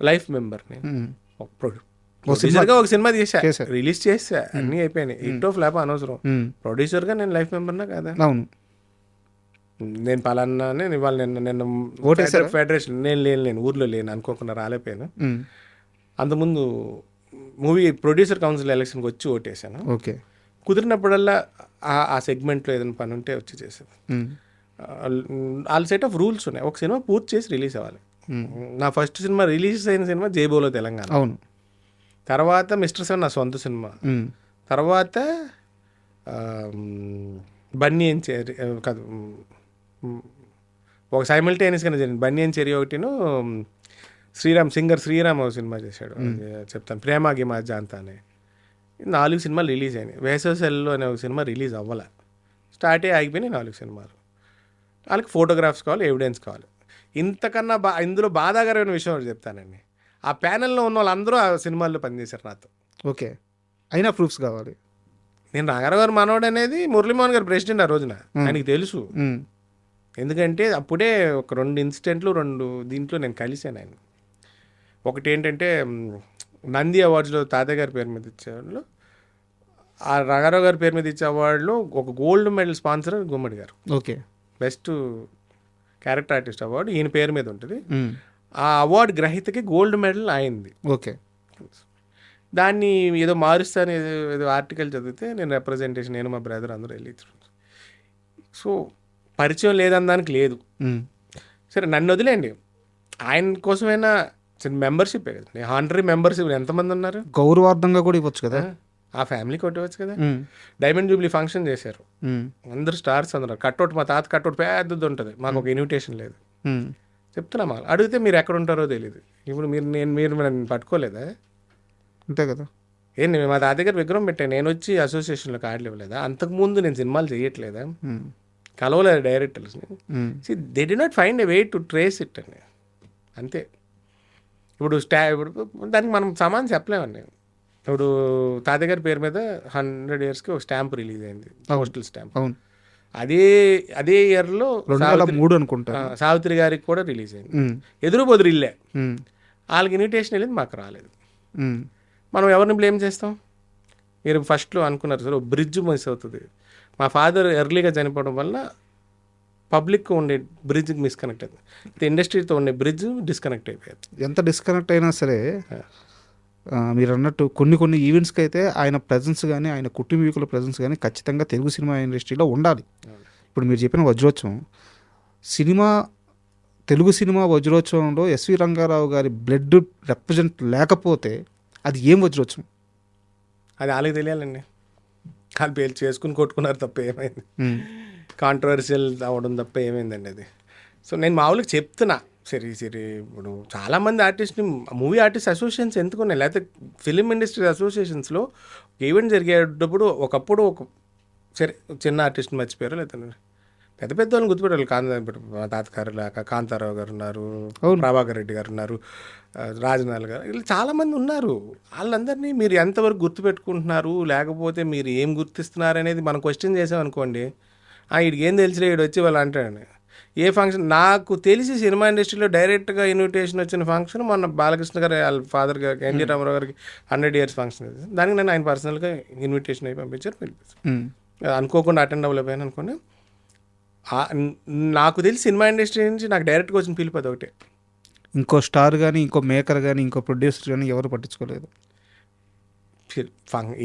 లైఫ్ మెంబర్. నేను ప్రొడ్యూసర్గా ఒక సినిమా చేశా, రిలీజ్ చేసా, అన్నీ అయిపోయినాయి. హిట్ ఆఫ్ ఫ్లాప్ అనవసరం. ప్రొడ్యూసర్గా నేను లైఫ్ మెంబర్నా కాదా? అవును. నేను పలానా ఇవాళ నిన్న ఫెడరేషన్ నేను లేను, ఊర్లో లేను, అనుకోకుండా రాలేకపోయాను. అంతకుముందు మూవీ ప్రొడ్యూసర్ కౌన్సిల్ ఎలక్షన్కి వచ్చి ఓటేసాను. ఓకే. కుదిరినప్పుడల్లా ఆ సెగ్మెంట్లో ఏదైనా పని ఉంటే వచ్చి చేసేది. వాళ్ళ సెట్ ఆఫ్ రూల్స్ ఉన్నాయి. ఒక సినిమా పూర్తి చేసి రిలీజ్ అవ్వాలి. నా ఫస్ట్ సినిమా రిలీజ్ అయిన సినిమా జేబోలో తెలంగాణ. అవును. తర్వాత మిస్టర్ సెవెన్ నా సొంత సినిమా. తర్వాత బన్నీ అని చేరి కాదు, ఒక సైమల్టేనియస్గానే జరిగింది. బన్నీ అని చెరి ఒకటిను, సింగర్ శ్రీరామ్ ఒక సినిమా చేశాడు, చెప్తాను, ప్రేమ గిమా జాంతా అనే. 4 సినిమాలు రిలీజ్ అయినాయి. వేసవ సెల్లో అనే ఒక సినిమా రిలీజ్ అవ్వాల, స్టార్టే ఆగిపోయినాయి 4 సినిమాలు. వాళ్ళకి ఫోటోగ్రాఫ్స్ కావాలి, ఎవిడెన్స్ కావాలి. ఇంతకన్నా ఇందులో బాధాకరమైన విషయం ఒకటి చెప్తానండి. ఆ ప్యానెల్లో ఉన్న వాళ్ళందరూ ఆ సినిమాల్లో పనిచేశారు నాతో. ఓకే. అయినా ప్రూఫ్స్ కావాలి. నేను నాగారావు గారు మనోడు అనేది మురళీమోహన్ గారు ప్రెసిడెంట్ ఆ రోజున, ఆయనకి తెలుసు. ఎందుకంటే అప్పుడే ఒక 2 ఇన్సిడెంట్లు 2 దీంట్లో నేను కలిసాను ఆయన. ఒకటి ఏంటంటే నంది అవార్డ్స్లో తాతయ్య గారి పేరు మీద ఇచ్చేవాళ్ళు, ఆ నాగారావు గారి పేరు మీద ఇచ్చే అవార్డులో ఒక గోల్డ్ మెడల్ స్పాన్సర్ గుమ్మడి గారు. Okay. Best character artist award ఈయన పేరు మీద ఉంటుంది. ఆ అవార్డు గ్రహీతకి గోల్డ్ మెడల్ అయింది. ఓకే. దాన్ని ఏదో మారుస్తాను ఏదో ఆర్టికల్ చదివితే నేను రిప్రజెంటేషన్, నేను మా బ్రదర్ అందరూ వెళ్ళి. సో పరిచయం లేదనడానికి లేదు. సరే నన్ను వదిలేండి, ఆయన కోసమైనా మెంబర్షిప్ కదండి. హానరీ మెంబర్షిప్ ఎంతమంది ఉన్నారు? గౌరవార్థంగా కూడా ఇవ్వచ్చు కదా, ఆ ఫ్యామిలీకి కొట్టవచ్చు కదా. డైమండ్ జూబ్లీ ఫంక్షన్ చేశారు, అందరు స్టార్స్ అందరు. కట్అవుట్ మా తాత కట్అవుట్ పెద్దది ఉంటుంది, మాకు ఒక ఇన్విటేషన్ లేదు. చెప్తున్నా మా అడిగితే మీరు ఎక్కడ ఉంటారో తెలియదు. ఇప్పుడు మీరు నన్ను పట్టుకోలేదా? అంతే కదా. ఏంటి మా తాత దగ్గర విగ్రహం పెట్టాను, నేను వచ్చి అసోసియేషన్లో కార్డులు ఇవ్వలేదా? అంతకుముందు నేను సినిమాలు చేయట్లేదా? కలవలేదు డైరెక్టర్స్ని. They did not find a way to trace it అని. అంతే. ఇప్పుడు దానికి మనం సమానం చెప్పలేమండి. ఇప్పుడు తాతయ్య గారి పేరు మీద 100 yearsకి ఒక స్టాంప్ రిలీజ్ అయింది, పోస్టల్ స్టాంప్. అవును. అదే ఇయర్లో 2003 అనుకుంటా సావిత్రి గారికి కూడా రిలీజ్ అయింది. ఎదురు బొదురు ఇల్లే. వాళ్ళకి ఇన్విటేషన్ వెళ్ళింది, మాకు రాలేదు. మనం ఎవరిని బ్లేమ్ చేస్తాం? మీరు ఫస్ట్లో అనుకున్నారు సార్ బ్రిడ్జ్ మిస్ అవుతుంది. మా ఫాదర్ ఎర్లీగా చనిపోవడం వల్ల పబ్లిక్ ఉండే బ్రిడ్జ్కి మిస్కనెక్ట్ అయింది, ఇండస్ట్రీతో ఉండే బ్రిడ్జ్ డిస్కనెక్ట్ అయిపోయింది. ఎంత డిస్కనెక్ట్ అయినా సరే మీరు అన్నట్టు కొన్ని ఈవెంట్స్కి అయితే ఆయన ప్రజెన్స్ కానీ ఆయన కుటుంబీకుల ప్రజెన్స్ కానీ ఖచ్చితంగా తెలుగు సినిమా ఇండస్ట్రీలో ఉండాలి. ఇప్పుడు మీరు చెప్పిన వజ్రోత్సవం తెలుగు సినిమా వజ్రోత్సవంలో ఎస్వి రంగారావు గారి బ్లడ్ రిప్రజెంట్ లేకపోతే అది ఏం వజ్రోత్సవం? అది వాళ్ళకి తెలియాలండి. వాళ్ళు పేరు చేసుకుని కొట్టుకున్నారు తప్ప ఏమైంది? కాంట్రవర్షియల్ అవ్వడం తప్ప ఏమైందండి అది? సో నేను మామూలుగా చెప్తున్నా. సరే ఇప్పుడు చాలామంది ఆర్టిస్ట్ని మూవీ ఆర్టిస్ట్ అసోసియేషన్స్ ఎందుకున్నాయి, లేకపోతే ఫిలిం ఇండస్ట్రీ అసోసియేషన్స్లో ఈవెంట్ జరిగేటప్పుడు ఒకప్పుడు సరే చిన్న ఆర్టిస్ట్ని మర్చిపోయారు, లేకపోతే పెద్ద పెద్ద వాళ్ళని గుర్తుపెట్టారు. మా తాతగారు లాగా కాంతారావు గారు ఉన్నారు, ప్రభాకర్ రెడ్డి గారు ఉన్నారు, రాజనాల్ గారు, ఇలా చాలామంది ఉన్నారు. వాళ్ళందరినీ మీరు ఎంతవరకు గుర్తుపెట్టుకుంటున్నారు, లేకపోతే మీరు ఏం గుర్తిస్తున్నారు అనేది మనం క్వశ్చన్ చేసామనుకోండి, వీడికి ఏం తెలిసి వీడు వచ్చి వాళ్ళు అంటాడు. ఏ ఫంక్షన్ నాకు తెలిసి సినిమా ఇండస్ట్రీలో డైరెక్ట్గా ఇన్విటేషన్ వచ్చిన ఫంక్షన్ మొన్న బాలకృష్ణ గారు వాళ్ళ ఫాదర్ గారికి ఎన్టీ రామారావు గారికి 100 years ఫంక్షన్. దానికి నేను ఆయన పర్సనల్గా ఇన్విటేషన్ అయి పంపించారు. అనుకోకుండా అటెండ్ అవ్వలేకపోయాను అనుకోండి. నాకు తెలిసి సినిమా ఇండస్ట్రీ నుంచి నాకు డైరెక్ట్గా వచ్చిన పిలుపు అది ఒకటే. ఇంకో స్టార్ కానీ ఇంకో మేకర్ కానీ ఇంకో ప్రొడ్యూసర్ కానీ ఎవరు పట్టించుకోలేదు.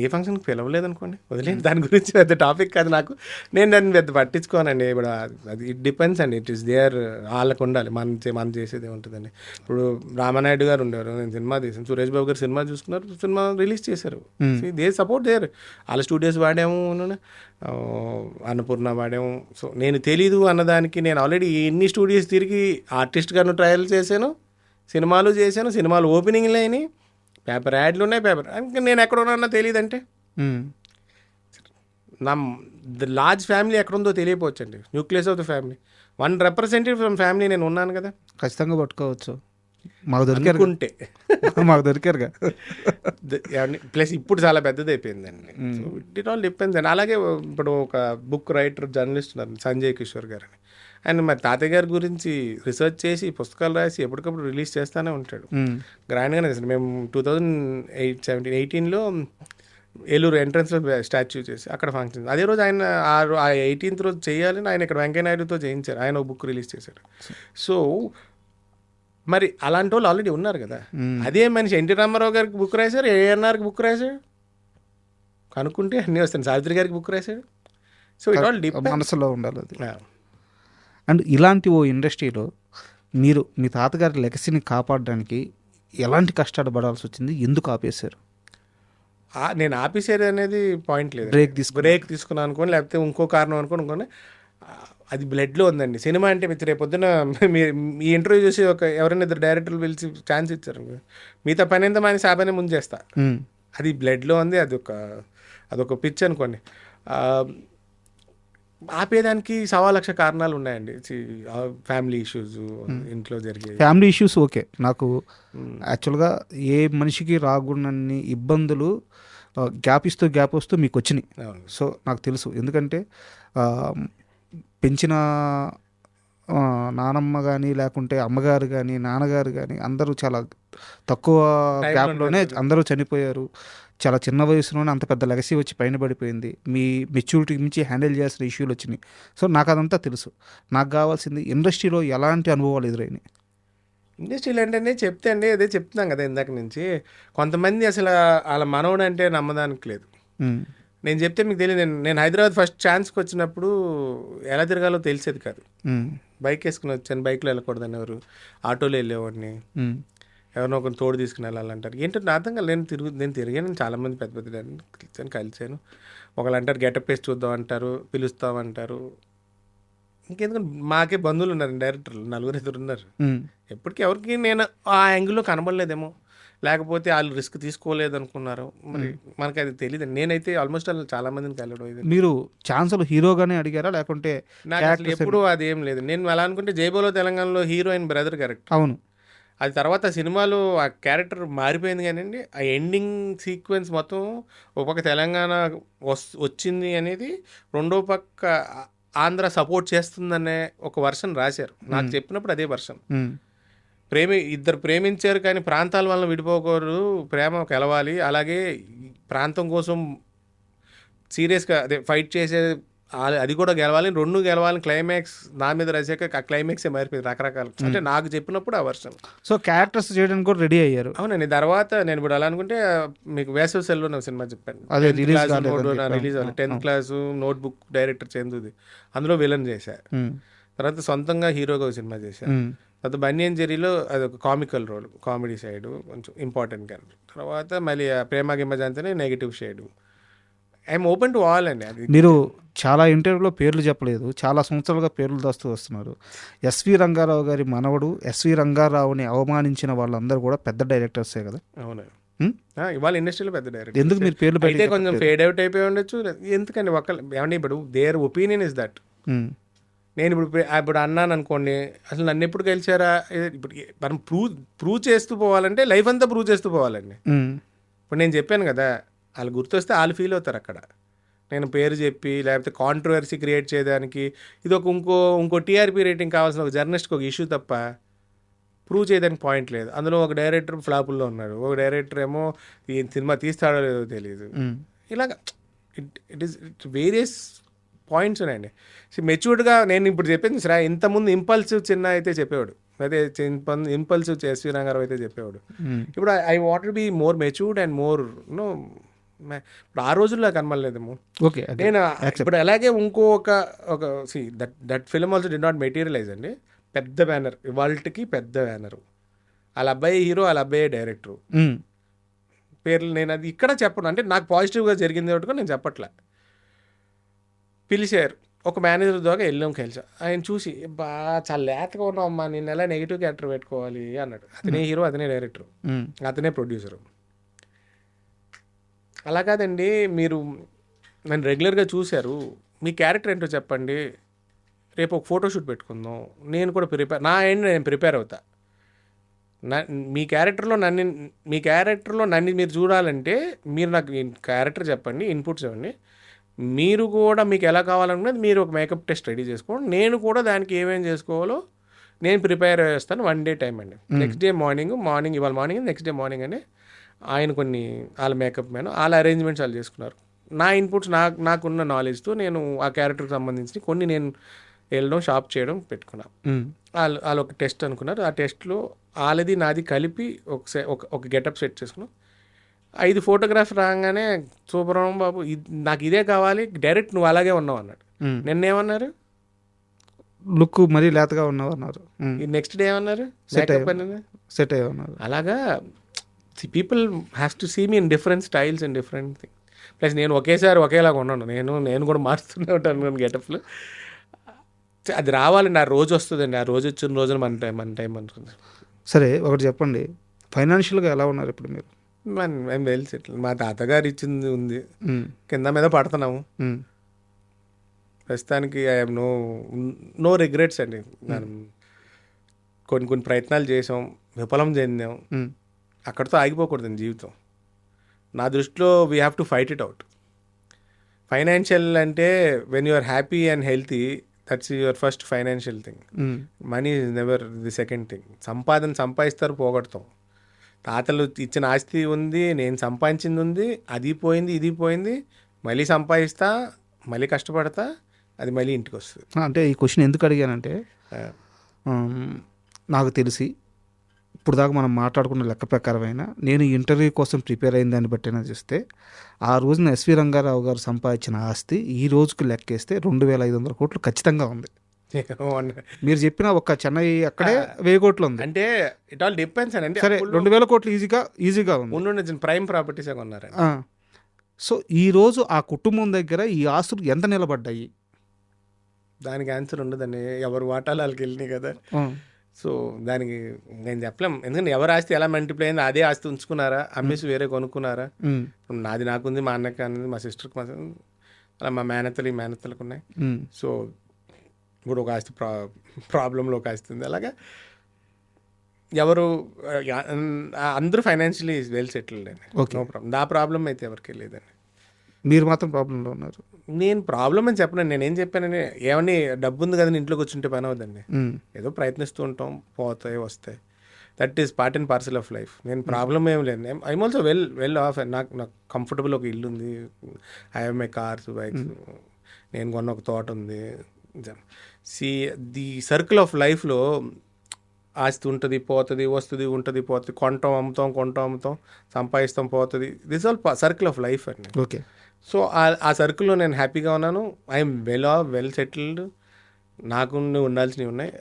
ఏ ఫంక్షన్కి పిలవలేదు అనుకోండి, వదిలేండి, దాని గురించి పెద్ద టాపిక్ కాదు నాకు. నేను దాన్ని పెద్ద పట్టించుకోనండి. ఇప్పుడు అది ఇట్ డిపెండ్స్ అండి, ఇట్ ఈస్ దేర్, వాళ్ళకు ఉండాలి, మనం చేసేది ఏముంటుందండి. ఇప్పుడు రామానాయుడు గారు ఉండేవారు, నేను సినిమా తీసాను, సురేష్ బాబు గారు సినిమా చూసుకున్నారు, సినిమా రిలీజ్ చేశారు, దే సపోర్ట్ దేర్. వాళ్ళ స్టూడియోస్ వాడాము, అన్నపూర్ణ వాడాము. సో నేను తెలీదు అన్నదానికి నేను ఆల్రెడీ ఎన్ని స్టూడియోస్ తిరిగి ఆర్టిస్ట్గాను ట్రయల్ చేశాను, సినిమాలు చేశాను, సినిమాలు ఓపెనింగ్లు అయినాయి, పేపర్ యాడ్లు ఉన్నాయి, పేపర్ ఇంకా నేను ఎక్కడ ఉన్నానో తెలియదంటే నా లార్జ్ ఫ్యామిలీ ఎక్కడుందో తెలియపోవచ్చండి. Nucleus of the family, 1 representative from family నేను ఉన్నాను కదా, ఖచ్చితంగా పట్టుకోవచ్చు. మాకు దొరికారు అనుకుంటే మాకు దొరికారుగా. ప్లస్ ఇప్పుడు చాలా పెద్దది అయిపోయిందండి. సో ఇట్ ఆల్ డిపెండ్స్ అండి. అలాగే ఇప్పుడు ఒక బుక్ రైటర్ జర్నలిస్ట్ ఉన్నారు సంజయ్ కిషోర్ గారు అని, ఆయన మరి తాతయ్య గారి గురించి రీసెర్చ్ చేసి పుస్తకాలు రాసి ఎప్పటికప్పుడు రిలీజ్ చేస్తూనే ఉంటాడు. గ్రాండ్గానే చేస్తాడు. మేము 2018లో ఏలూరు ఎంట్రన్స్లో స్టాచ్యూ చేసి అక్కడ ఫంక్షన్, అదే రోజు ఆయన ఆ 18th రోజు చేయాలని ఆయన ఇక్కడ వెంకయ్యనాయుడుతో చేయించారు, ఆయన ఒక బుక్ రిలీజ్ చేశారు. సో మరి అలాంటి వాళ్ళు ఆల్రెడీ ఉన్నారు కదా. అదే మనిషి ఎన్టీ రామారావు గారికి బుక్ రాశారు, ఏఎన్ఆర్కి బుక్ రాశాడు, కనుక్కుంటే అన్నీ వస్తాను, సావిత్రి గారికి బుక్ రాశాడు. సో ఇట్ ఆల్ డిపెండ్స్, మనసులో ఉండాలి అది. అండ్ ఇలాంటి ఓ ఇండస్ట్రీలో మీరు మీ తాతగారి లెగసీని కాపాడడానికి ఎలాంటి కష్టాలు పడాల్సి వచ్చింది, ఎందుకు ఆపేశారు? నేను ఆపేసేది అనేది పాయింట్ లేదు. బ్రేక్ తీసుకున్నాను అనుకోండి, లేకపోతే ఇంకో కారణం అనుకోండి, అది బ్లడ్లో ఉందండి. సినిమా అంటే మీరు రేపు పొద్దున మీరు ఈ ఇంటర్వ్యూ చూసి ఎవరైనా 2 డైరెక్టర్లు పిలిచి ఛాన్స్ ఇచ్చారు, మిగతా పని ఎంత మానేసి ఆ పని ముందు చేస్తా, అది బ్లడ్లో ఉంది, అదొక పిచ్ అనుకోండి. ఆపేదానికి 1,00,000 కారణాలు ఉన్నాయండి. ఫ్యామిలీ ఇష్యూస్, ఇంట్లో జరిగే ఫ్యామిలీ ఇష్యూస్ ఓకే, నాకు యాక్చువల్గా ఏ మనిషికి రాకున్నన్ని ఇబ్బందులు గ్యాప్ వస్తూ మీకు వచ్చినాయి. సో నాకు తెలుసు, ఎందుకంటే పెంచిన నానమ్మ కానీ లేకుంటే అమ్మగారు కానీ నాన్నగారు కానీ అందరూ చాలా తక్కువ గ్యాప్లోనే అందరూ చనిపోయారు. చాలా చిన్న వయసులోనే అంత పెద్ద లెగసీ వచ్చి పైన పడిపోయింది. మీ మెచ్యూరిటీ మించి హ్యాండిల్ చేసిన ఇష్యూలు వచ్చినాయి. సో నాకు అదంతా తెలుసు. నాకు కావాల్సింది ఇండస్ట్రీలో ఎలాంటి అనుభవాలు ఎదురైనాయి. ఇండస్ట్రీలు అంటే చెప్తే అండి, అదే చెప్తున్నాం కదా ఇందాక నుంచి, కొంతమంది అసలు వాళ్ళ మనవడు అంటే నమ్మదానికి లేదు. నేను చెప్తే మీకు తెలియదు. నేను హైదరాబాద్ ఫస్ట్ ఛాన్స్కి వచ్చినప్పుడు ఎలా తిరగాలో తెలిసేది కాదు. బైక్ వేసుకుని వచ్చాను, బైక్లో వెళ్ళకూడదని ఎవరు, ఆటోలో వెళ్ళేవాడిని, ఎవరినో ఒకరిని తోడు తీసుకుని వెళ్ళాలంటారు. ఏంటంటే అర్థం కాదు. నేను తిరిగాను, చాలామంది పెద్ద పెద్ద కలిసాను. ఒకళ్ళు అంటారు గెటప్ వేసి చూద్దాం అంటారు, పిలుస్తామంటారు. ఇంకెందుకంటే మాకే బంధువులు ఉన్నారు, డైరెక్టర్లు 4-5 ఉన్నారు. ఎప్పటికీ ఎవరికి నేను ఆ యాంగిల్లో కనబడలేదేమో, లేకపోతే వాళ్ళు రిస్క్ తీసుకోలేదు అనుకున్నారు, మరి మనకి అది తెలియదు. నేనైతే ఆల్మోస్ట్ చాలా మందిని కలవడం. ఇది మీరు ఛాన్సులు హీరోగానే అడిగారా లేకుంటే? నాకు అసలు ఎప్పుడూ అది ఏం లేదు. నేను అలా అనుకుంటే జైబోలో తెలంగాణలో హీరోయిన్ బ్రదర్ కరెక్ట్. అవును, అది తర్వాత సినిమాలో ఆ క్యారెక్టర్ మారిపోయింది కానివ్వండి, ఆ ఎండింగ్ సీక్వెన్స్ మొత్తం ఒక పక్క తెలంగాణ వచ్చింది అనేది, రెండో పక్క ఆంధ్ర సపోర్ట్ చేస్తుందనే ఒక వర్షన్ రాశారు. నాకు చెప్పినప్పుడు అదే వర్షన్. ఇద్దరు ప్రేమించారు కానీ ప్రాంతాల వల్ల విడిపోకూడదు, ప్రేమ కలవాలి, అలాగే ప్రాంతం కోసం సీరియస్గా అదే ఫైట్ చేసే అది కూడా గెలవాలి, 2 గెలవాలని క్లైమాక్స్ నా మీద రాసాక ఆ క్లైమాక్సే మారిపోయింది రకరకాలు. అంటే నాకు చెప్పినప్పుడు ఆ వర్షన్. సో క్యారెక్టర్స్ చేయడానికి కూడా రెడీ అయ్యారు. అవునండి. తర్వాత నేను ఇప్పుడు అలా అనుకుంటే మీకు వేసవి సెల్లో నా సినిమా చెప్పాను, అదే రిలీజ్ అవ్వాలి, 10th క్లాసు నోట్బుక్ డైరెక్టర్ చందుది, అందులో విలన్ చేశా. తర్వాత సొంతంగా హీరోగా ఒక సినిమా చేశా. తర్వాత బనియన్ జెరీలో అది ఒక కామికల్ రోల్, కామెడీ సైడ్ కొంచెం ఇంపార్టెంట్ క్యారెక్టర్. తర్వాత మళ్ళీ ప్రేమ గిమ్మజాంతనే negative shade. I'm open to all అండి. అది మీరు చాలా ఇంటర్వ్యూలో పేర్లు చెప్పలేదు, చాలా సంవత్సరాలుగా పేర్లు దాస్తూ వస్తున్నారు. ఎస్వి రంగారావు గారి మనవడు ఎస్వి రంగారావుని అవమానించిన వాళ్ళందరూ కూడా పెద్ద డైరెక్టర్సే కదా. అవును, ఇవాళ ఇండస్ట్రీలో పెద్ద డైరెక్టర్. ఎందుకు మీరు పేర్లు అయితే కొంచెం ఫేడ్ అవుట్ అయిపోయి ఉండొచ్చు. ఎందుకండి ఏమంటే ఇప్పుడు దేర్ ఒపీనియన్ ఇస్ దట్. నేను ఇప్పుడు అన్నాను అనుకోండి, అసలు నన్ను ఎప్పుడు గెలిచారా, ఇప్పుడు మనం ప్రూవ్ చేస్తూ పోవాలంటే లైఫ్ అంతా ప్రూవ్ చేస్తూ పోవాలండి. ఇప్పుడు నేను చెప్పాను కదా, వాళ్ళు గుర్తొస్తే వాళ్ళు ఫీల్ అవుతారు అక్కడ. నేను పేరు చెప్పి లేకపోతే కాంట్రవర్సీ క్రియేట్ చేయడానికి ఇది ఒక ఇంకో టీఆర్పీ రేటింగ్ కావాల్సిన ఒక జర్నలిస్ట్కి ఒక ఇష్యూ తప్ప ప్రూవ్ చేయడానికి పాయింట్ లేదు. అందులో ఒక డైరెక్టర్ ఫ్లాపుల్లో ఉన్నాడు, ఒక డైరెక్టర్ ఏమో ఈ సినిమా తీస్తాడో లేదో తెలియదు. ఇలాగ ఇట్ ఈస్ వేరియస్ పాయింట్స్ ఉన్నాయండి. మెచ్యూర్డ్గా నేను ఇప్పుడు చెప్పింది సరే, ఇంతకుముందు ఇంపల్సివ్ చిన్న అయితే చెప్పేవాడు, అదే ఇంపల్సివ్ ఎస్వి రంగారావు అయితే చెప్పేవాడు. ఇప్పుడు I want to be more matured and more ఇప్పుడు ఆ రోజుల్లో కనబడలేదేమో. ఓకే నేను ఇప్పుడు అలాగే ఒక that film also did not materialise అండి. పెద్ద బ్యానర్, ఇవాళకి పెద్ద బ్యానరు, వాళ్ళ అబ్బాయి హీరో, వాళ్ళ అబ్బాయి డైరెక్టరు. పేర్లు నేను అది ఇక్కడ చెప్పను, అంటే నాకు పాజిటివ్గా జరిగింది ఒకటి నేను చెప్పట్లే. పిలిచారు, ఒక మేనేజర్ ద్వారా వెళ్ళాం కలిసి. ఆయన చూసి చాలా లేతగా ఉన్నావు అమ్మా, నేను ఎలా నెగిటివ్ క్యారెక్టర్ పెట్టుకోవాలి అన్నాడు. అతనే హీరో, అతనే డైరెక్టర్, అతనే ప్రొడ్యూసరు. అలా కాదండి, మీరు నన్ను రెగ్యులర్గా చూశారు, మీ క్యారెక్టర్ ఏంటో చెప్పండి, రేపు ఒక ఫోటోషూట్ పెట్టుకుందాం, నేను కూడా నేను ప్రిపేర్ అవుతా. మీ క్యారెక్టర్లో నన్ను మీరు చూడాలంటే మీరు నాకు క్యారెక్టర్ చెప్పండి, ఇన్పుట్స్ ఇవ్వండి. మీరు కూడా మీకు ఎలా కావాలనుకున్నది మీరు ఒక మేకప్ టెస్ట్ రెడీ చేసుకోండి, నేను కూడా దానికి ఏమేమి చేసుకోవాలో నేను ప్రిపేర్ చేస్తాను. 1 day టైం అండి. నెక్స్ట్ డే మార్నింగ్ ఇవాళ మార్నింగ్ నెక్స్ట్ డే మార్నింగ్ అని ఆయన కొన్ని వాళ్ళ మేకప్ మ్యాన్ వాళ్ళ అరేంజ్మెంట్స్ వాళ్ళు చేసుకున్నారు. నా ఇన్పుట్స్ నాకున్న నాలెడ్జ్తో నేను ఆ క్యారెక్టర్కి సంబంధించి కొన్ని నేను వెళ్ళడం, షాప్ చేయడం పెట్టుకున్నాను. వాళ్ళు ఒక టెస్ట్ అనుకున్నారు. ఆ టెస్ట్లో వాళ్ళది నాది కలిపి ఒక గెటప్ సెట్ చేసుకున్నాం. 5 ఫోటోగ్రాఫ్ రాగానే సూపరం బాబు, నాకు ఇదే కావాలి, డైరెక్ట్ నువ్వు అలాగే ఉన్నావు అన్నాడు. నిన్నేమన్నారు? లుక్ మరీ లేతగా ఉన్నావు అన్నారు. నెక్స్ట్ డే ఏమన్నారు? సెట్ అయ్యన్నారు. అలాగా people have to see me in different styles and different thing. Plus నేను ఒకేసారి ఒకేలాగా ఉన్నాను, నేను కూడా మారుతూనే ఉంటాను గెటప్లు. అది రావాలండి, ఆ రోజు వస్తుందండి. ఆ రోజు వచ్చిన రోజున మన టైం అనుకుంది. సరే ఒకటి చెప్పండి, ఫైనాన్షియల్గా ఎలా ఉన్నారు ఇప్పుడు మీరు? మేము వెల్ సెటిల్. మా తాతగారు ఇచ్చింది ఉంది, కింద మీద పడుతున్నాము ప్రస్తుతానికి. ఐ హ్యావ్ నో రిగ్రెట్స్ అండి. కొన్ని ప్రయత్నాలు చేసాం, విఫలం చెందాం, అక్కడితో ఆగిపోకూడదండి జీవితం. నా దృష్టిలో we have to fight it out. Financial అంటే when you are happy and healthy, that's your first financial thing. Money is never the second thing. సంపాదిస్తారు, పోగొడతాం. తాతలు ఇచ్చిన ఆస్తి ఉంది, నేను సంపాదించింది ఉంది, అది పోయింది, ఇది పోయింది, మళ్ళీ సంపాదిస్తా, మళ్ళీ కష్టపడతా, అది మళ్ళీ ఇంటికి వస్తుంది. అంటే ఈ క్వశ్చన్ ఎందుకు అడిగానంటే, నాకు తెలిసి ఇప్పుడు దాకా మనం మాట్లాడుకున్న లెక్క ప్రకారమైన నేను ఇంటర్వ్యూ కోసం ప్రిపేర్ అయిన దాన్ని బట్టి చూస్తే, ఆ రోజున ఎస్వి రంగారావు గారు సంపాదించిన ఆస్తి ఈ రోజుకి లెక్కేస్తే 2500 కోట్లు ఖచ్చితంగా ఉంది. మీరు చెప్పిన ఒక్క చెన్నై అక్కడే 1000 కోట్లు ఉంది. అంటే ఇట్ ఆల్ డిపెండ్స్ అండి. సరే, 2000 కోట్లు ఈజీగా ఉంది. ప్రైమ్ ప్రాపర్టీస్ కొన్నారు. సో ఈ రోజు ఆ కుటుంబం దగ్గర ఈ ఆస్తులు ఎంత నిలబడ్డాయి? దానికి ఆన్సర్ ఉండదండి, ఎవరు వాటాలు వాళ్ళకి వెళ్ళినాయి కదా. సో దానికి నేను చెప్పలేం, ఎందుకంటే ఎవరు ఆస్తి ఎలా మల్టిప్లై అయింది, అదే ఆస్తి ఉంచుకున్నారా, అమ్మేసి వేరే కొనుక్కున్నారా. నాది నాకుంది, మా అన్నకి అనేది, మా సిస్టర్కి, అలా మా మేనత్తలకు ఉన్నాయి. సో ఇప్పుడు ఒక ఆస్తి ప్రాబ్లంలో ఒక ఆస్తి ఉంది. అలాగా ఎవరు అందరూ ఫైనాన్షియలీ వెల్ సెటిల్డ్ అండి. No problem. నా ప్రాబ్లం అయితే ఎవరికి లేదండి. మీరు మాత్రం ప్రాబ్లంలో ఉన్నారు. నేను ప్రాబ్లం అని చెప్పను. నేనేం చెప్పానని, ఏమని డబ్బు ఉంది కదా ఇంట్లో కూర్చుంటే పని అవుతుందండి. ఏదో ప్రయత్నిస్తూ ఉంటాం, పోతాయి వస్తాయి. That is part and parcel of life. నేను ప్రాబ్లం ఏం లేదు. I'm also well of. నాకు కంఫర్టబుల్ ఒక ఇల్లు ఉంది, I have my cars, bikes, నేను కొన్న ఒక తోట ఉంది. ది సర్కిల్ ఆఫ్ లైఫ్లో ఆస్తి ఉంటుంది, పోతుంది, వస్తుంది, ఉంటుంది, పోతుంది, కొంటాం అమ్ముతాం, సంపాదిస్తాం, పోతుంది. This all circle of life అండి. ఓకే. సో ఆ సర్కిల్లో నేను హ్యాపీగా ఉన్నాను. I'm well settled. నాకు ఉండాల్సినవి ఉన్నాయి.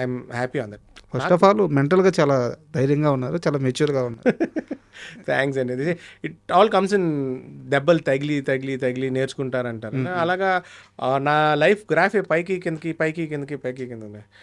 I'm happy on that. First of all మెంటల్గా చాలా ధైర్యంగా ఉన్నారు, చాలా మెచ్యూర్గా ఉన్నారు. థ్యాంక్స్ అండి. ఇట్ ఆల్ కమ్స్ ఇన్ దెబ్బలు తగిలి నేర్చుకుంటారంటారు. అలాగా నా లైఫ్ గ్రాఫ్ పైకి కిందకి ఉన్నాయి.